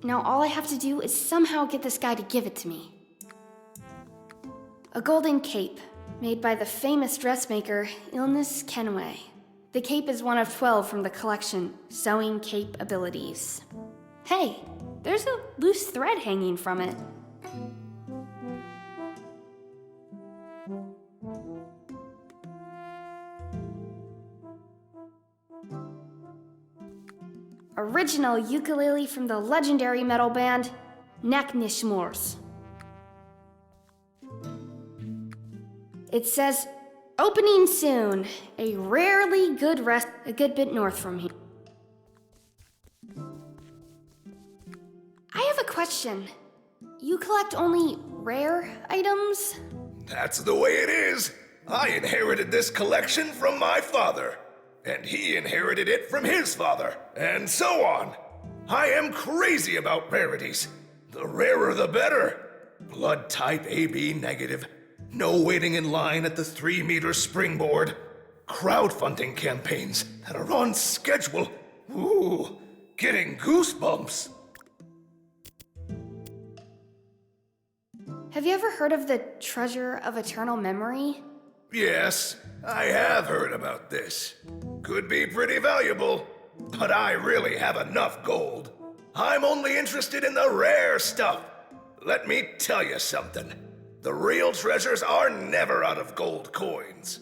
S2: Now all I have to do is somehow get this guy to give it to me. A golden cape, made by the famous dressmaker Ilnis Kenway. The cape is one of 12 from the collection Sewing Cape Abilities. Hey, there's a loose thread hanging from it. Original ukulele from the legendary metal band Naknishmors. It says, opening soon, a rarely good rest a good bit north from here. I have a question. You collect only rare items?
S1: That's the way it is. I inherited this collection from my father, and he inherited it from his father, and so on. I am crazy about rarities. The rarer the better. Blood type AB negative. No waiting in line at the 3-meter springboard. Crowdfunding campaigns that are on schedule. Ooh, getting goosebumps.
S2: Have you ever heard of the Treasure of Eternal Memory?
S1: Yes, I have heard about this. Could be pretty valuable, but I really have enough gold. I'm only interested in the rare stuff. Let me tell you something. The real treasures are never out of gold coins.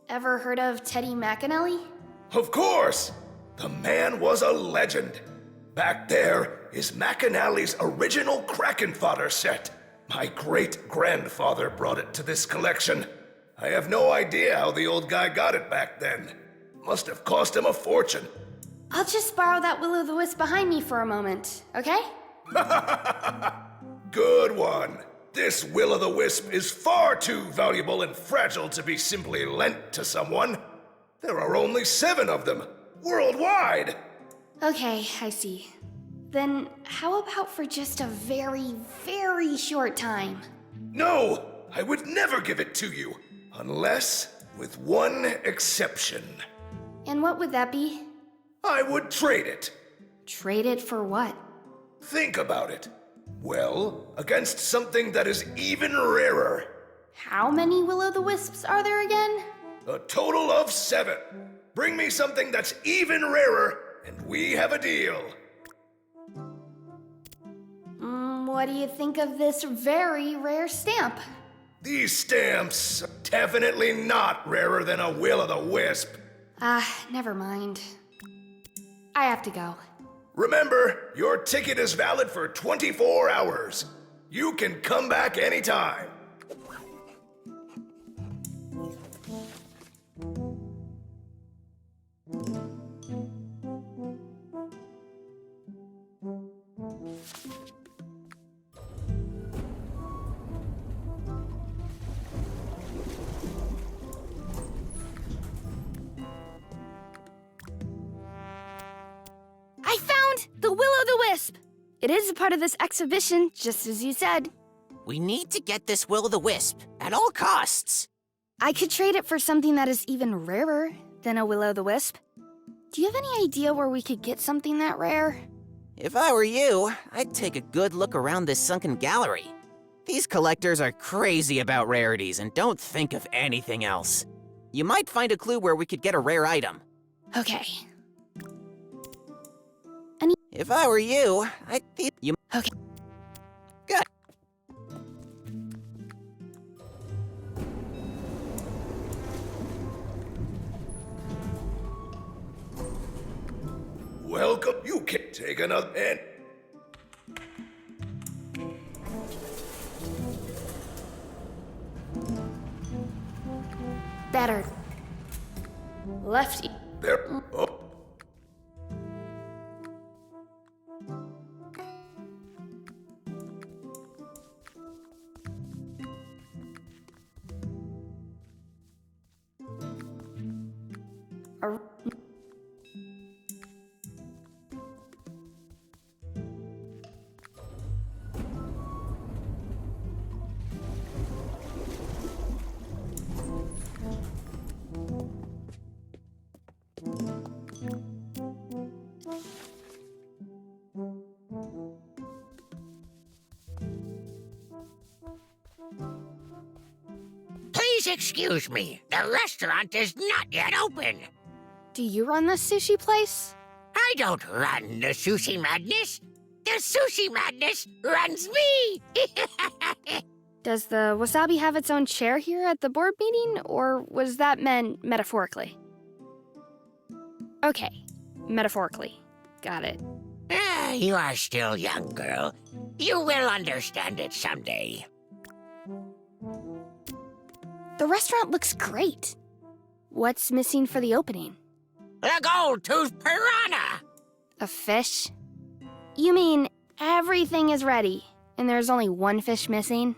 S2: Ever heard of Teddy McAnally?
S1: Of course! The man was a legend. Back there is McAnally's original Kraken Fodder set. My great-grandfather brought it to this collection. I have no idea how the old guy got it back then. Must have cost him a fortune.
S2: I'll just borrow that will-o'-the-wisp behind me for a moment, okay?
S20: Good one. This will-o'-the-wisp is far too valuable and fragile to be simply lent to someone. There are only 7 of them, worldwide.
S2: Okay, I see. Then how about for just a very, very short time?
S20: No, I would never give it to you, unless with one exception.
S2: And what would that be?
S20: I would trade it.
S2: Trade it for what?
S20: Think about it. Well, against something that is even rarer.
S2: How many will-o'-the-wisps are there again?
S20: A total of 7. Bring me something that's even rarer, and we have a deal.
S2: What do you think of this very rare stamp?
S20: These stamps are definitely not rarer than a will-o'-the-wisp.
S2: Never mind. I have to go.
S20: Remember, your ticket is valid for 24 hours. You can come back anytime.
S2: I found the will-o'-the-wisp! It is a part of this exhibition, just as you said.
S10: We need to get this will-o'-the-wisp at all costs.
S2: I could trade it for something that is even rarer than a will-o'-the-wisp. Do you have any idea where we could get something that rare?
S10: If I were you, I'd take a good look around this sunken gallery. These collectors are crazy about rarities and don't think of anything else. You might find a clue where we could get a rare item.
S2: Okay.
S10: If I were you, I'd think you...
S2: Okay.
S10: Good.
S20: Welcome. You can take another and
S2: Better. Lefty.
S20: there. Oh.
S6: Please excuse me. The restaurant is not yet open.
S2: Do you run this sushi place?
S6: I don't run the sushi madness. The sushi madness runs me.
S2: Does the wasabi have its own chair here at the board meeting, or was that meant metaphorically? Okay, metaphorically. Got it.
S6: You are still young, girl. You will understand it someday.
S2: The restaurant looks great. What's missing for the opening?
S6: The gold-toothed piranha!
S2: A fish? You mean everything is ready, and there's only one fish missing?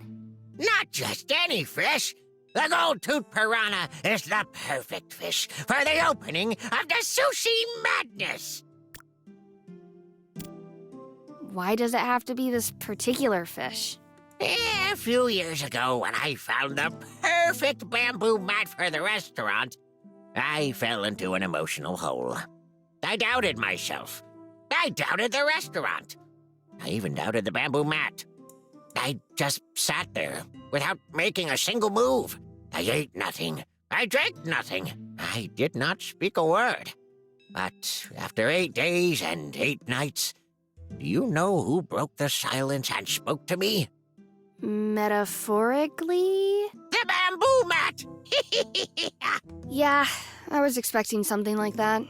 S6: Not just any fish. The gold-toothed piranha is the perfect fish for the opening of the sushi madness.
S2: Why does it have to be this particular fish?
S6: A few years ago, when I found the perfect bamboo mat for the restaurant, I fell into an emotional hole. I doubted myself. I doubted the restaurant. I even doubted the bamboo mat. I just sat there without making a single move. I ate nothing. I drank nothing. I did not speak a word. But after 8 days and 8 nights, do you know who broke the silence and spoke to me?
S2: Metaphorically?
S6: The bamboo mat!
S2: Yeah, I was expecting something like that.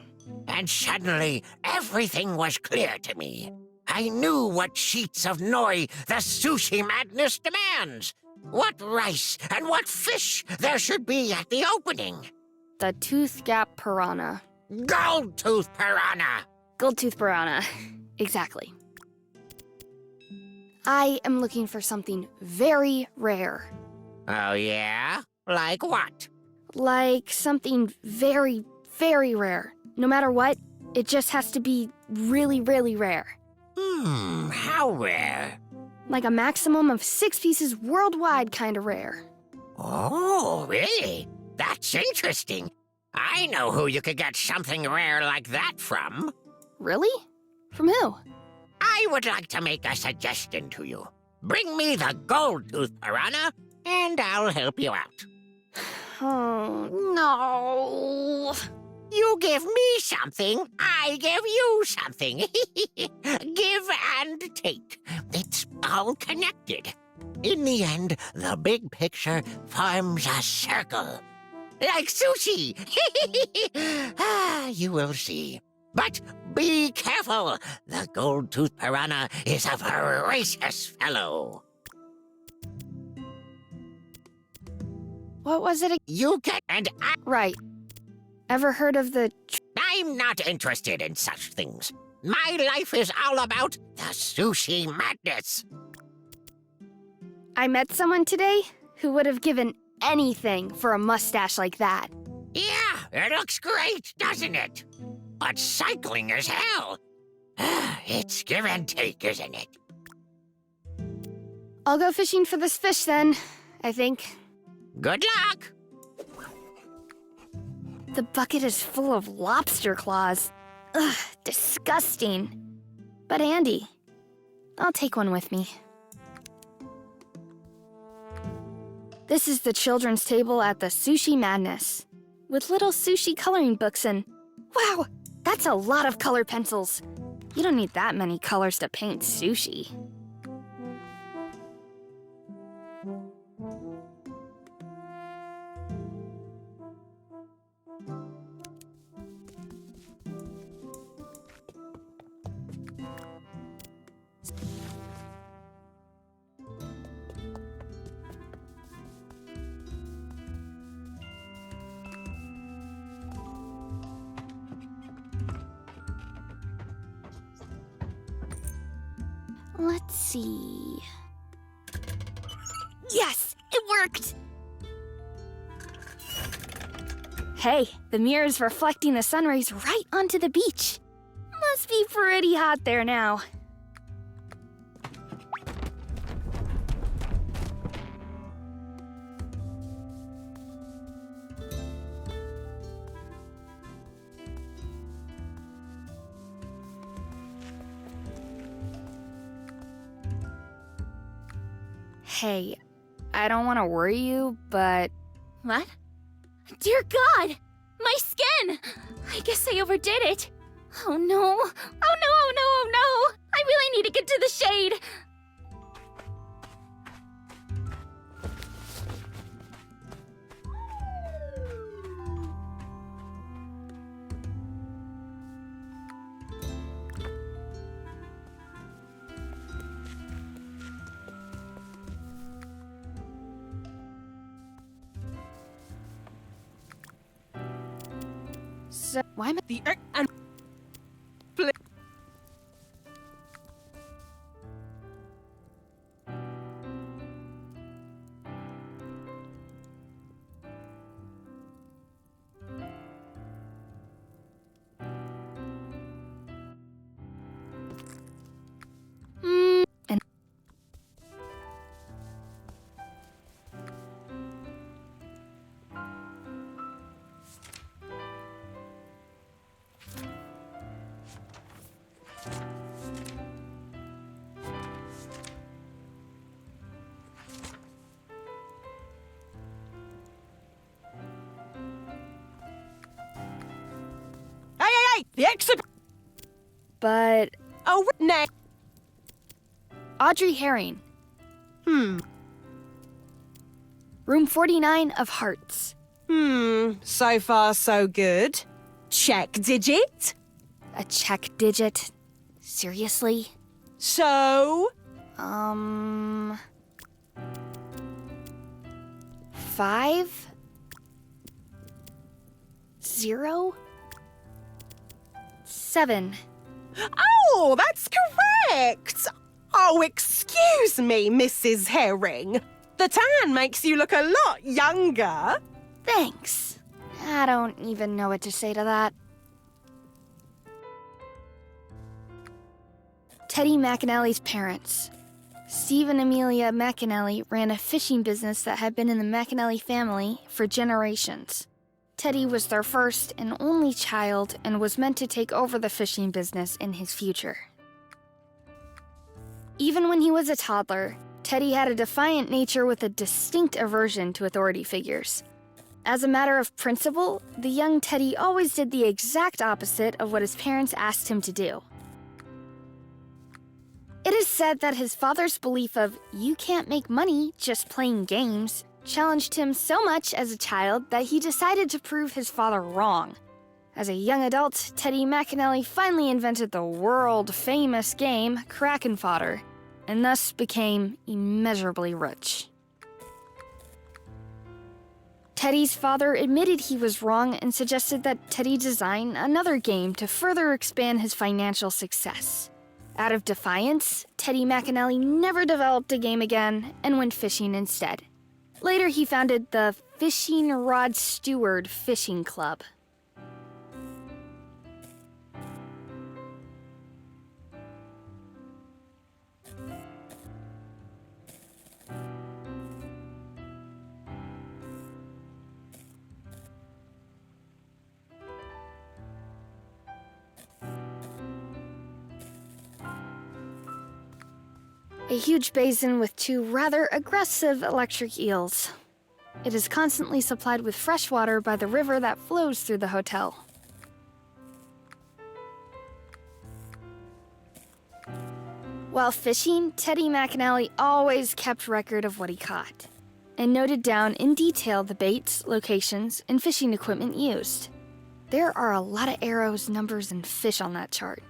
S6: And suddenly, everything was clear to me. I knew what sheets of nori the sushi madness demands. What rice and what fish there should be at the opening.
S2: The tooth gap piranha.
S6: Gold-tooth piranha!
S2: Gold-tooth piranha. Exactly. I am looking for something very rare.
S6: Oh, yeah? Like what?
S2: Like something very, very rare. No matter what, it just has to be really, really rare.
S6: How rare?
S2: Like a maximum of 6 pieces worldwide kind of rare.
S6: Oh, really? That's interesting. I know who you could get something rare like that from.
S2: Really? From who?
S6: I would like to make a suggestion to you. Bring me the gold-tooth piranha, and I'll help you out.
S2: Oh, no.
S6: You give me something, I give you something. Give and take. It's all connected. In the end, the big picture forms a circle. Like sushi. You will see. But be careful. The gold-tooth piranha is a voracious fellow.
S2: What was it?
S6: You get and I...
S2: Right. Ever heard of the...
S6: I'm not interested in such things. My life is all about the sushi madness.
S2: I met someone today who would have given anything for a mustache like that.
S6: Yeah, it looks great, doesn't it? But cycling is hell. It's give and take, isn't it?
S2: I'll go fishing for this fish then, I think.
S6: Good luck!
S2: The bucket is full of lobster claws. Ugh, disgusting. But Andy, I'll take one with me. This is the children's table at the Sushi Madness, with little sushi coloring books and... Wow, that's a lot of color pencils. You don't need that many colors to paint sushi. Let's see... Yes! It worked! Hey, the mirror is reflecting the sun rays right onto the beach. Must be pretty hot there now. Hey, I don't want to worry you, but...
S19: What? Dear God! My skin! I guess I overdid it. Oh no! Oh no, oh no, oh no! I really need to get to the shade!
S2: So, why am I...
S18: The and
S2: and...
S18: Hey! The exhibit.
S2: But...
S18: Oh, no.
S2: Audrey Herring. Room 49 of Hearts.
S18: So far so good. Check digit.
S2: A check digit? Seriously?
S18: So?
S2: 5 0 7
S18: Oh, that's correct! Oh, excuse me, Mrs. Herring. The tan makes you look a lot younger.
S2: Thanks. I don't even know what to say to that. Teddy McAnally's parents. Steve and Amelia McAnally ran a fishing business that had been in the McAnally family for generations. Teddy was their first and only child and was meant to take over the fishing business in his future. Even when he was a toddler, Teddy had a defiant nature with a distinct aversion to authority figures. As a matter of principle, the young Teddy always did the exact opposite of what his parents asked him to do. It is said that his father's belief of, you can't make money just playing games, challenged him so much as a child that he decided to prove his father wrong. As a young adult, Teddy McAnally finally invented the world-famous game Kraken Fodder, and thus became immeasurably rich. Teddy's father admitted he was wrong and suggested that Teddy design another game to further expand his financial success. Out of defiance, Teddy McAnally never developed a game again and went fishing instead. Later, he founded the Fishing Rod Steward Fishing Club. A huge basin with two rather aggressive electric eels. It is constantly supplied with fresh water by the river that flows through the hotel. While fishing, Teddy McAnally always kept record of what he caught, and noted down in detail the baits, locations, and fishing equipment used. There are a lot of arrows, numbers, and fish on that chart.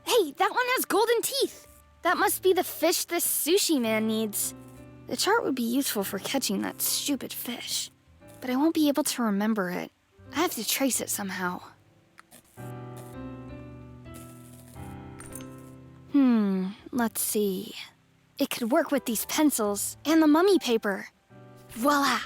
S2: Hey, that one has golden teeth! That must be the fish this sushi man needs. The chart would be useful for catching that stupid fish, but I won't be able to remember it. I have to trace it somehow. Let's see. It could work with these pencils and the mummy paper. Voila!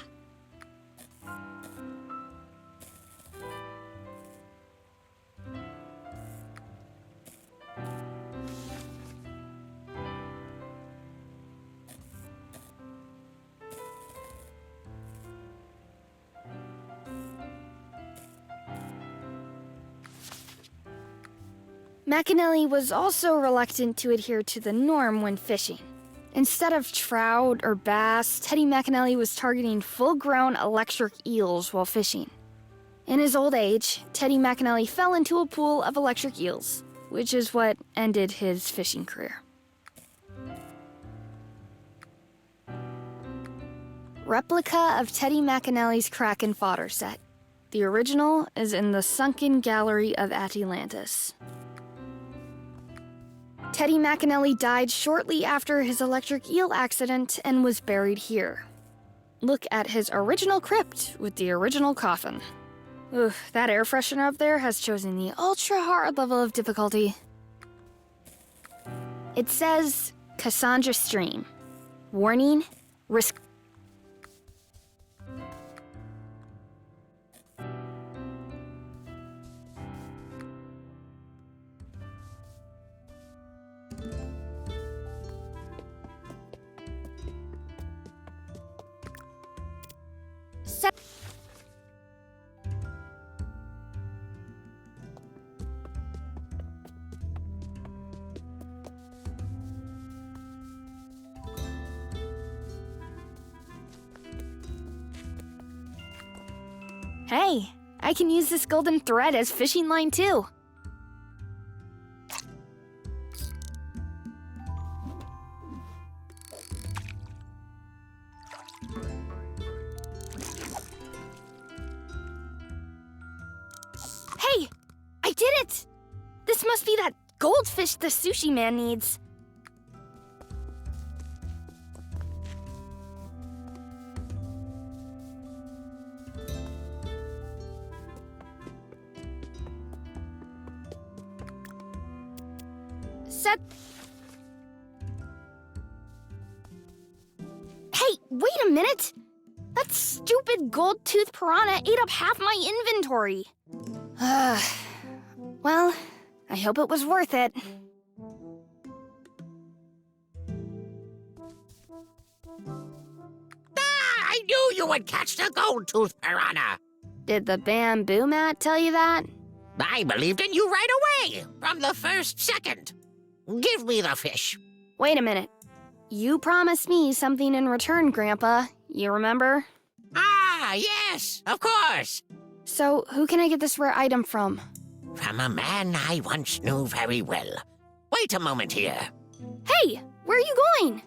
S2: McAnally was also reluctant to adhere to the norm when fishing. Instead of trout or bass, Teddy McAnally was targeting full-grown electric eels while fishing. In his old age, Teddy McAnally fell into a pool of electric eels, which is what ended his fishing career. Replica of Teddy McAnally's Kraken Fodder set. The original is in the sunken gallery of Atilantis. Teddy McAnally died shortly after his electric eel accident and was buried here. Look at his original crypt with the original coffin. Ugh, that air freshener up there has chosen the ultra-hard level of difficulty. It says, Cassandra Stream. Warning, risk... Hey, I can use this golden thread as fishing line too. Hey, I did it! This must be that goldfish the sushi man needs. set... Hey, wait a minute! That stupid gold-toothed piranha ate up half my inventory. Well, I hope it was worth it.
S6: I knew you would catch the gold-toothed piranha.
S2: Did the bamboo mat tell you that?
S6: I believed in you right away, from the first second. Give me the fish.
S2: Wait a minute. You promised me something in return, Grandpa. You remember?
S6: Ah, yes, of course.
S2: So, who can I get this rare item from?
S6: From a man I once knew very well. Wait a moment here.
S2: Hey, where are you going?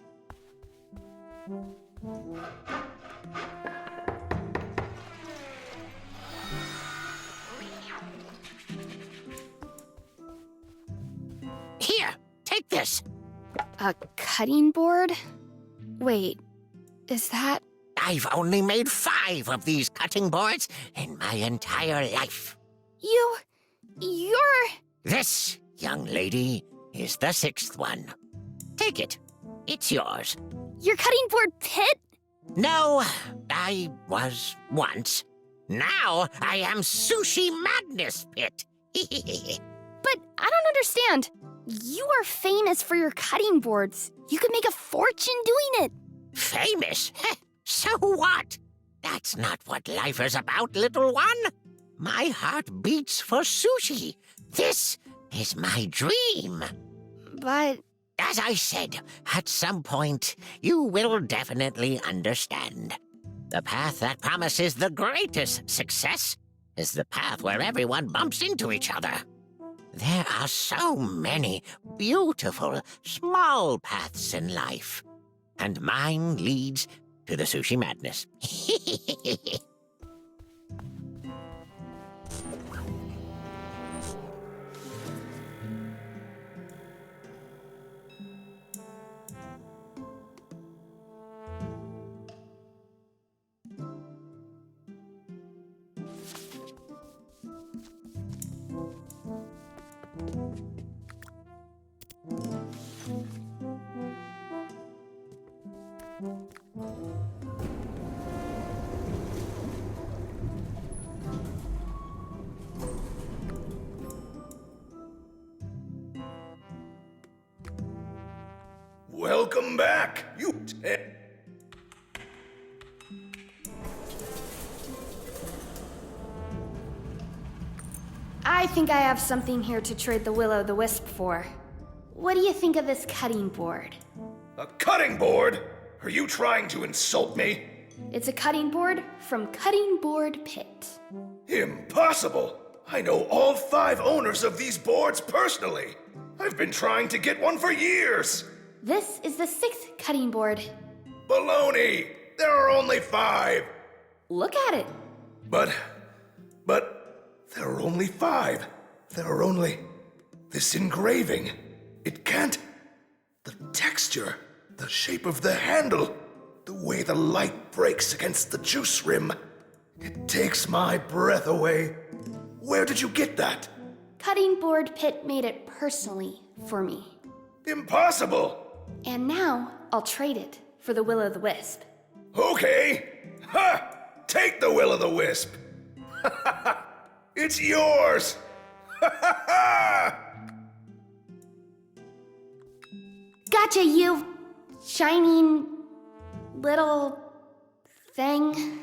S6: Here, take this.
S2: A cutting board? Wait, is that...
S6: I've only made 5 of these cutting boards in my entire life.
S2: You're...
S6: This, young lady, is the 6th one. Take it. It's yours.
S2: Your cutting board pit?
S6: No, I was once. Now I am Sushi Madness Pit.
S2: But I don't understand. You are famous for your cutting boards. You could make a fortune doing it.
S6: Famous? So what? That's not what life is about, little one. My heart beats for sushi. This is my dream.
S2: But...
S6: As I said, at some point, you will definitely understand. The path that promises the greatest success is the path where everyone bumps into each other. There are so many beautiful, small paths in life. And mine leads to the Sushi Madness.
S20: Welcome back, you
S2: I think I have something here to trade the Will-o'-the-Wisp for. What do you think of this cutting board?
S20: A cutting board? Are you trying to insult me?
S2: It's a cutting board from Cutting Board Pit.
S20: Impossible! I know all 5 owners of these boards personally. I've been trying to get one for years.
S2: This is the 6th cutting board.
S20: Baloney! There are only 5.
S2: Look at it.
S20: But there are only 5. There are only... This engraving. It can't... The texture, the shape of the handle, the way the light breaks against the juice rim. It takes my breath away. Where did you get that?
S2: Cutting Board Pit made it personally for me.
S20: Impossible!
S2: And now I'll trade it for the Will-o'-the-Wisp.
S20: Okay! Ha! Take the Will-o'-the-Wisp! It's yours!
S2: Gotcha, you shining little thing.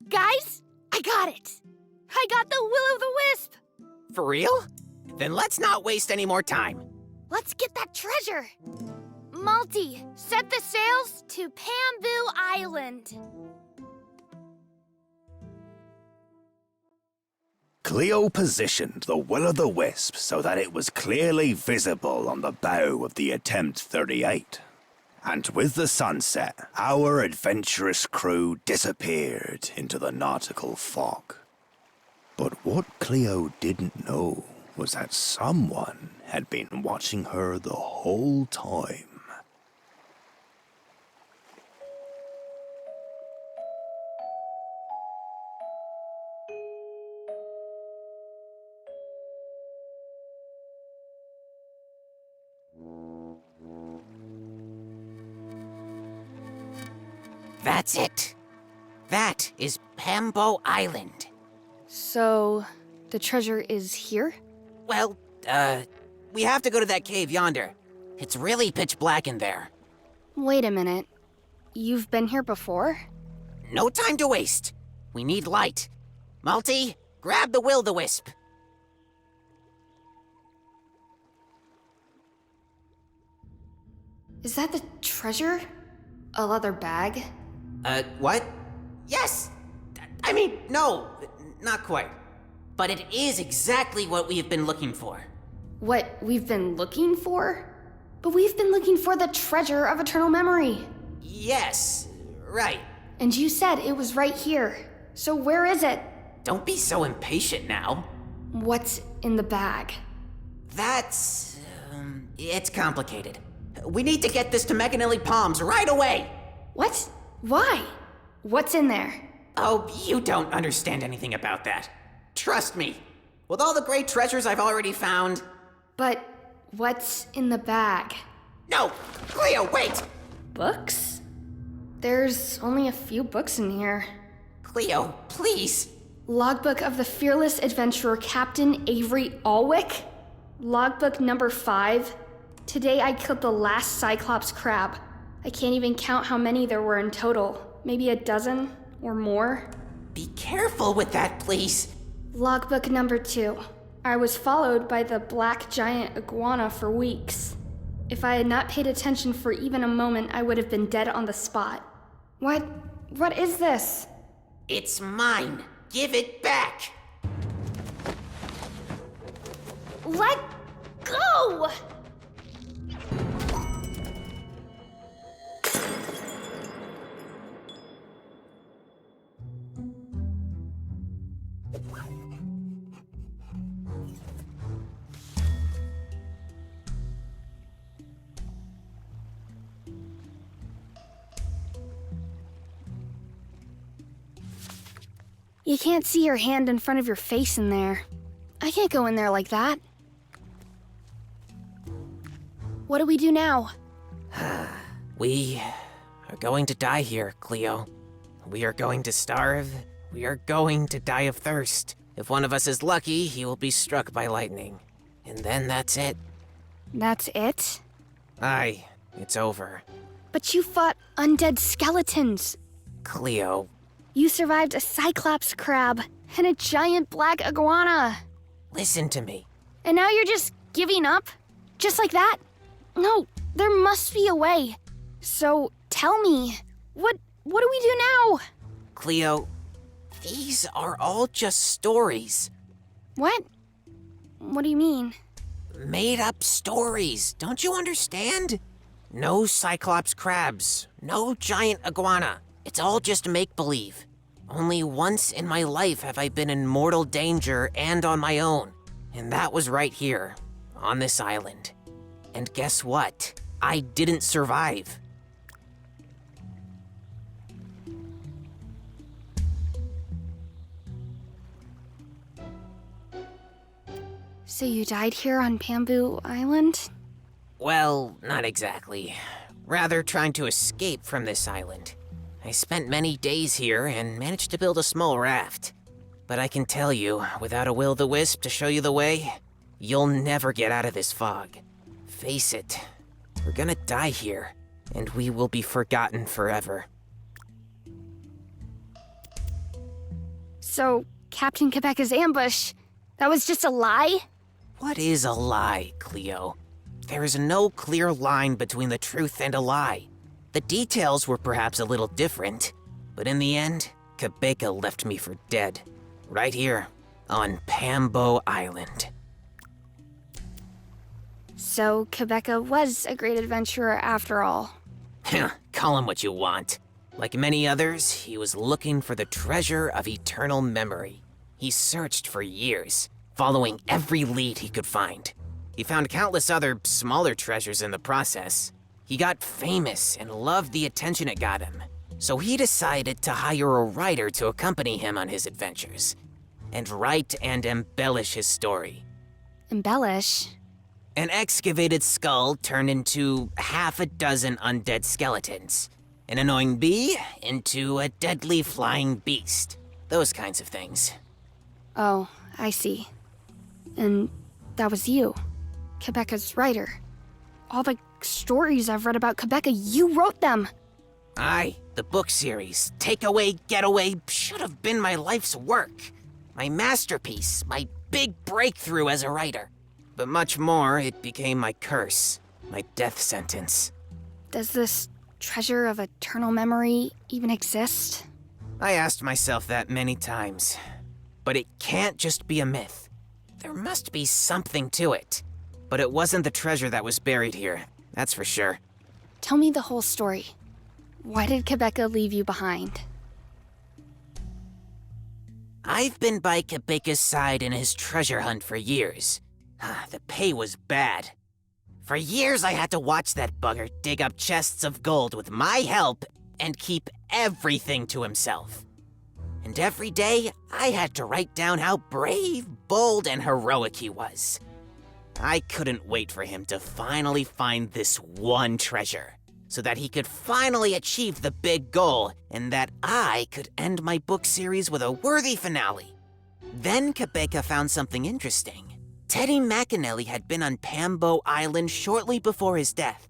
S2: Guys, I got it! I got the Will-o'-the-Wisp!
S10: For real? Then let's not waste any more time.
S2: Let's get that treasure! Malty, set the sails to Bamboo Island.
S1: Cleo positioned the will-o'-the-wisp so that it was clearly visible on the bow of the Attempt 38. And with the sunset, our adventurous crew disappeared into the nautical fog. But what Cleo didn't know was that someone had been watching her the whole time.
S21: That's it. That is Pambo Island.
S2: So, the treasure is here?
S21: Well, we have to go to that cave yonder. It's really pitch black in there.
S2: Wait a minute. You've been here before?
S21: No time to waste. We need light. Malty, grab the will-o'-the-wisp.
S9: Is that the treasure? A leather bag?
S21: What? Yes! I mean, no, not quite. But it is exactly what we have been looking for.
S9: What we've been looking for? But we've been looking for the treasure of eternal memory.
S21: Yes, right.
S9: And you said it was right here. So where is it?
S21: Don't be so impatient now.
S9: What's in the bag?
S21: That's... it's complicated. We need to get this to Meganilly Palms right away!
S9: What? Why? What's in there?
S21: Oh, you don't understand anything about that. Trust me. With all the great treasures I've already found...
S9: But what's in the bag?
S21: No! Cleo, wait!
S9: Books? There's only a few books in here.
S21: Cleo, please!
S9: Logbook of the fearless adventurer Captain Avery Alwick? Logbook number 5. Today I killed the last Cyclops crab. I can't even count how many there were in total. Maybe a dozen or more.
S21: Be careful with that, please.
S9: Logbook number 2. I was followed by the black giant iguana for weeks. If I had not paid attention for even a moment, I would have been dead on the spot. What is this?
S21: It's mine. Give it back.
S2: Let go! You can't see your hand in front of your face in there. I can't go in there like that. What do we do now?
S21: We are going to die here, Cleo. We are going to starve. We are going to die of thirst. If one of us is lucky, he will be struck by lightning. And then that's it.
S2: That's it?
S21: Aye, it's over.
S2: But you fought undead skeletons.
S21: Cleo.
S2: You survived a Cyclops crab and a giant black iguana.
S21: Listen to me.
S2: And now you're just giving up? Just like that? No, there must be a way. So tell me, what do we do now?
S21: Cleo, these are all just stories.
S2: What? What do you mean?
S21: Made up stories, don't you understand? No Cyclops crabs, no giant iguana. It's all just make-believe. Only once in my life have I been in mortal danger and on my own. And that was right here, on this island. And guess what? I didn't survive.
S2: So you died here on Bamboo Island?
S21: Well, not exactly. Rather trying to escape from this island. I spent many days here and managed to build a small raft. But I can tell you, without a will-o'-the-wisp to show you the way, you'll never get out of this fog. Face it, we're gonna die here, and we will be forgotten forever.
S2: So, Captain Quebec's ambush, that was just a lie?
S21: What is a lie, Cleo? There is no clear line between the truth and a lie. The details were perhaps a little different, but in the end, Quebeca left me for dead. Right here, on Pambo Island.
S2: So, Quebeca was a great adventurer after all.
S21: Call him what you want. Like many others, he was looking for the treasure of eternal memory. He searched for years, following every lead he could find. He found countless other smaller treasures in the process. He got famous and loved the attention it got him. So he decided to hire a writer to accompany him on his adventures and write and embellish his story.
S2: Embellish?
S21: An excavated skull turned into half a dozen undead skeletons. An annoying bee into a deadly flying beast. Those kinds of things.
S2: Oh, I see. And that was you, Quebeca's writer. All the stories I've read about Quebeca, you wrote them!
S21: Aye, the book series, Takeaway, Getaway, should have been my life's work. My masterpiece, my big breakthrough as a writer. But much more, it became my curse, my death sentence.
S2: Does this treasure of eternal memory even exist?
S21: I asked myself that many times. But it can't just be a myth. There must be something to it. But it wasn't the treasure that was buried here, that's for sure.
S2: Tell me the whole story. Why did Quebeca leave you behind?
S21: I've been by Quebeca's side in his treasure hunt for years. The pay was bad. For years I had to watch that bugger dig up chests of gold with my help and keep everything to himself. And every day, I had to write down how brave, bold, and heroic he was. I couldn't wait for him to finally find this one treasure, so that he could finally achieve the big goal, and that I could end my book series with a worthy finale. Then Quebeca found something interesting. Teddy McAnally had been on Pambo Island shortly before his death.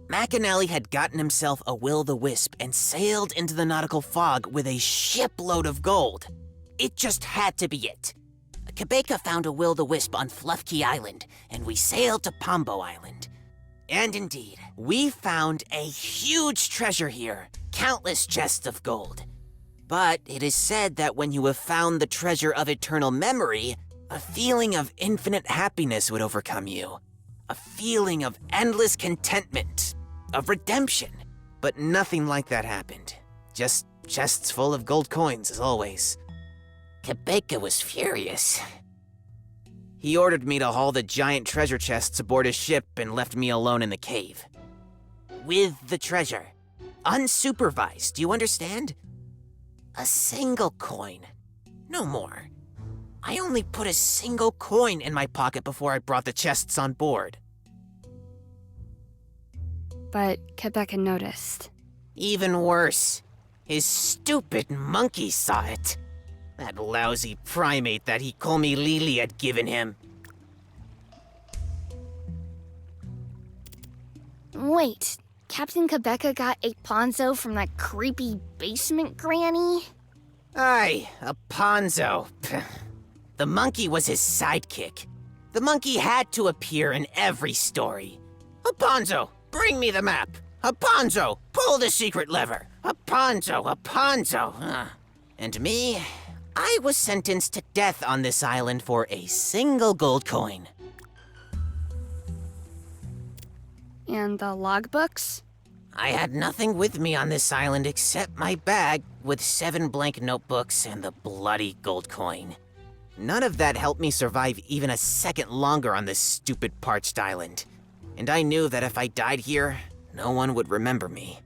S21: McAnally had gotten himself a will-o'-the-wisp and sailed into the nautical fog with a shipload of gold. It just had to be it. Quebeca found a will-o'-the-wisp on Fluffkey Island, and we sailed to Pambo Island. And indeed, we found a huge treasure here, countless chests of gold. But it is said that when you have found the treasure of eternal memory, a feeling of infinite happiness would overcome you. A feeling of endless contentment, of redemption. But nothing like that happened. Just chests full of gold coins, as always. Quebeca was furious. He ordered me to haul the giant treasure chests aboard his ship and left me alone in the cave. With the treasure. Unsupervised, do you understand? A single coin. No more. I only put a single coin in my pocket before I brought the chests on board.
S2: But Quebeca noticed.
S21: Even worse. His stupid monkey saw it. That lousy primate that he me Lily had given him.
S2: Wait, Captain Quebeca got a ponzo from that creepy basement granny?
S21: Aye, a ponzo. The monkey was his sidekick. The monkey had to appear in every story. Aponzo, bring me the map. Aponzo, pull the secret lever. Aponzo. And me, I was sentenced to death on this island for a single gold coin.
S2: And the logbooks?
S21: I had nothing with me on this island except my bag with 7 blank notebooks and the bloody gold coin. None of that helped me survive even a second longer on this stupid parched island. And I knew that if I died here, no one would remember me.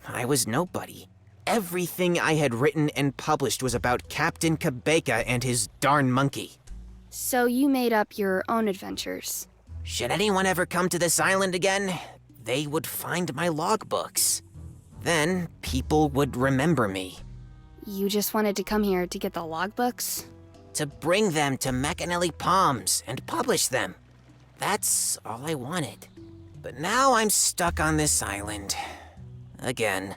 S21: I was nobody. Everything I had written and published was about Captain Quebeca and his darn monkey.
S2: So you made up your own adventures.
S21: Should anyone ever come to this island again, they would find my logbooks. Then people would remember me.
S2: You just wanted to come here to get the logbooks?
S21: To bring them to McAnally Palms and publish them. That's all I wanted. But now I'm stuck on this island. Again.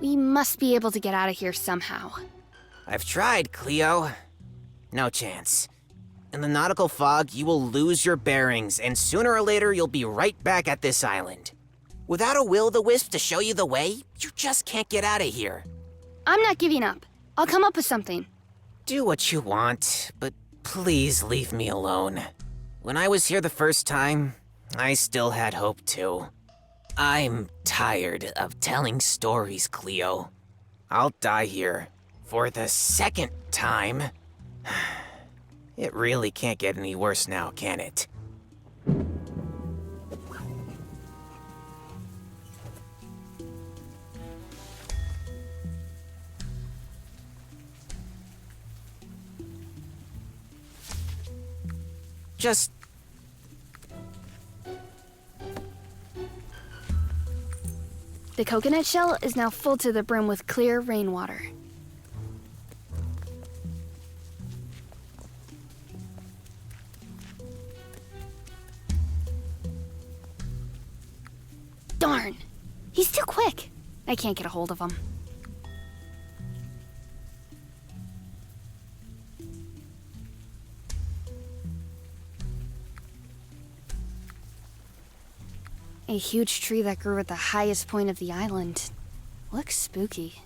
S2: We must be able to get out of here somehow.
S21: I've tried, Cleo. No chance. In the nautical fog, you will lose your bearings, and sooner or later you'll be right back at this island. Without a will-o'-the-wisp to show you the way, you just can't get out of here.
S2: I'm not giving up. I'll come up with something.
S21: Do what you want, but Please leave me alone. When I was here the first time, I still had hope too. I'm tired of telling stories, Cleo. I'll die here for the second time. It really can't get any worse now, can it? Just...
S2: The coconut shell is now full to the brim with clear rainwater. Darn! He's too quick. I can't get a hold of him. A huge tree that grew at the highest point of the island. Looks spooky.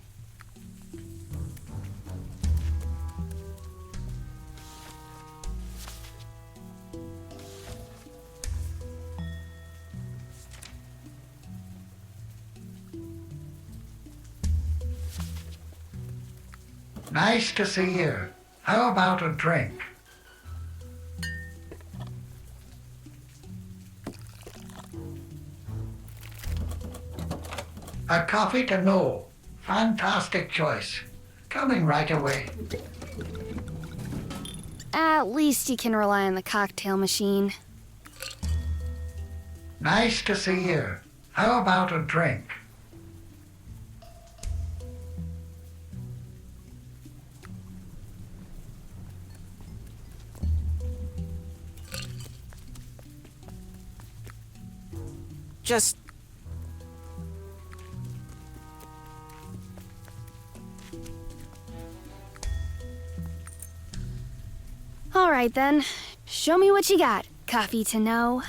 S14: Nice to see you. How about a drink? A coffee to know. Fantastic choice. Coming right away.
S2: At least you can rely on the cocktail machine.
S14: Nice to see you. How about a drink?
S21: Just...
S2: All right then. Show me what you got. Coffee to know.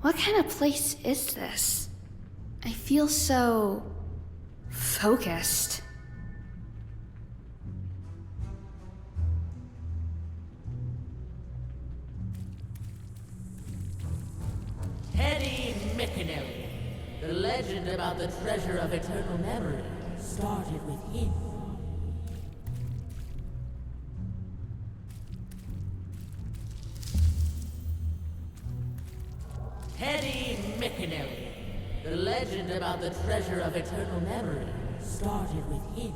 S2: What kind of place is this? I feel so... focused.
S13: Teddy McAnally. The legend about the treasure of eternal memory started with him. Teddy McAnally. The legend about the treasure of eternal memory started with him.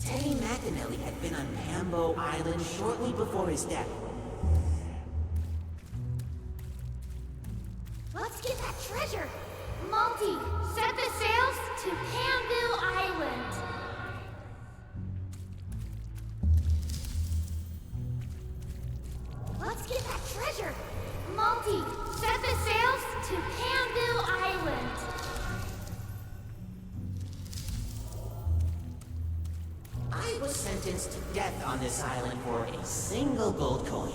S21: Teddy McAnally had been on Pambo Island shortly before his death.
S2: Let's get that treasure! Multi, set the sails to Pambu Island! Let's get that treasure! Multi, set the sails to Pambu Island!
S21: I was sentenced to death on this island for a single gold coin.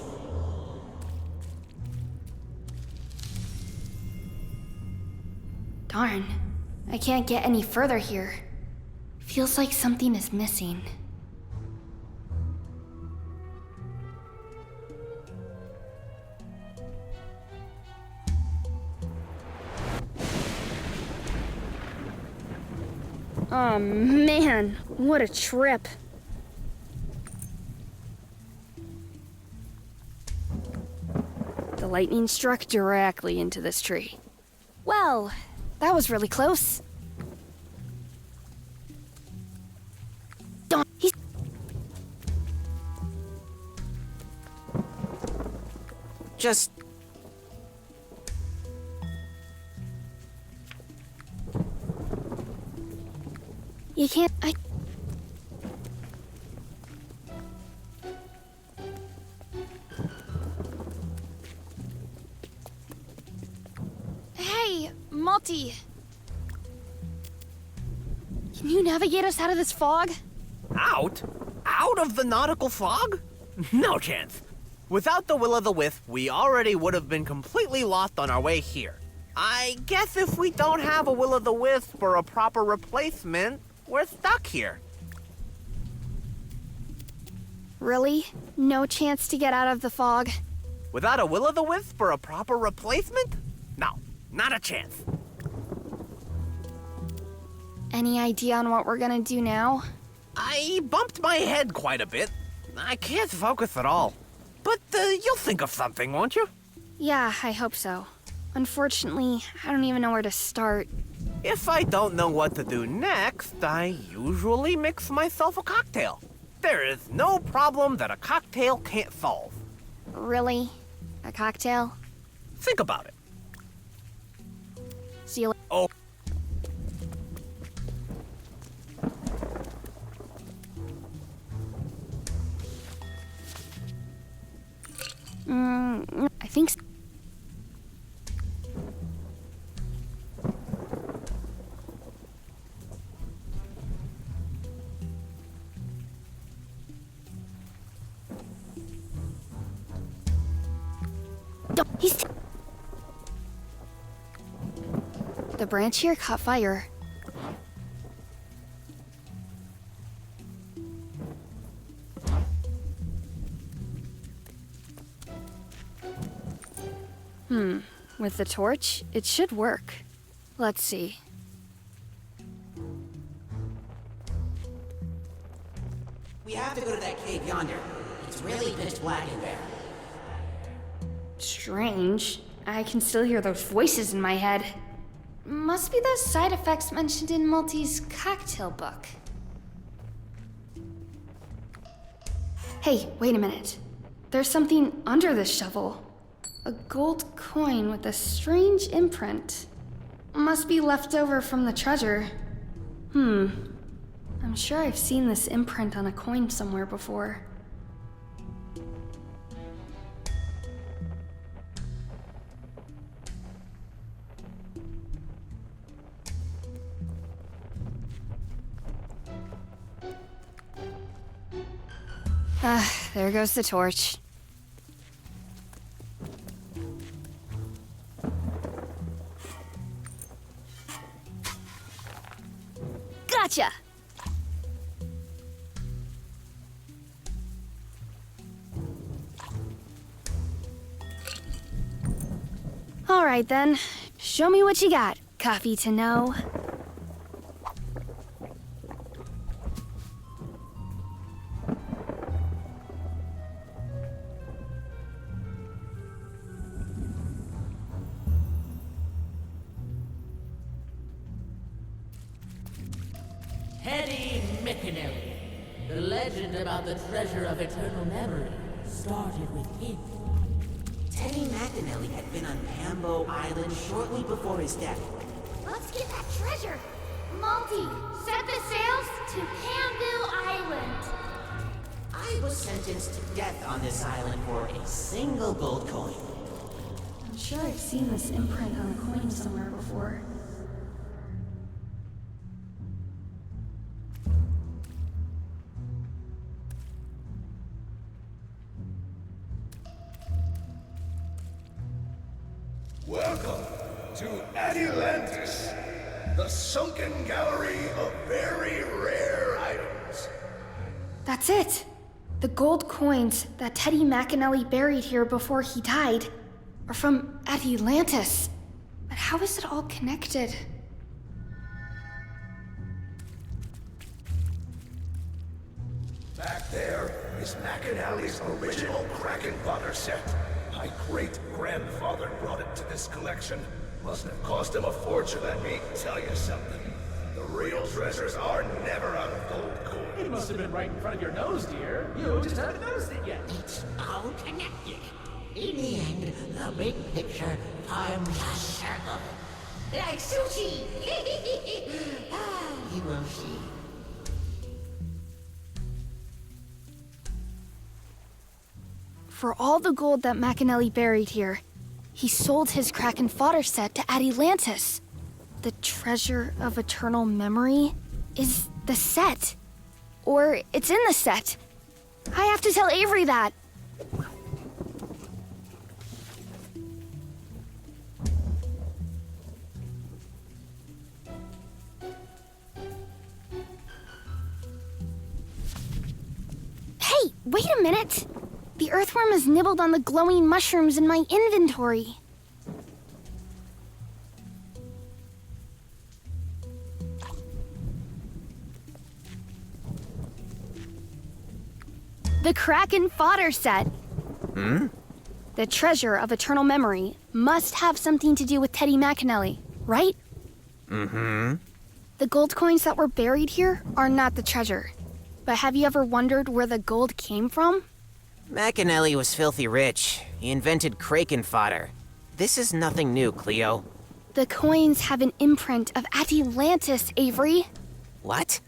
S2: Darn, I can't get any further here. Feels like something is missing. Oh man, what a trip. The lightning struck directly into this tree. Well, that was really close. Darn, he's...
S21: Just...
S2: can't. Hey, Multi. Can you navigate us out of this fog?
S10: Out? Out of the nautical fog? No chance. Without the Will-o'-the-Wisp, we already would have been completely lost on our way here. I guess if we don't have a Will-o'-the-Wisp or a proper replacement, we're stuck here.
S2: Really? No chance to get out of the fog?
S10: Without a Will-o'-the-Wisp or a proper replacement? No, not a chance.
S2: Any idea on what we're gonna do now?
S10: I bumped my head quite a bit. I can't focus at all. But you'll think of something, won't you?
S2: Yeah, I hope so. Unfortunately, I don't even know where to start.
S10: If I don't know what to do next, I usually mix myself a cocktail. There is no problem that a cocktail can't solve.
S2: Really? A cocktail?
S10: Think about it.
S2: See you later.
S10: Oh.
S2: I think so. The branch here caught fire. With the torch, it should work. Let's see.
S5: We have to go to that cave yonder. It's really pitch black in there.
S2: Strange. I can still hear those voices in my head. Must be the side effects mentioned in Multi's cocktail book. Hey, wait a minute. There's something under this shovel. A gold coin with a strange imprint. Must be left over from the treasure. I'm sure I've seen this imprint on a coin somewhere before. There goes the torch. Gotcha! All right then, show me what you got, Coffee to know.
S13: The legend about the treasure of eternal memory started with him.
S5: Teddy McAnally had been on Pambo Island shortly before his death.
S2: Let's get that treasure! Multi, set the sails to Pambu Island!
S5: I was sentenced to death on this island for a single gold coin.
S2: I'm sure I've seen this imprint on a coin somewhere before.
S20: Welcome to Atilantis, the sunken gallery of very rare items.
S2: That's it! The gold coins that Teddy McAnally buried here before he died are from Atilantis. But how is it all connected?
S20: Back there is McAnally's original Kraken Fodder set. My great-grandfather brought it to this collection. Must have cost him a fortune, let me tell you something. The real treasures are never out of gold coins.
S17: It must have been right in front of your nose, dear. You just haven't noticed it yet.
S5: It's all connected. In the end, the big picture forms a circle. Like sushi! You will see.
S2: for all the gold that Macanelli buried here, he sold his Kraken Fodder set to Atilantis. The treasure of eternal memory is the set. Or it's in the set. I have to tell Avery that. Hey, wait a minute! The earthworm has nibbled on the glowing mushrooms in my inventory. The Kraken Fodder set. The treasure of eternal memory must have something to do with Teddy Macanelli, right? The gold coins that were buried here are not the treasure. But have you ever wondered where the gold came from?
S21: Macanelli was filthy rich. He invented Kraken Fodder. This is nothing new, Cleo.
S2: The coins have an imprint of Atilantis, Avery.
S21: What?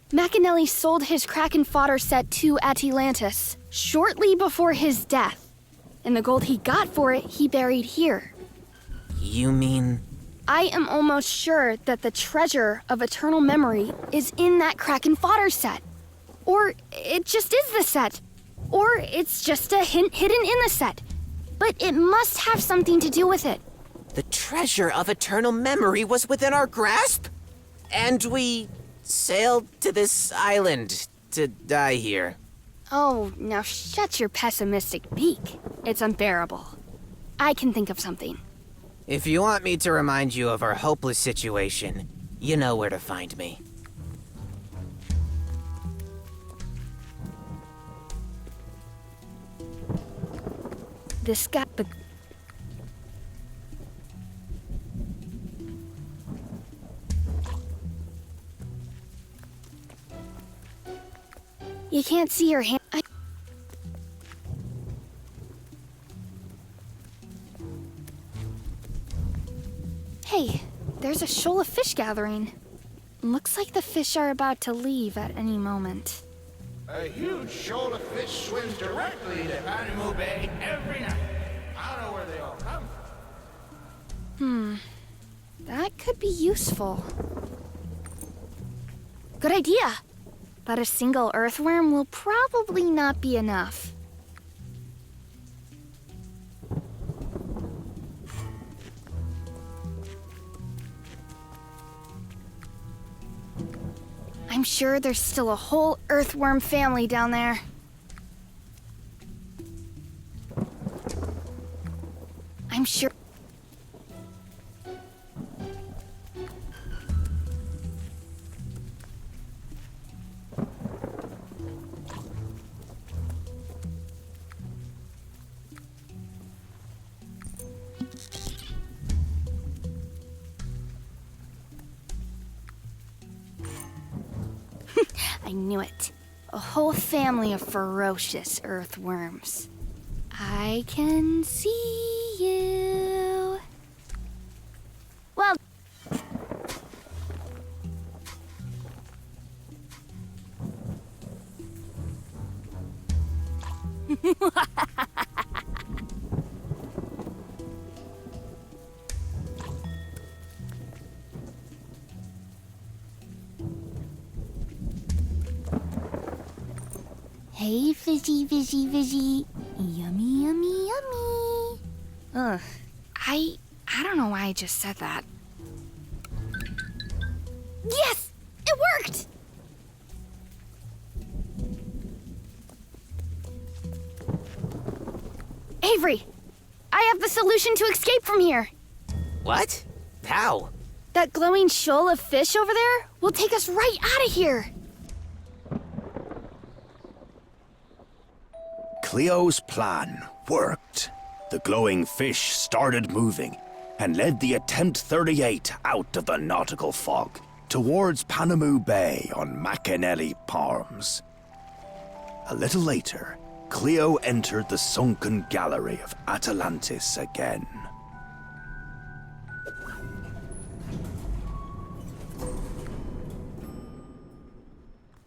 S2: Macanelli sold his Kraken Fodder set to Atilantis shortly before his death. And the gold he got for it, he buried here.
S21: You mean...
S2: I am almost sure that the treasure of eternal memory is in that Kraken Fodder set. Or it just is the set. Or it's just a hint hidden in the set. But it must have something to do with it.
S21: The treasure of eternal memory was within our grasp? And we sailed to this island to die here.
S2: Oh, now shut your pessimistic beak. It's unbearable. I can think of something.
S21: If you want me to remind you of our hopeless situation, you know where to find me.
S2: This guy... You can't see your hand... Hey, there's a shoal of fish gathering. Looks like the fish are about to leave at any moment.
S4: A huge shoal of fish swims directly into Panamu Bay every night. I don't know where they all come from.
S2: That could be useful. Good idea. But a single earthworm will probably not be enough. I'm sure there's still a whole earthworm family down there. I'm sure... I knew it. A whole family of ferocious earthworms. I can see you. Well... Hey, fishy, fishy, fishy. Yummy, yummy, yummy. Ugh. I don't know why I just said that. Yes! It worked! Avery! I have the solution to escape from here!
S21: What? How?
S2: That glowing shoal of fish over there will take us right out of here!
S1: Cleo's plan worked. The glowing fish started moving and led the Attempt 38 out of the nautical fog towards Panamu Bay on Macanelli Palms. A little later, Cleo entered the sunken gallery of Atilantis again.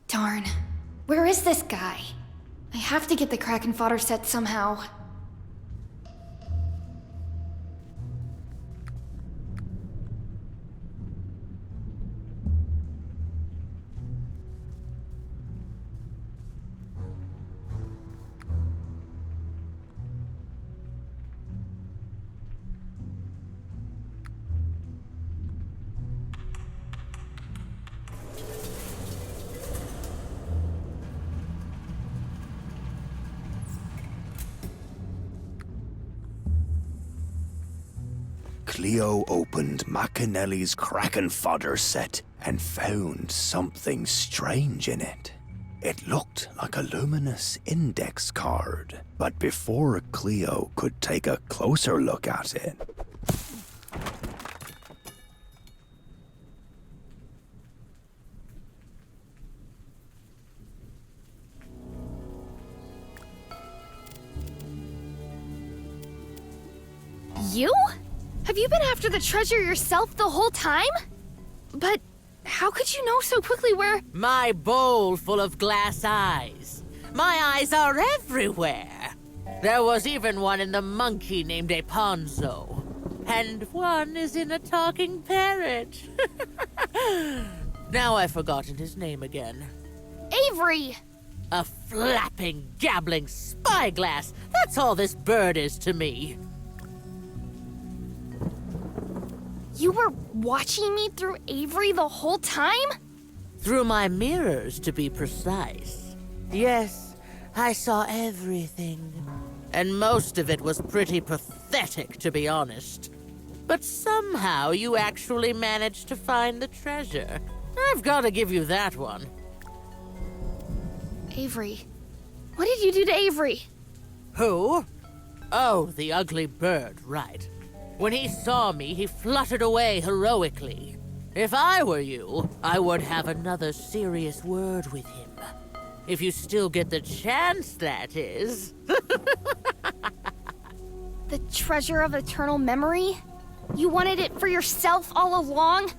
S2: Darn. Where is this guy? I have to get the Kraken Fodder set somehow.
S1: Cleo opened Machiavelli's Kraken Fodder set and found something strange in it. It looked like a luminous index card, but before Cleo could take a closer look at it,
S2: You? Have you been after the treasure yourself the whole time? But how could you know so quickly where—
S13: My bowl full of glass eyes. My eyes are everywhere. There was even one in the monkey named Aponzo. And one is in a talking parrot. Now I've forgotten his name again.
S2: Avery!
S13: A flapping, gabbling spyglass. That's all this bird is to me.
S2: You were watching me through Avery the whole time?
S13: Through my mirrors, to be precise. Yes, I saw everything. And most of it was pretty pathetic, to be honest. But somehow you actually managed to find the treasure. I've got to give you that one.
S2: Avery. What did you do to Avery?
S13: Who? Oh, the ugly bird, right. When he saw me, he fluttered away heroically. If I were you, I would have another serious word with him. If you still get the chance, that is.
S2: The treasure of eternal memory? You wanted it for yourself all along?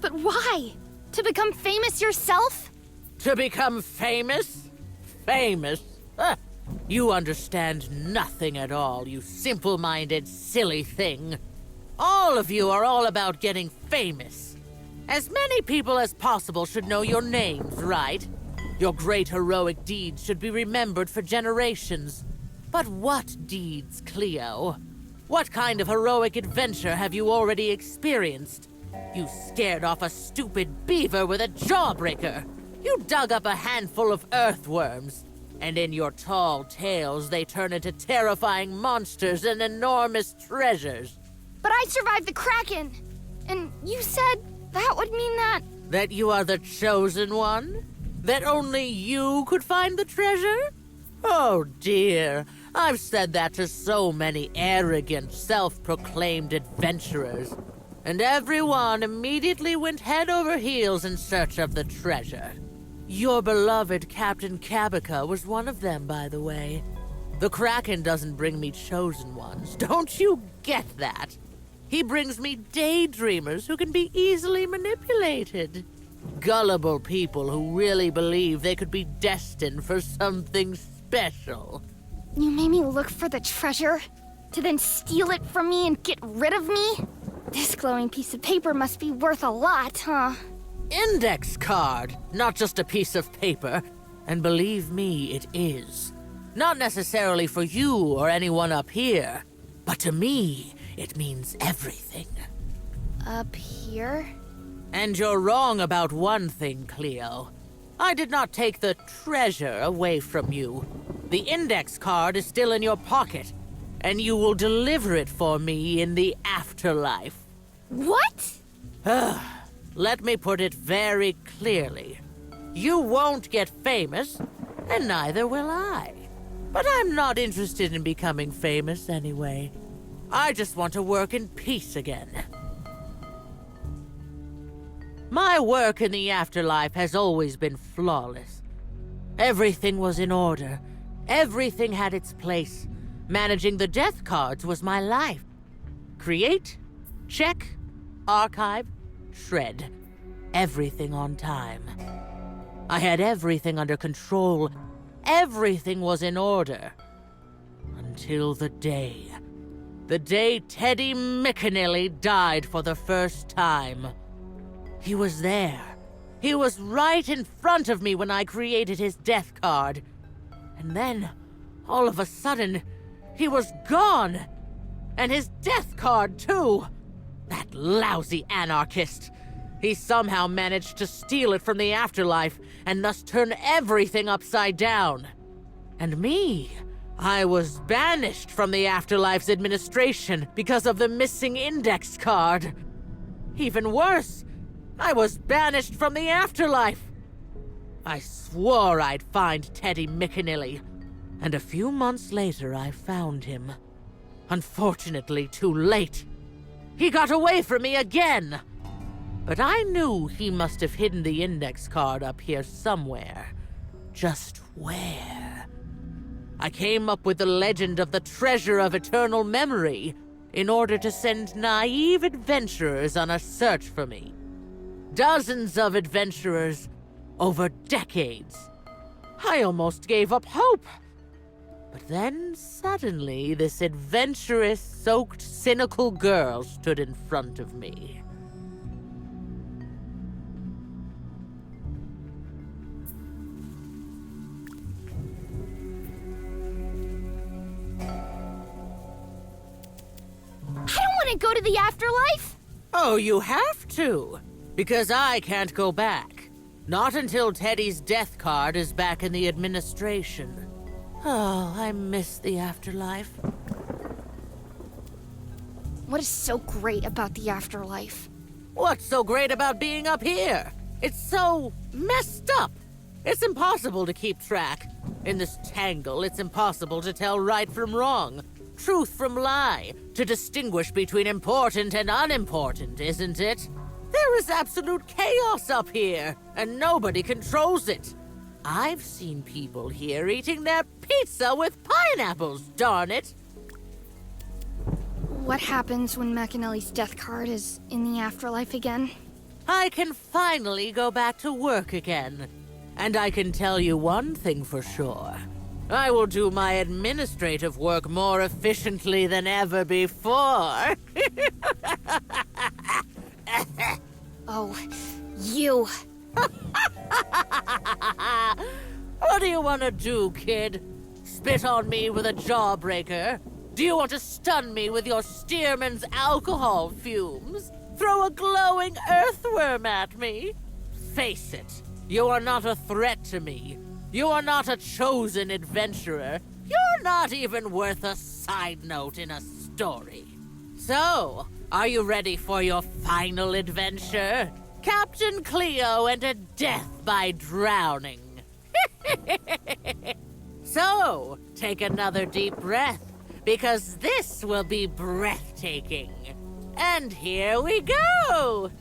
S2: But why? To become famous yourself?
S13: To become famous? Famous? Huh. You understand nothing at all, you simple-minded, silly thing. All of you are all about getting famous. As many people as possible should know your names, right? Your great heroic deeds should be remembered for generations. But what deeds, Cleo? What kind of heroic adventure have you already experienced? You scared off a stupid beaver with a jawbreaker. You dug up a handful of earthworms. And in your tall tales, they turn into terrifying monsters and enormous treasures.
S2: But I survived the Kraken! And you said that would mean that—
S13: That you are the chosen one? That only you could find the treasure? Oh dear, I've said that to so many arrogant, self-proclaimed adventurers. And everyone immediately went head over heels in search of the treasure. Your beloved Captain Cabica was one of them, by the way. The Kraken doesn't bring me chosen ones. Don't you get that? He brings me daydreamers who can be easily manipulated. Gullible people who really believe they could be destined for something special.
S2: You made me look for the treasure, to then steal it from me and get rid of me? This glowing piece of paper must be worth a lot, huh?
S13: Index card, not just a piece of paper. And believe me, it is. Not necessarily for you or anyone up here, but to me, it means everything.
S2: Up here?
S13: And you're wrong about one thing, Cleo. I did not take the treasure away from you. The index card is still in your pocket, and you will deliver it for me in the afterlife.
S2: What?
S13: Let me put it very clearly. You won't get famous, and neither will I. But I'm not interested in becoming famous anyway. I just want to work in peace again. My work in the afterlife has always been flawless. Everything was in order. Everything had its place. Managing the death cards was my life. Create, check, archive, shred. Everything on time. I had everything under control, everything was in order. Until the day Teddy McAnally died for the first time. He was there. He was right in front of me when I created his death card. And then, all of a sudden, he was gone. And his death card, too. That lousy anarchist. He somehow managed to steal it from the afterlife and thus turn everything upside down. And me, I was banished from the afterlife's administration because of the missing index card. Even worse, I was banished from the afterlife. I swore I'd find Teddy McAnally, and a few months later I found him. Unfortunately, too late. He got away from me again. But I knew he must have hidden the index card up here somewhere. Just where? I came up with the legend of the Treasure of Eternal Memory in order to send naive adventurers on a search for me. Dozens of adventurers over decades. I almost gave up hope. But then, suddenly, this adventurous, soaked, cynical girl stood in front of me.
S2: I don't want to go to the afterlife!
S13: Oh, you have to, because I can't go back. Not until Teddy's death card is back in the administration. Oh, I miss the afterlife.
S2: What is so great about the afterlife?
S13: What's so great about being up here? It's so messed up. It's impossible to keep track. In this tangle, it's impossible to tell right from wrong, truth from lie, to distinguish between important and unimportant, isn't it? There is absolute chaos up here, and nobody controls it. I've seen people here eating their pizza with pineapples, darn it!
S2: What happens when McAnally's death card is in the afterlife again?
S13: I can finally go back to work again. And I can tell you one thing for sure. I will do my administrative work more efficiently than ever before.
S2: Oh, you.
S13: What do you want to do, kid? Spit on me with a jawbreaker? Do you want to stun me with your Stearman's alcohol fumes? Throw a glowing earthworm at me? Face it, you are not a threat to me. You are not a chosen adventurer. You're not even worth a side note in a story. So, are you ready for your final adventure? Captain Cleo and a death by drowning. So, take another deep breath, because this will be breathtaking. And here we go!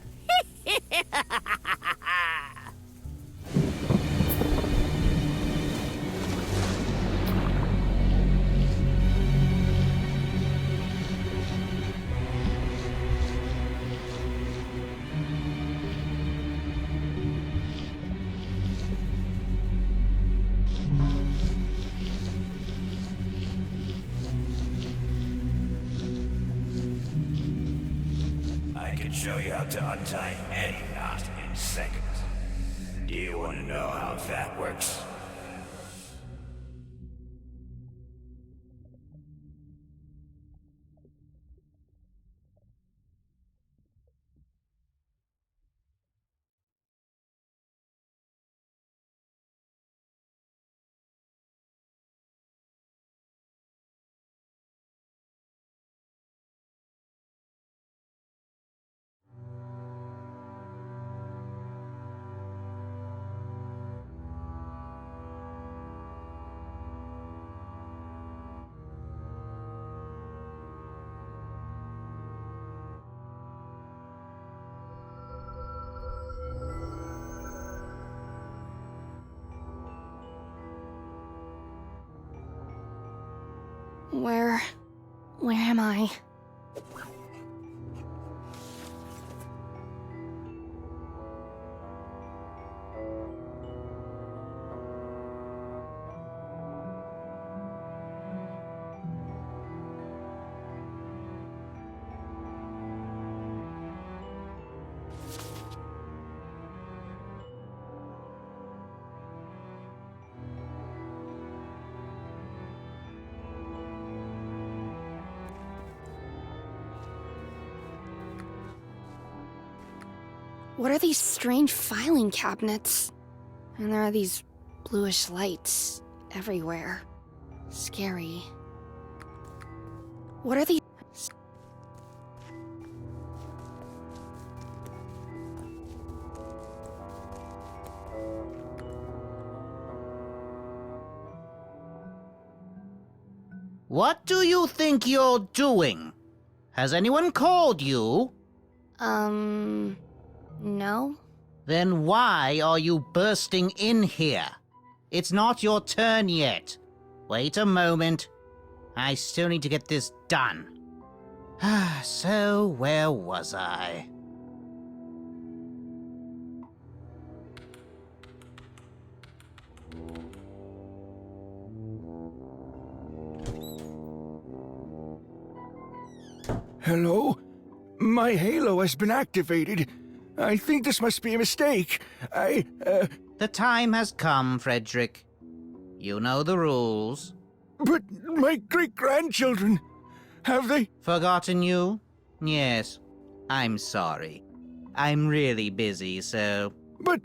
S8: I can show you how to untie any knot in seconds. Do you want to know how that works?
S2: Where am I? What are these strange filing cabinets? And there are these bluish lights everywhere. Scary. What are these?
S7: What do you think you're doing? Has anyone called you?
S2: No?
S7: Then why are you bursting in here? It's not your turn yet. Wait a moment. I still need to get this done. So, where was I?
S15: Hello? My halo has been activated. I think this must be a mistake.
S7: The time has come, Frederick. You know the rules.
S15: But my great-grandchildren, have they?
S7: Forgotten you? Yes. I'm sorry. I'm really busy, so...
S15: But...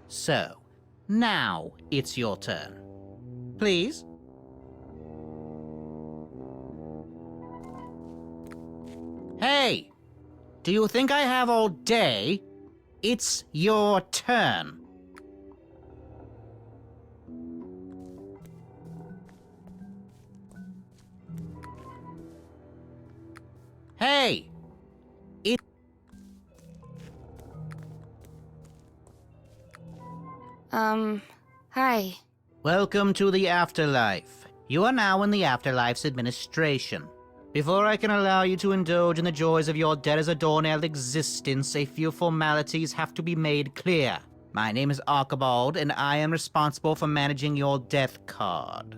S7: So, now it's your turn. Please? Hey! Do you think I have all day? It's your turn. Hey!
S2: Hi.
S7: Welcome to the afterlife. You are now in the afterlife's administration. Before I can allow you to indulge in the joys of your dead as a doornail existence, a few formalities have to be made clear. My name is Archibald, and I am responsible for managing your death card.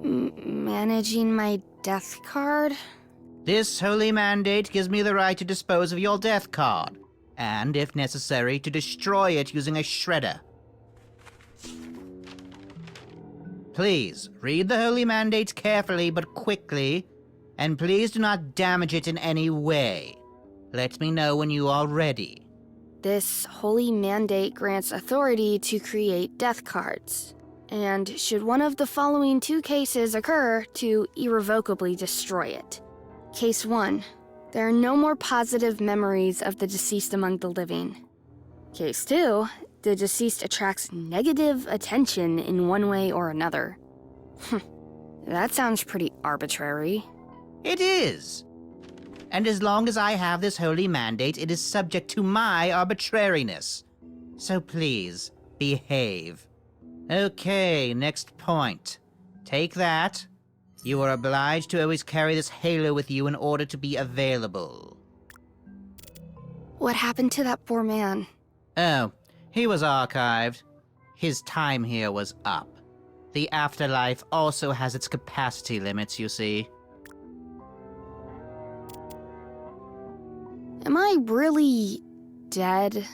S2: Managing my death card?
S7: This holy mandate gives me the right to dispose of your death card, and, if necessary, to destroy it using a shredder. Please, read the holy mandate carefully but quickly, and please do not damage it in any way. Let me know when you are ready.
S2: This holy mandate grants authority to create death cards, and should one of the following two cases occur, to irrevocably destroy it. Case 1. There are no more positive memories of the deceased among the living. Case 2. The deceased attracts negative attention in one way or another. That sounds pretty arbitrary.
S7: It is. And as long as I have this holy mandate, it is subject to my arbitrariness. So please, behave. Okay, next point. Take that. You are obliged to always carry this halo with you in order to be available.
S2: What happened to that poor man?
S7: Oh, he was archived. His time here was up. The afterlife also has its capacity limits, you see.
S2: Am I really dead?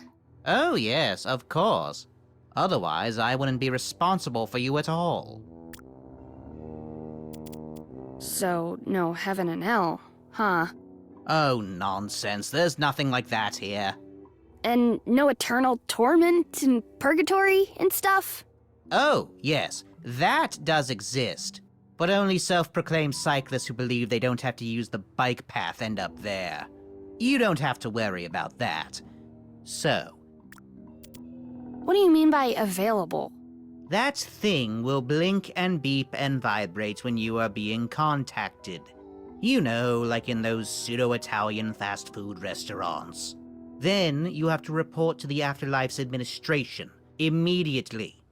S7: Oh yes, of course. Otherwise, I wouldn't be responsible for you at all.
S2: So, no heaven and hell, huh?
S7: Oh, nonsense. There's nothing like that here.
S2: And no eternal torment and purgatory and stuff?
S7: Oh, yes. That does exist. But only self-proclaimed cyclists who believe they don't have to use the bike path end up there. You don't have to worry about that. So...
S2: What do you mean by available?
S7: That thing will blink and beep and vibrate when you are being contacted. You know, like in those pseudo-Italian fast food restaurants. Then you have to report to the Afterlife's administration, immediately.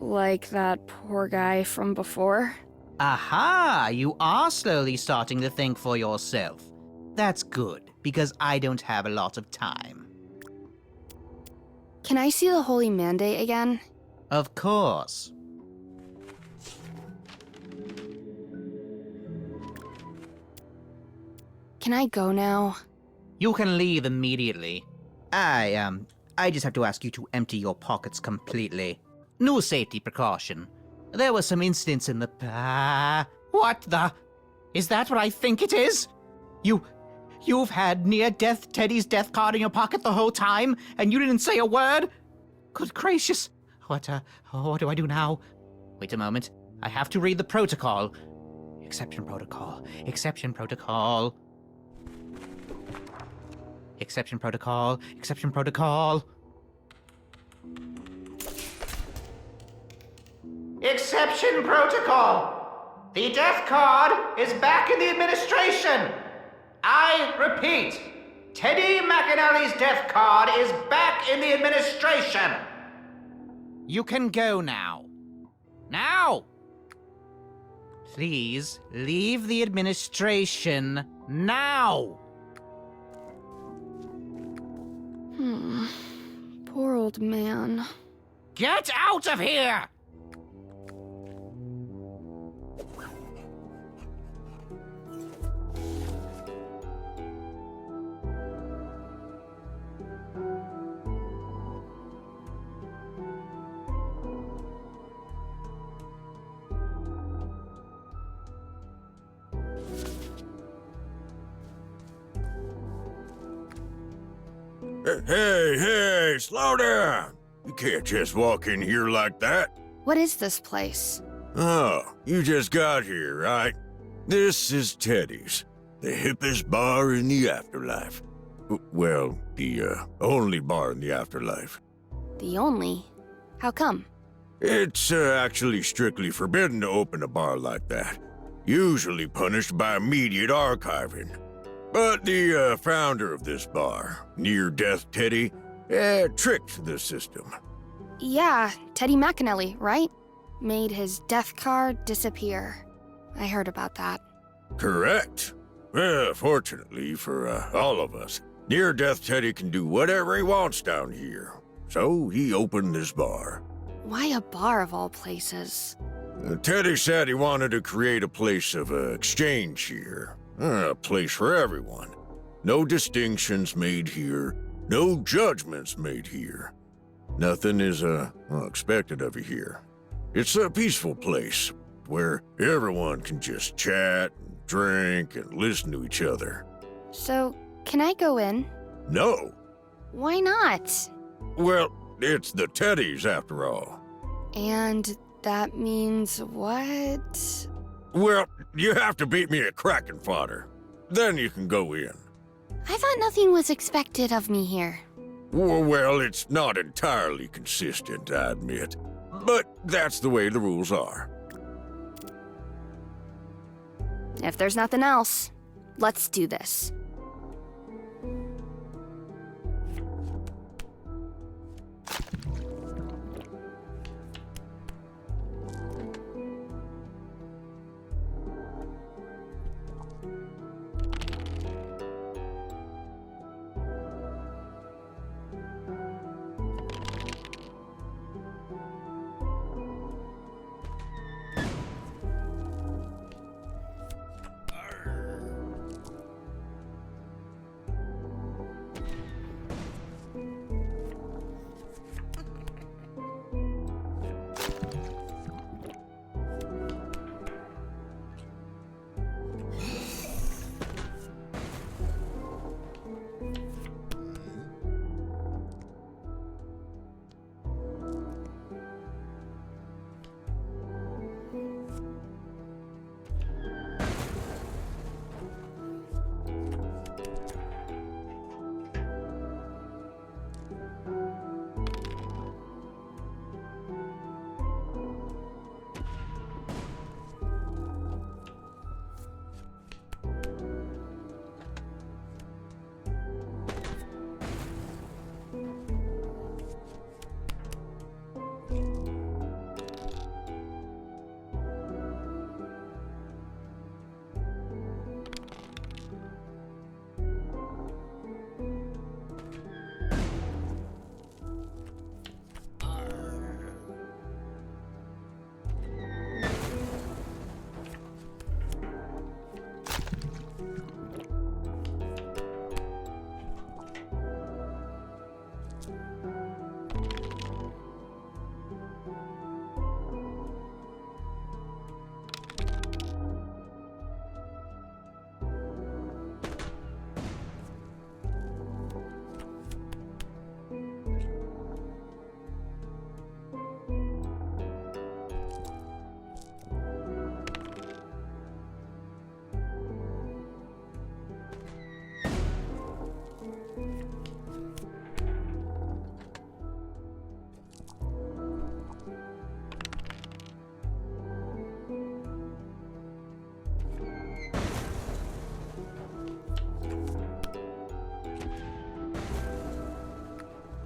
S2: Like that poor guy from before?
S7: Aha! You are slowly starting to think for yourself. That's good, because I don't have a lot of time.
S2: Can I see the Holy Mandate again?
S7: Of course.
S2: Can I go now?
S7: You can leave immediately. I just have to ask you to empty your pockets completely. No safety precaution. There were some incidents in the what the? Is that what I think it is? You've had near-death Teddy's death card in your pocket the whole time, and you didn't say a word? Good gracious. What do I do now? Wait a moment. I have to read the protocol. Exception protocol. Exception protocol. Exception protocol. Exception protocol. Exception protocol. The death card is back in the administration. I repeat, Teddy McAnally's death card is back in the administration. You can go now. Now! Please leave the administration now.
S2: Poor old man.
S7: Get out of here!
S16: Hey, slow down! You can't just walk in here like that.
S2: What is this place?
S16: Oh, you just got here, right? This is Teddy's, the hippest bar in the afterlife. Well, the only bar in the afterlife.
S2: The only? How come?
S16: It's actually strictly forbidden to open a bar like that. Usually punished by immediate archiving. But the founder of this bar, Near-Death Teddy, tricked the system.
S2: Yeah, Teddy McAnally, right? Made his death card disappear. I heard about that.
S16: Correct. Fortunately for all of us, Near-Death Teddy can do whatever he wants down here. So he opened this bar.
S2: Why a bar of all places?
S16: Teddy said he wanted to create a place of exchange here. A place for everyone. No distinctions made here. No judgments made here. Nothing is expected of you here. It's a peaceful place where everyone can just chat, and drink, and listen to each other.
S2: So, can I go in?
S16: No.
S2: Why not?
S16: Well, it's the Teddies after all.
S2: And that means what?
S16: Well, you have to beat me at Kraken Fodder. Then you can go in.
S2: I thought nothing was expected of me here.
S16: Well, it's not entirely consistent, I admit. But that's the way the rules are.
S2: If there's nothing else, let's do this.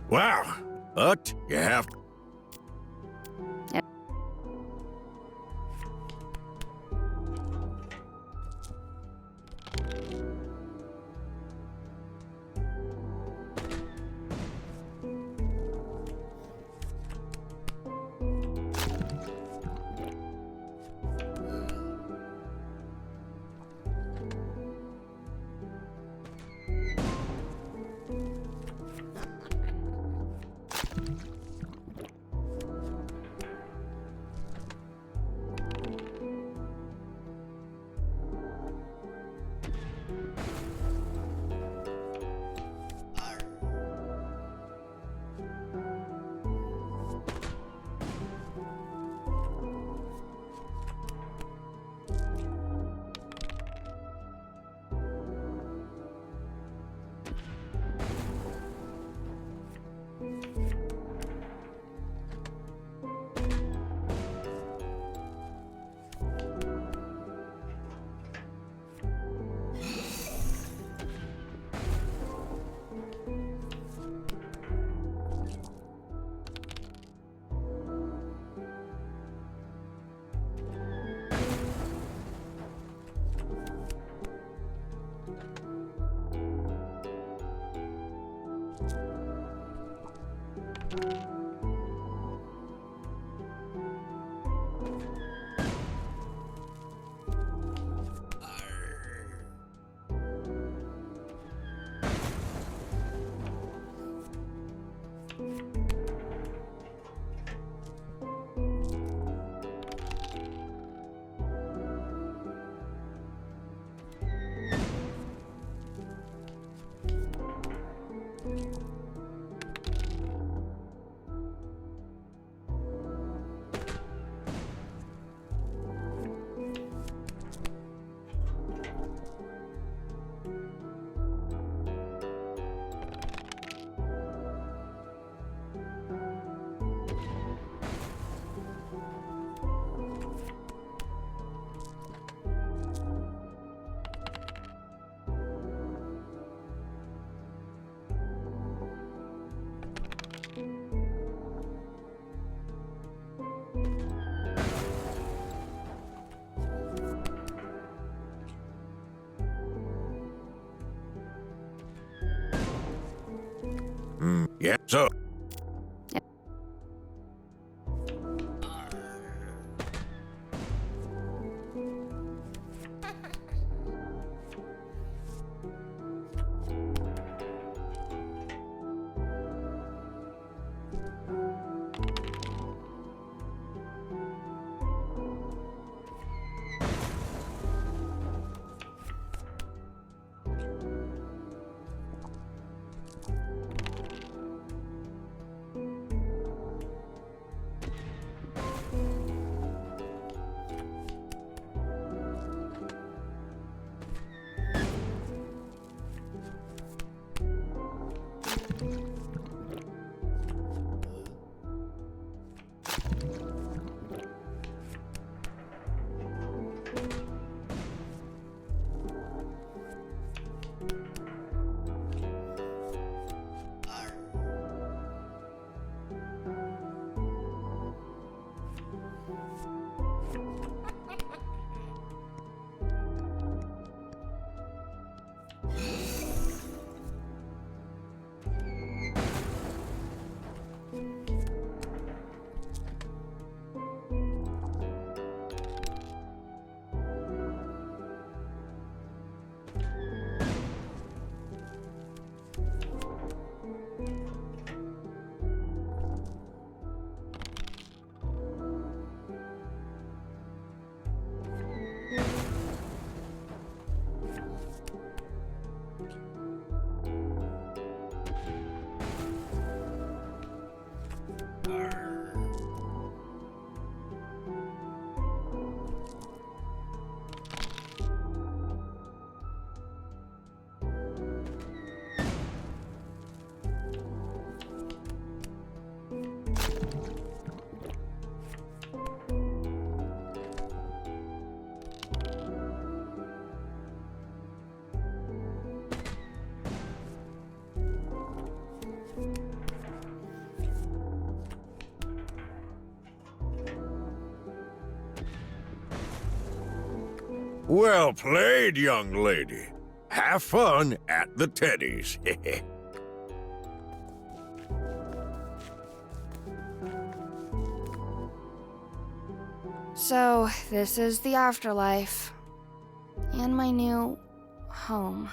S16: Wow, but you have to. Yeah, so. Well played, young lady. Have fun at the Teddies.
S2: So, this is the afterlife. And my new home.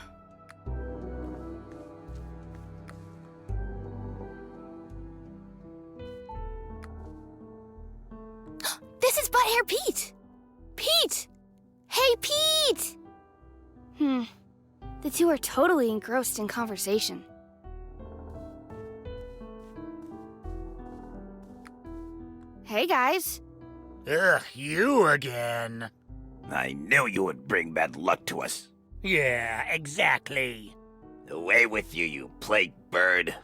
S2: This is Butthhair Pete! Pete! Hey, Pete! The two are totally engrossed in conversation. Hey, guys.
S6: Ugh, you again.
S8: I knew you would bring bad luck to us.
S6: Yeah, exactly.
S8: Away with you, you plague bird.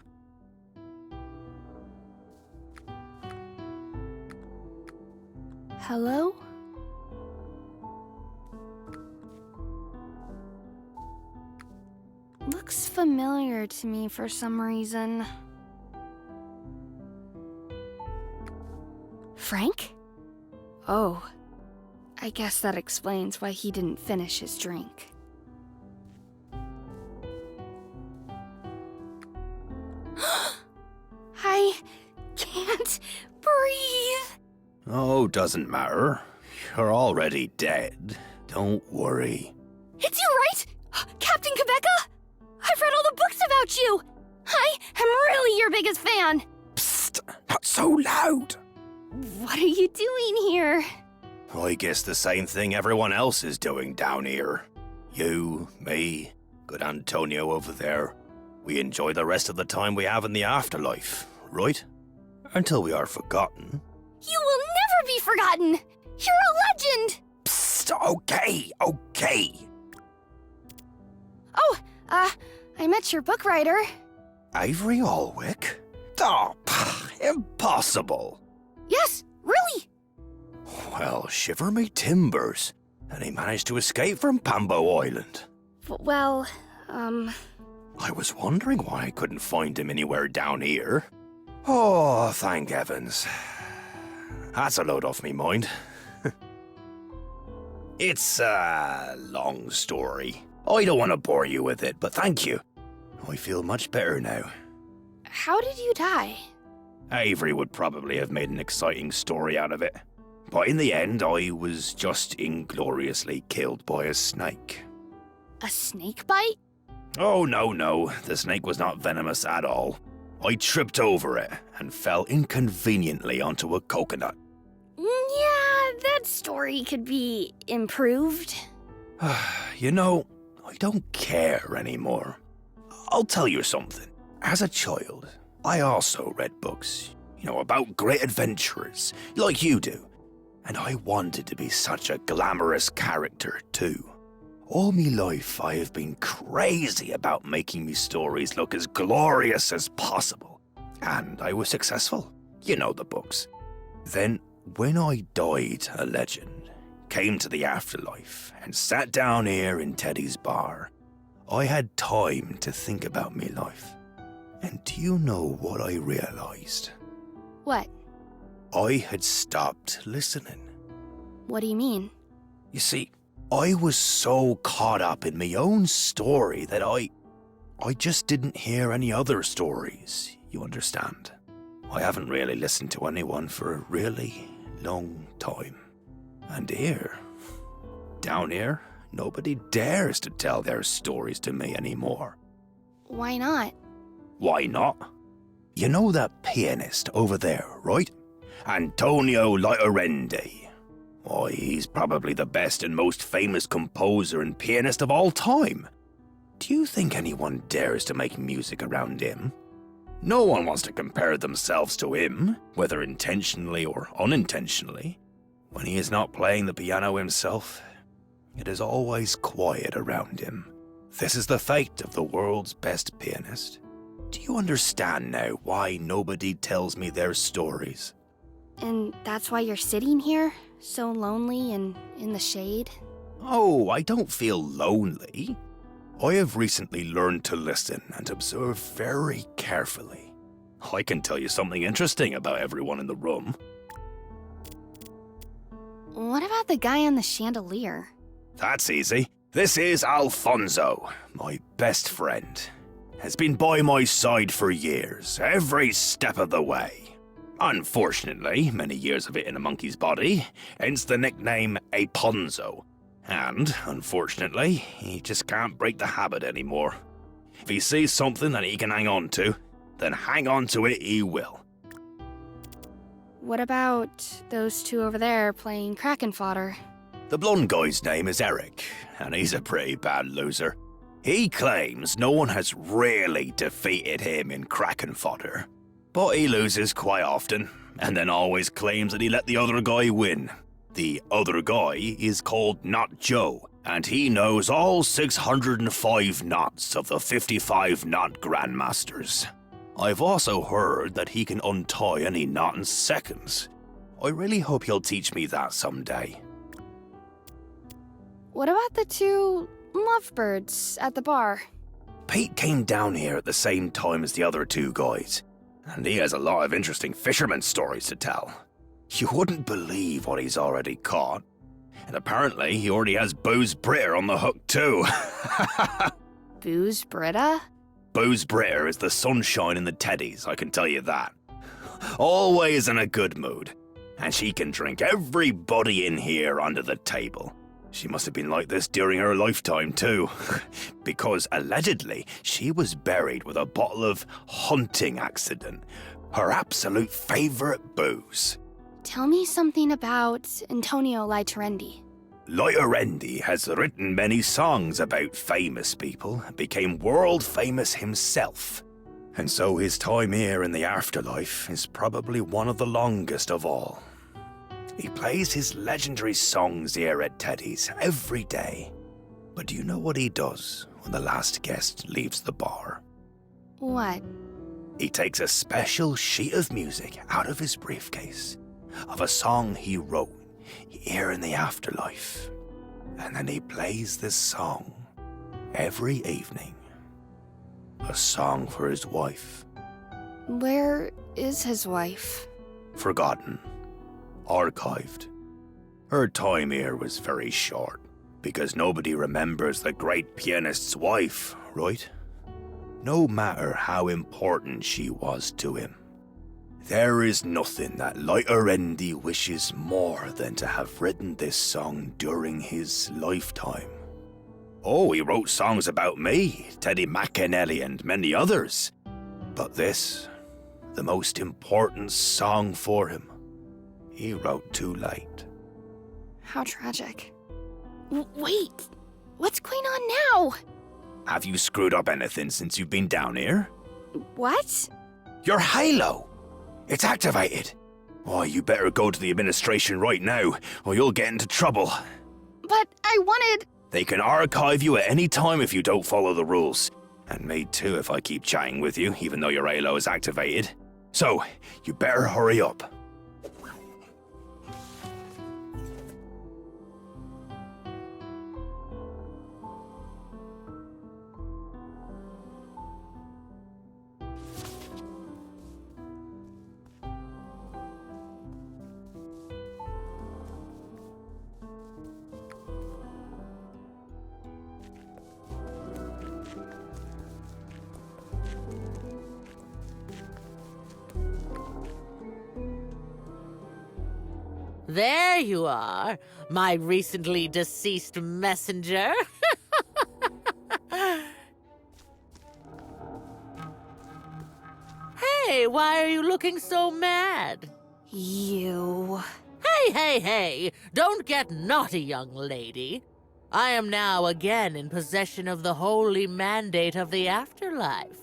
S2: Hello? Looks familiar to me for some reason. Frank? Oh, I guess that explains why he didn't finish his drink. I can't breathe.
S1: Oh, doesn't matter. You're already dead. Don't worry.
S2: It's you, right? Captain Quebeca? I've read all the books about you. I am really your biggest fan.
S1: Psst, not so loud.
S2: What are you doing here?
S1: I guess the same thing everyone else is doing down here. You, me, good Antonio over there. We enjoy the rest of the time we have in the afterlife, right? Until we are forgotten.
S2: You will never be forgotten. You're a legend.
S1: Psst, okay.
S2: Oh, I met your book writer.
S1: Avery Alwick? Oh, impossible.
S2: Yes, really.
S1: Well, shiver me timbers. And he managed to escape from Pambo Island.
S2: Well,
S1: I was wondering why I couldn't find him anywhere down here. Oh, thank heavens. That's a load off me mind. It's a long story. I don't want to bore you with it, but thank you. I feel much better now.
S2: how did you die?
S1: Avery would probably have made an exciting story out of it. But in the end, I was just ingloriously killed by a snake.
S2: A snake bite?
S1: Oh, no. The snake was not venomous at all. I tripped over it and fell inconveniently onto a coconut.
S2: Yeah, that story could be improved.
S1: You know, I don't care anymore. I'll tell you something. As a child, I also read books, about great adventurers, like you do. And I wanted to be such a glamorous character, too. All me life, I have been crazy about making me stories look as glorious as possible. And I was successful. You know the books. Then, when I died a legend, came to the afterlife, and sat down here in Teddy's bar, I had time to think about me life. And do you know what I realized?
S2: What?
S1: I had stopped listening.
S2: What do you mean?
S1: You see, I was so caught up in my own story that I just didn't hear any other stories, you understand? I haven't really listened to anyone for a really long time. And down here, nobody dares to tell their stories to me anymore.
S2: Why not?
S1: Why not? You know that pianist over there, right? Antonio Laiterendi. Why, he's probably the best and most famous composer and pianist of all time. Do you think anyone dares to make music around him? No one wants to compare themselves to him, whether intentionally or unintentionally. When he is not playing the piano himself, it is always quiet around him. This is the fate of the world's best pianist. Do you understand now why nobody tells me their stories?
S2: And that's why you're sitting here, so lonely and in the shade?
S1: Oh, I don't feel lonely. I have recently learned to listen and observe very carefully. I can tell you something interesting about everyone in the room.
S2: What about the guy on the chandelier?
S1: That's easy. This is Alfonso, my best friend. Has been by my side for years, every step of the way. Unfortunately, many years of it in a monkey's body, hence the nickname Aponzo. And, unfortunately, he just can't break the habit anymore. If he sees something that he can hang on to, then hang on to it he will.
S2: What about those two over there playing Kraken Fodder?
S1: The blonde guy's name is Eric, and he's a pretty bad loser. He claims no one has really defeated him in Kraken Fodder, but he loses quite often, and then always claims that he let the other guy win. The other guy is called Knot Joe, and he knows all 605 knots of the 55 knot grandmasters. I've also heard that he can untie any knot in seconds. I really hope he'll teach me that someday.
S2: What about the two lovebirds at the bar?
S1: Pete came down here at the same time as the other two guys, and he has a lot of interesting fisherman stories to tell. You wouldn't believe what he's already caught. And apparently he already has Booze Britter on the hook too.
S2: Booze Britta?
S1: Booze Britter is the sunshine in the teddies, I can tell you that. Always in a good mood. And she can drink everybody in here under the table. She must have been like this during her lifetime too. Because allegedly, she was buried with a bottle of hunting accident. Her absolute favourite booze.
S2: Tell me something about Antonio Laiterendi.
S1: Laiterendi has written many songs about famous people and became world famous himself. And so his time here in the afterlife is probably one of the longest of all. He plays his legendary songs here at Teddy's every day. But do you know what he does when the last guest leaves the bar?
S2: What?
S1: He takes a special sheet of music out of his briefcase of a song he wrote here in the afterlife. And then he plays this song every evening. A song for his wife.
S2: Where is his wife?
S1: Forgotten. Archived. Her time here was very short, because nobody remembers the great pianist's wife, right? No matter how important she was to him. There is nothing that Laiterendi wishes more than to have written this song during his lifetime. Oh, he wrote songs about me, Teddy McAnally, and many others. But this, the most important song for him, he wrote too late.
S2: How tragic. Wait, what's going on now?
S1: Have you screwed up anything since you've been down here?
S2: What?
S1: Your halo! It's activated! Why, you better go to the administration right now, or you'll get into trouble.
S2: But I wanted...
S1: They can archive you at any time if you don't follow the rules. And me too if I keep chatting with you, even though your halo is activated. So, you better hurry up.
S13: There you are, my recently deceased messenger. Hey, why are you looking so mad?
S2: You...
S13: Hey, don't get naughty, young lady. I am now again in possession of the holy mandate of the afterlife.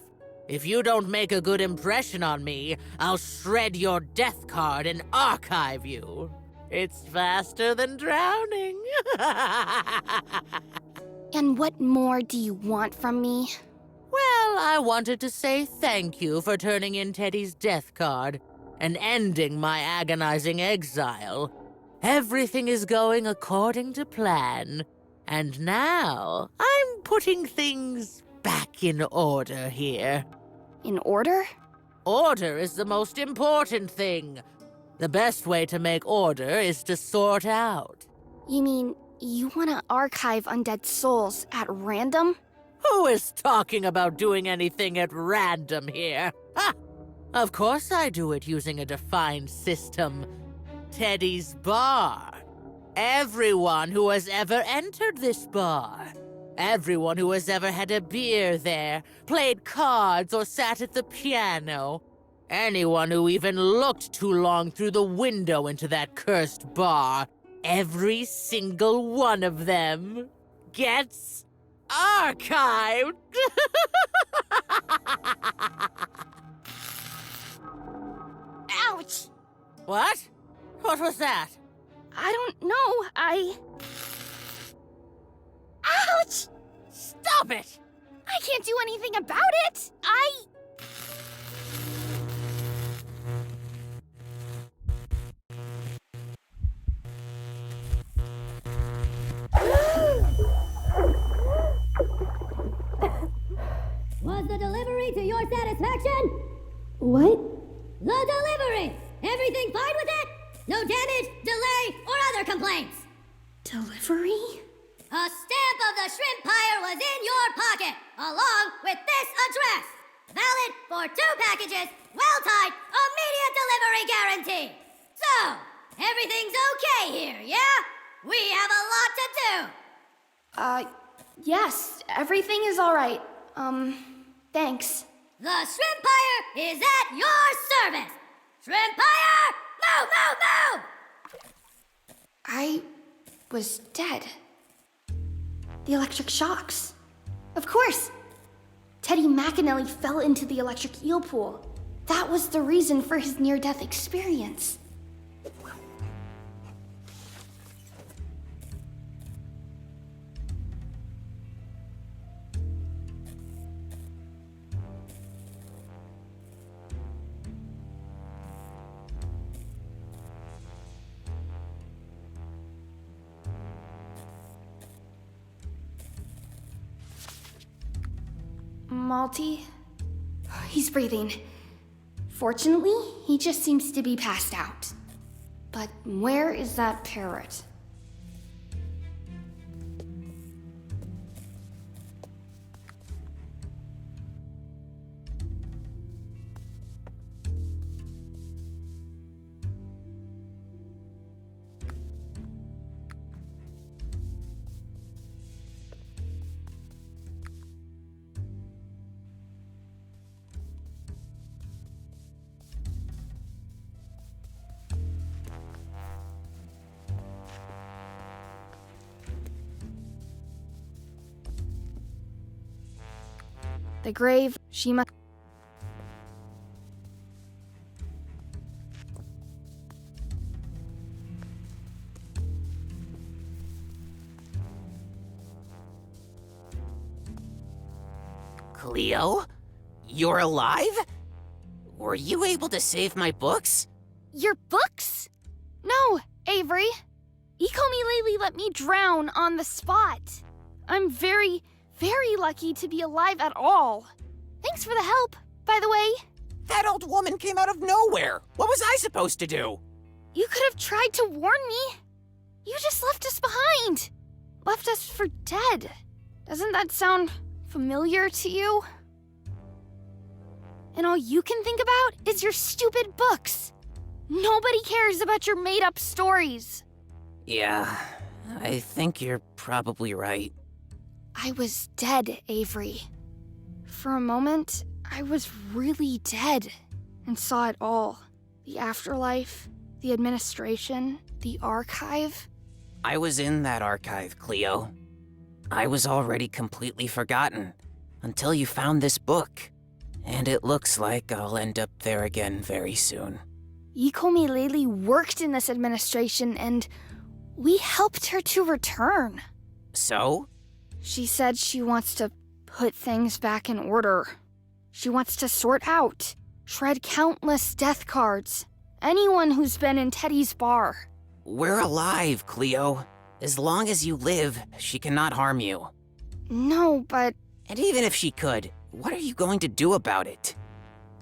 S13: If you don't make a good impression on me, I'll shred your death card and archive you. It's faster than drowning.
S2: And what more do you want from me?
S13: Well, I wanted to say thank you for turning in Teddy's death card and ending my agonizing exile. Everything is going according to plan, and now I'm putting things back in order here.
S2: In order?
S13: Order is the most important thing. The best way to make order is to sort out.
S2: You mean You want to archive undead souls at random?
S13: Who is talking about doing anything at random here? Ha! Of course I do it using a defined system. Teddy's Bar. Everyone who has ever entered this bar. Everyone who has ever had a beer there, played cards, or sat at the piano. Anyone who even looked too long through the window into that cursed bar. Every single one of them gets archived.
S2: Ouch!
S13: What? What was that?
S2: I don't know, Ouch!
S13: Stop it!
S2: I can't do anything about it!
S12: Was the delivery to your satisfaction?
S2: What?
S12: The delivery! Everything fine with it? No damage, delay, or other complaints?
S2: Delivery?
S12: A stamp of the shrimp pyre was in your pocket, along with this address. Valid for 2 packages, well-timed, immediate delivery guarantee. So, everything's okay here, yeah? We have a lot to do.
S2: Yes, everything is alright. Thanks.
S12: The shrimp pyre is at your service. Shrimp pyre, move, move, move!
S2: I was dead. The electric shocks. Of course! Teddy McAnally fell into the electric eel pool. That was the reason for his near-death experience. Malty? He's breathing. Fortunately, he just seems to be passed out. But where is that parrot? The grave, Shima.
S21: Cleo? You're alive? Were you able to save my books?
S2: Your books? No, Avery. Ecomelele let me drown on the spot. I'm very lucky to be alive at all. Thanks for the help, by the way.
S21: That old woman came out of nowhere. What was I supposed to do?
S2: You could have tried to warn me. You just left us behind. Left us for dead. Doesn't that sound familiar to you? And all you can think about is your stupid books. Nobody cares about your made-up stories.
S21: Yeah, I think you're probably right.
S2: I was dead, Avery. For a moment, I was really dead and saw it all. The afterlife, the administration, the archive.
S21: I was in that archive, Cleo. I was already completely forgotten until you found this book. And it looks like I'll end up there again very soon.
S2: Ecomelele worked in this administration and we helped her to return.
S21: So?
S2: She said she wants to put things back in order. She wants to sort out, shred countless death cards. Anyone who's been in Teddy's bar.
S21: We're alive, Cleo. As long as you live, she cannot harm you.
S2: No, but...
S21: And even if she could, what are you going to do about it?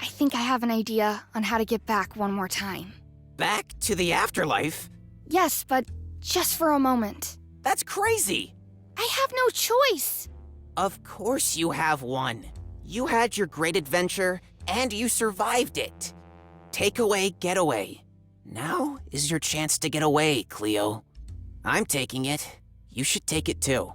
S2: I think I have an idea on how to get back one more time.
S21: Back to the afterlife?
S2: Yes, but just for a moment.
S21: That's crazy!
S2: I have no choice!
S21: Of course you have one. You had your great adventure, and you survived it. Take away, get away. Now is your chance to get away, Cleo. I'm taking it. You should take it too.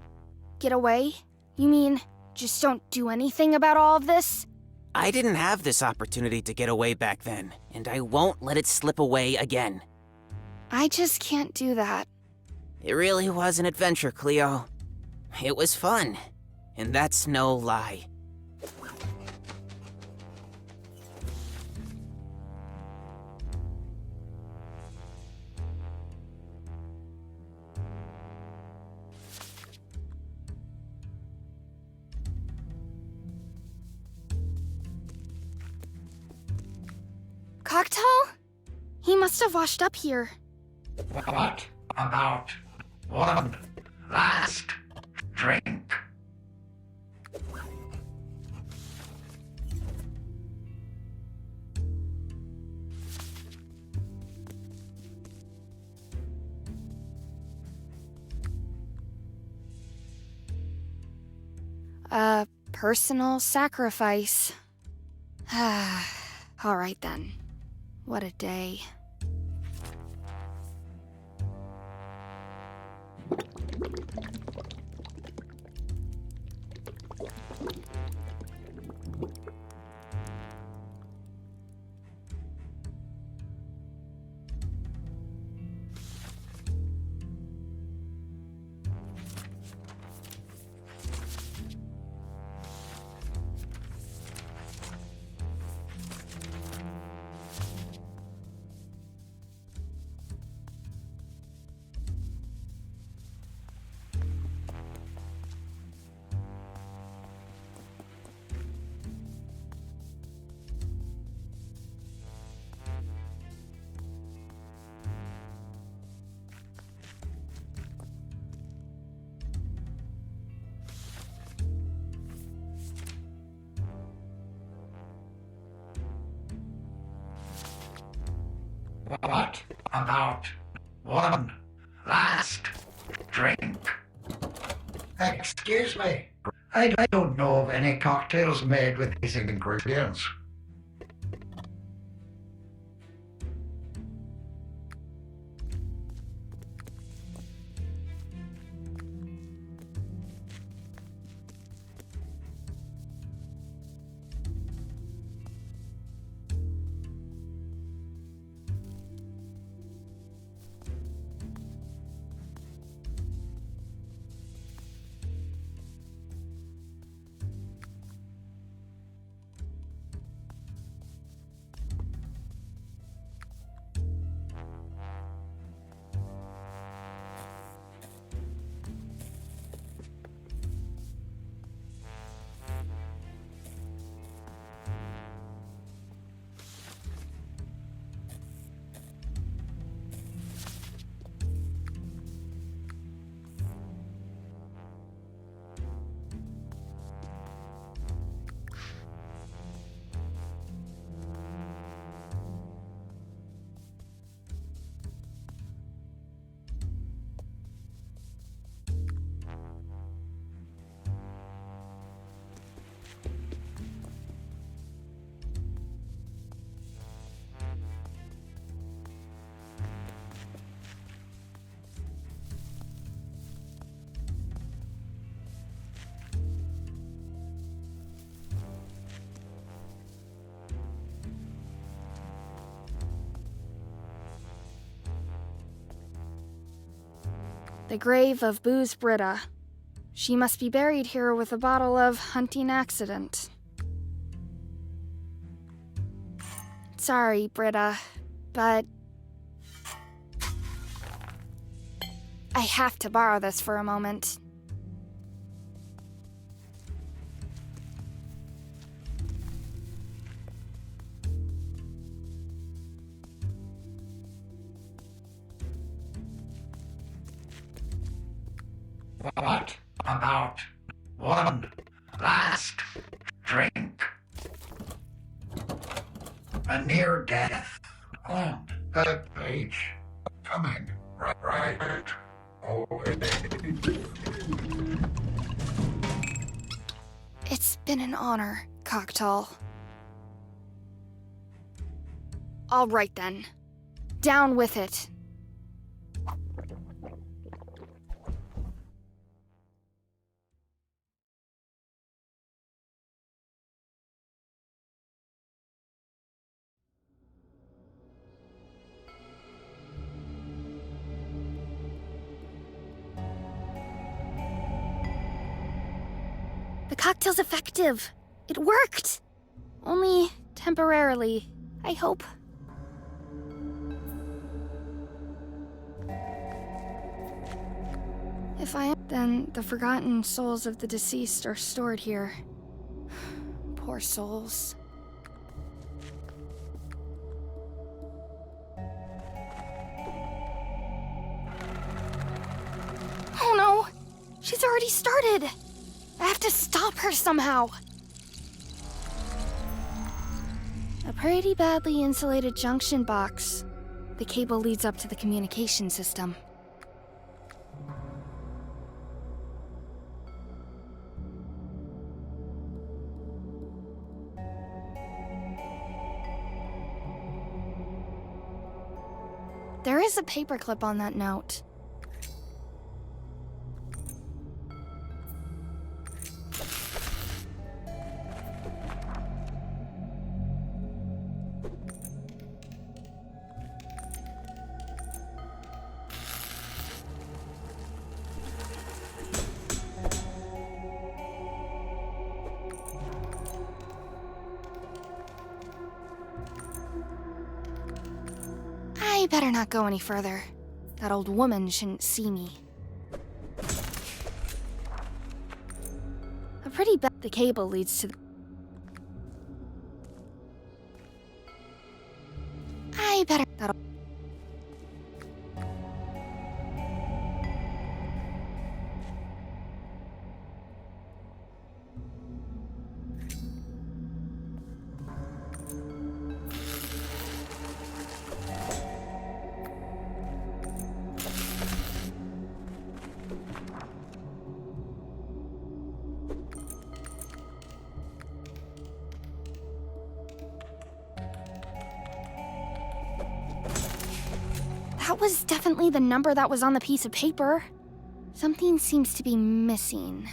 S2: Get away? You mean, just don't do anything about all of this?
S21: I didn't have this opportunity to get away back then, and I won't let it slip away again.
S2: I just can't do that.
S21: It really was an adventure, Cleo. It was fun, and that's no lie.
S2: CocktHAL? He must have washed up here.
S14: What about one last drink?
S2: A personal sacrifice. All right then. What a day.
S14: What about one last drink? Excuse me, I don't know of any cocktails made with these ingredients.
S2: The grave of Booze Britta. She must be buried here with a bottle of hunting accident. Sorry, Britta, but I have to borrow this for a moment.
S14: What about one last drink? A near death and a page coming right over
S2: It's been an honor, CocktHAL. All right then. Down with it. The cocktail's effective. It worked. Only temporarily, I hope. If I am, then the forgotten souls of the deceased are stored here. Poor souls. Oh no! She's already started! I have to stop her somehow! A pretty badly insulated junction box. The cable leads up to the communication system. There is a paperclip on that note. I better not go any further. That old woman shouldn't see me. A pretty bad. The cable leads to the... I better... That'll... That was definitely the number that was on the piece of paper. Something seems to be missing.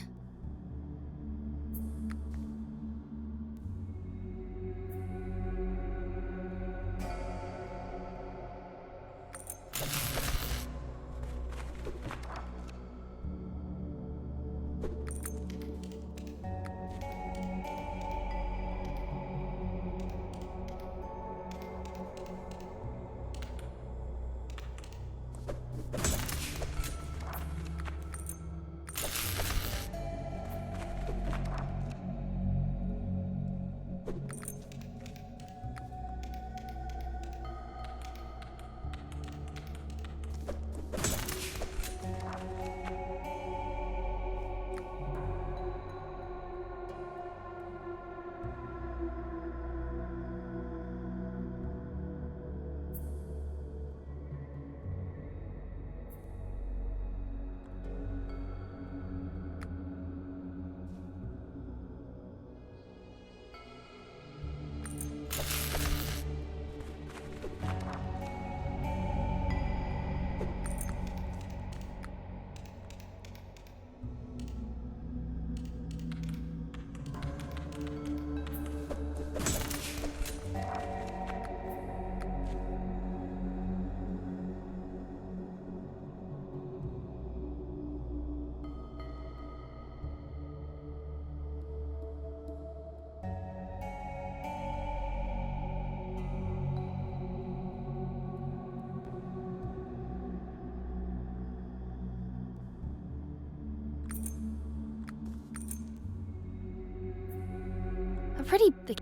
S2: Pretty big.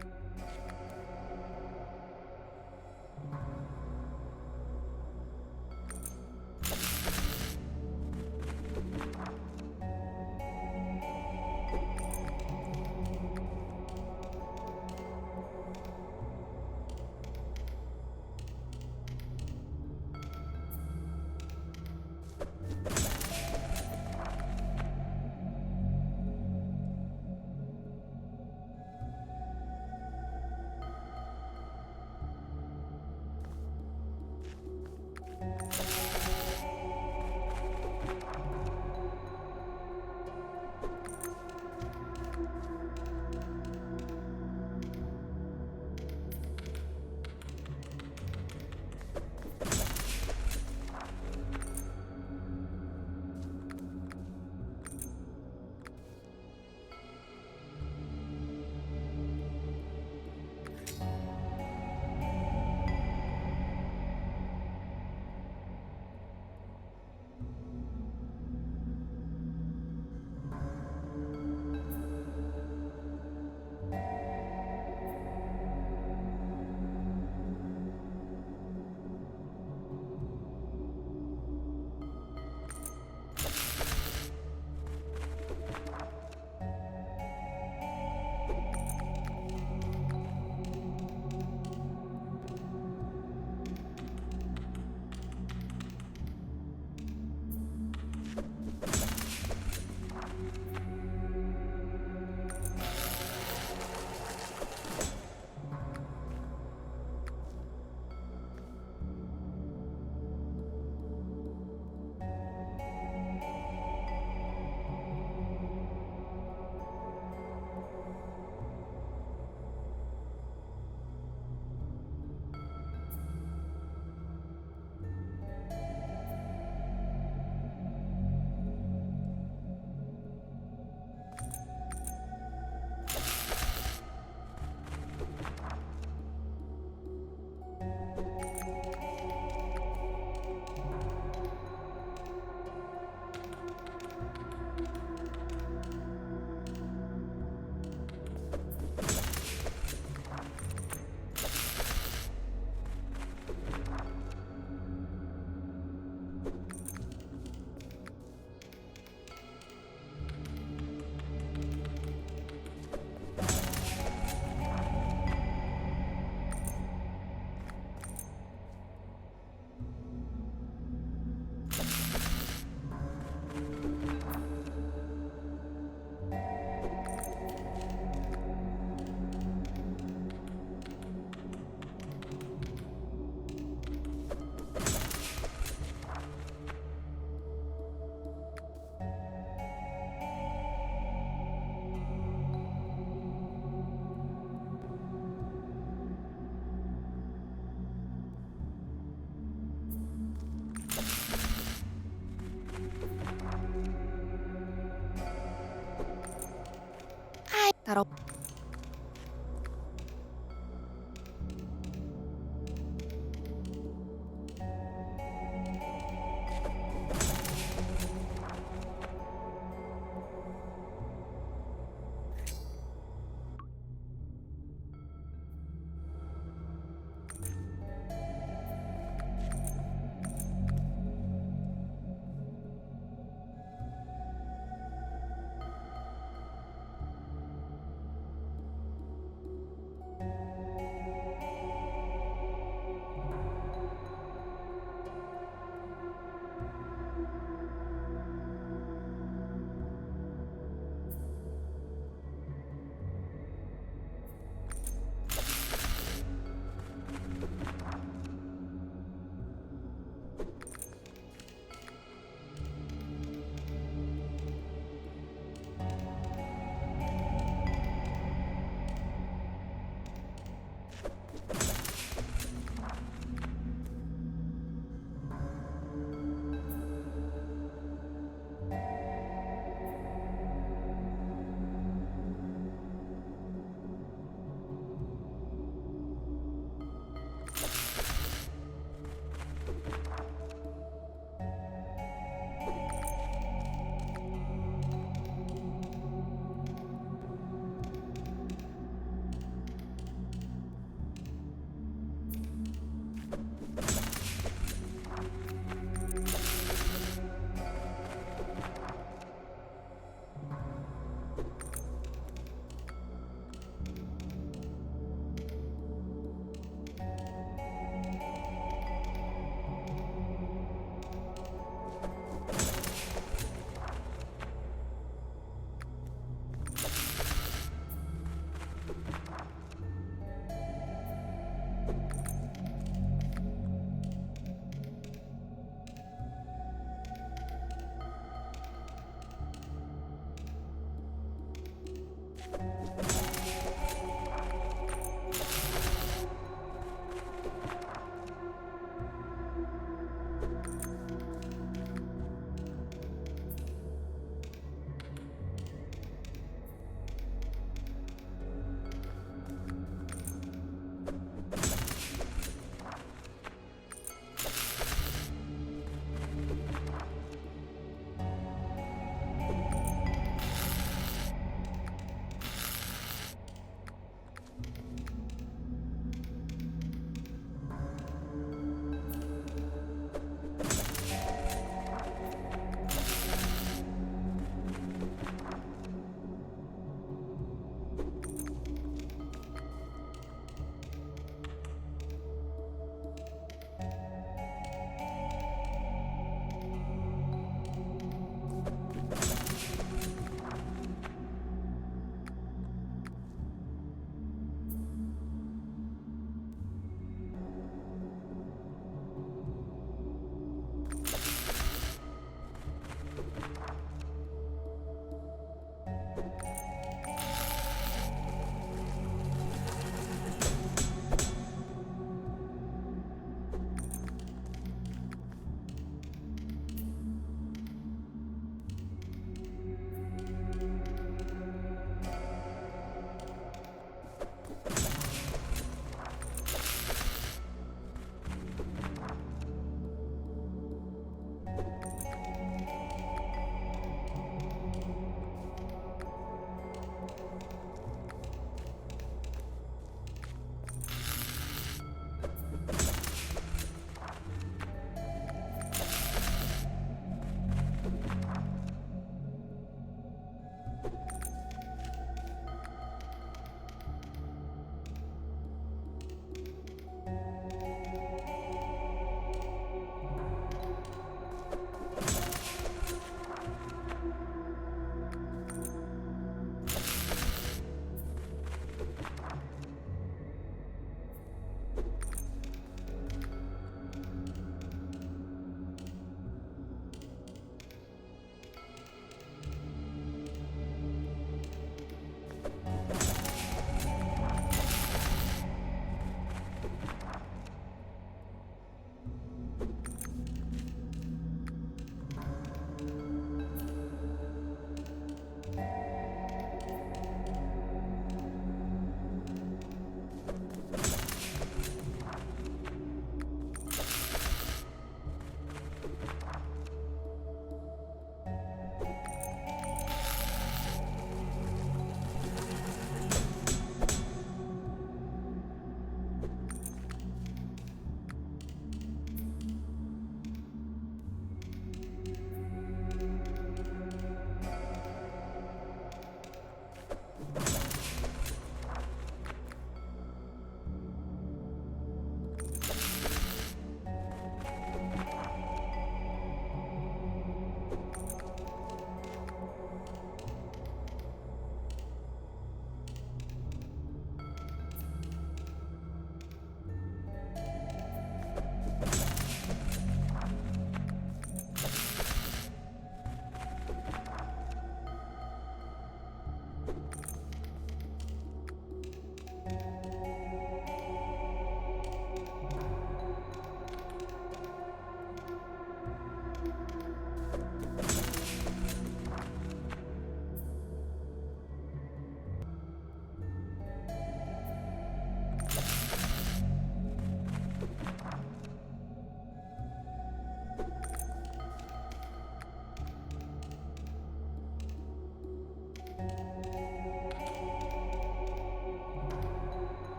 S18: that'll...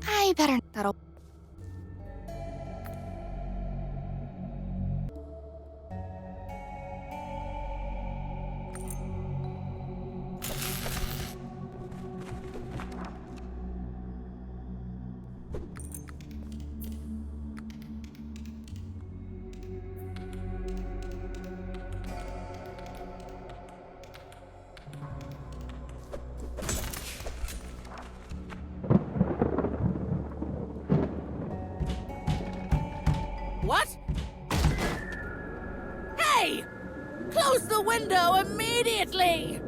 S2: I better. That'll.
S13: What? Hey! Close the window immediately!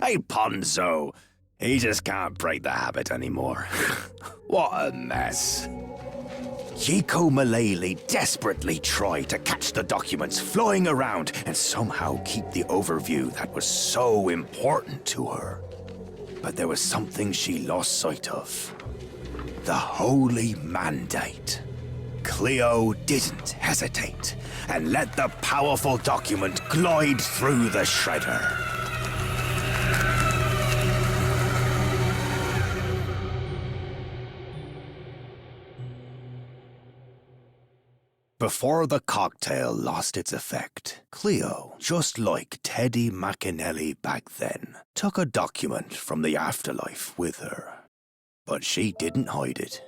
S1: Hey, Ponzo. He just can't break the habit anymore. What a mess. Yiko Malele desperately tried to catch the documents flying around and somehow keep the overview that was so important to her. But there was something she lost sight of. The Holy Mandate. Cleo didn't hesitate and let the powerful document glide through the shredder. Before the cocktail lost its effect, Cleo, just like Teddy McAnally back then, took a document from the afterlife with her. But she didn't hide it.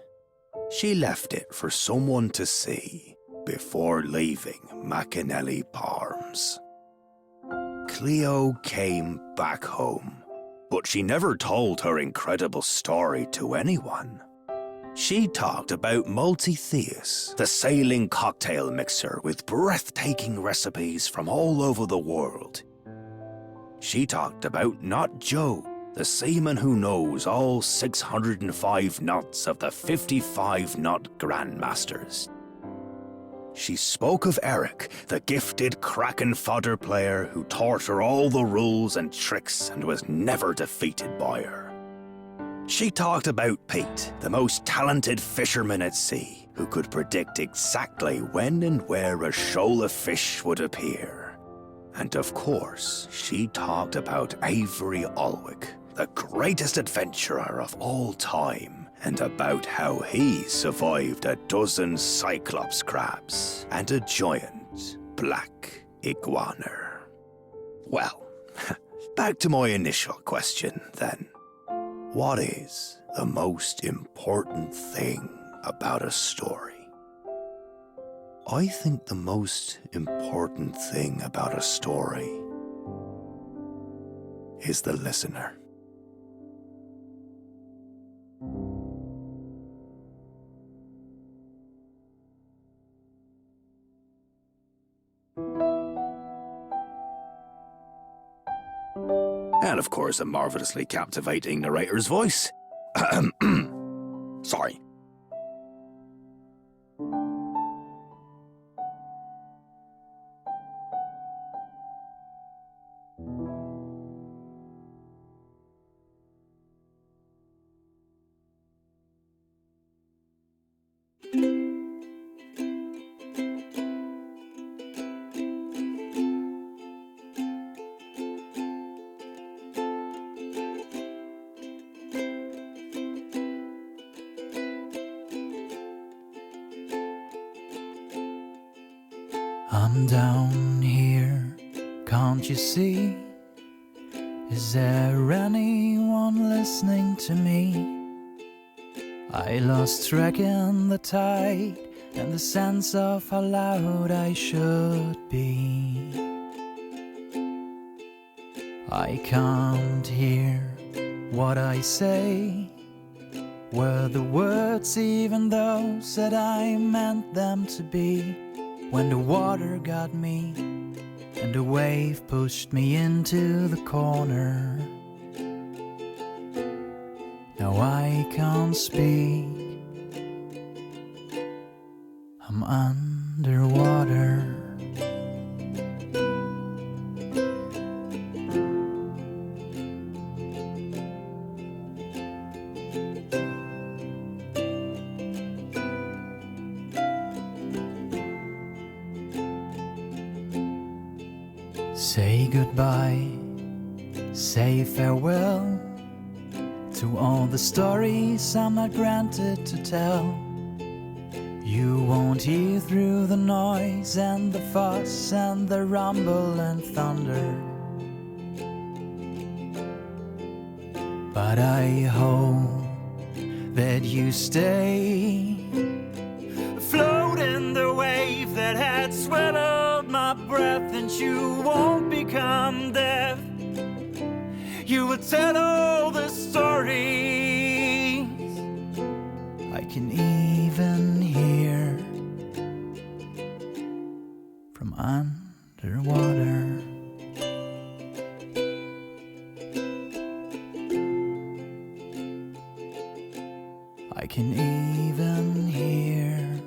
S1: She left it for someone to see before leaving McAnally Farms. Cleo came back home, but she never told her incredible story to anyone. She talked about Multi-Theus, the sailing cocktail mixer with breathtaking recipes from all over the world. She talked about Not Joe, the seaman who knows all 605 knots of the 55-knot Grandmasters. She spoke of Eric, the gifted Kraken Fodder player who taught her all the rules and tricks and was never defeated by her. She talked about Pete, the most talented fisherman at sea, who could predict exactly when and where a shoal of fish would appear. And of course, she talked about Avery Alwick, the greatest adventurer of all time, and about how he survived a dozen cyclops crabs and a giant black iguana. Well, back to my initial question then. What is the most important thing about a story? I think the most important thing about a story is the listener. And of course, a marvelously captivating narrator's voice. Sorry.
S11: I'm down here, can't you see? Is there anyone listening to me? I lost track in the tide and the sense of how loud I should be. I can't hear what I say. Were the words even those that I meant them to be? When the water got me and the wave pushed me into the corner. Now I can't speak, I'm underwater. Say goodbye, say farewell to all the stories I'm not granted to tell. You won't hear through the noise and the fuss and the rumble and thunder. But I hope that you stay afloat in the wave that had swallowed my breath, and you won't become deaf. You will tell all the stories I can even hear from underwater. I can even hear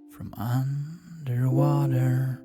S11: from underwater.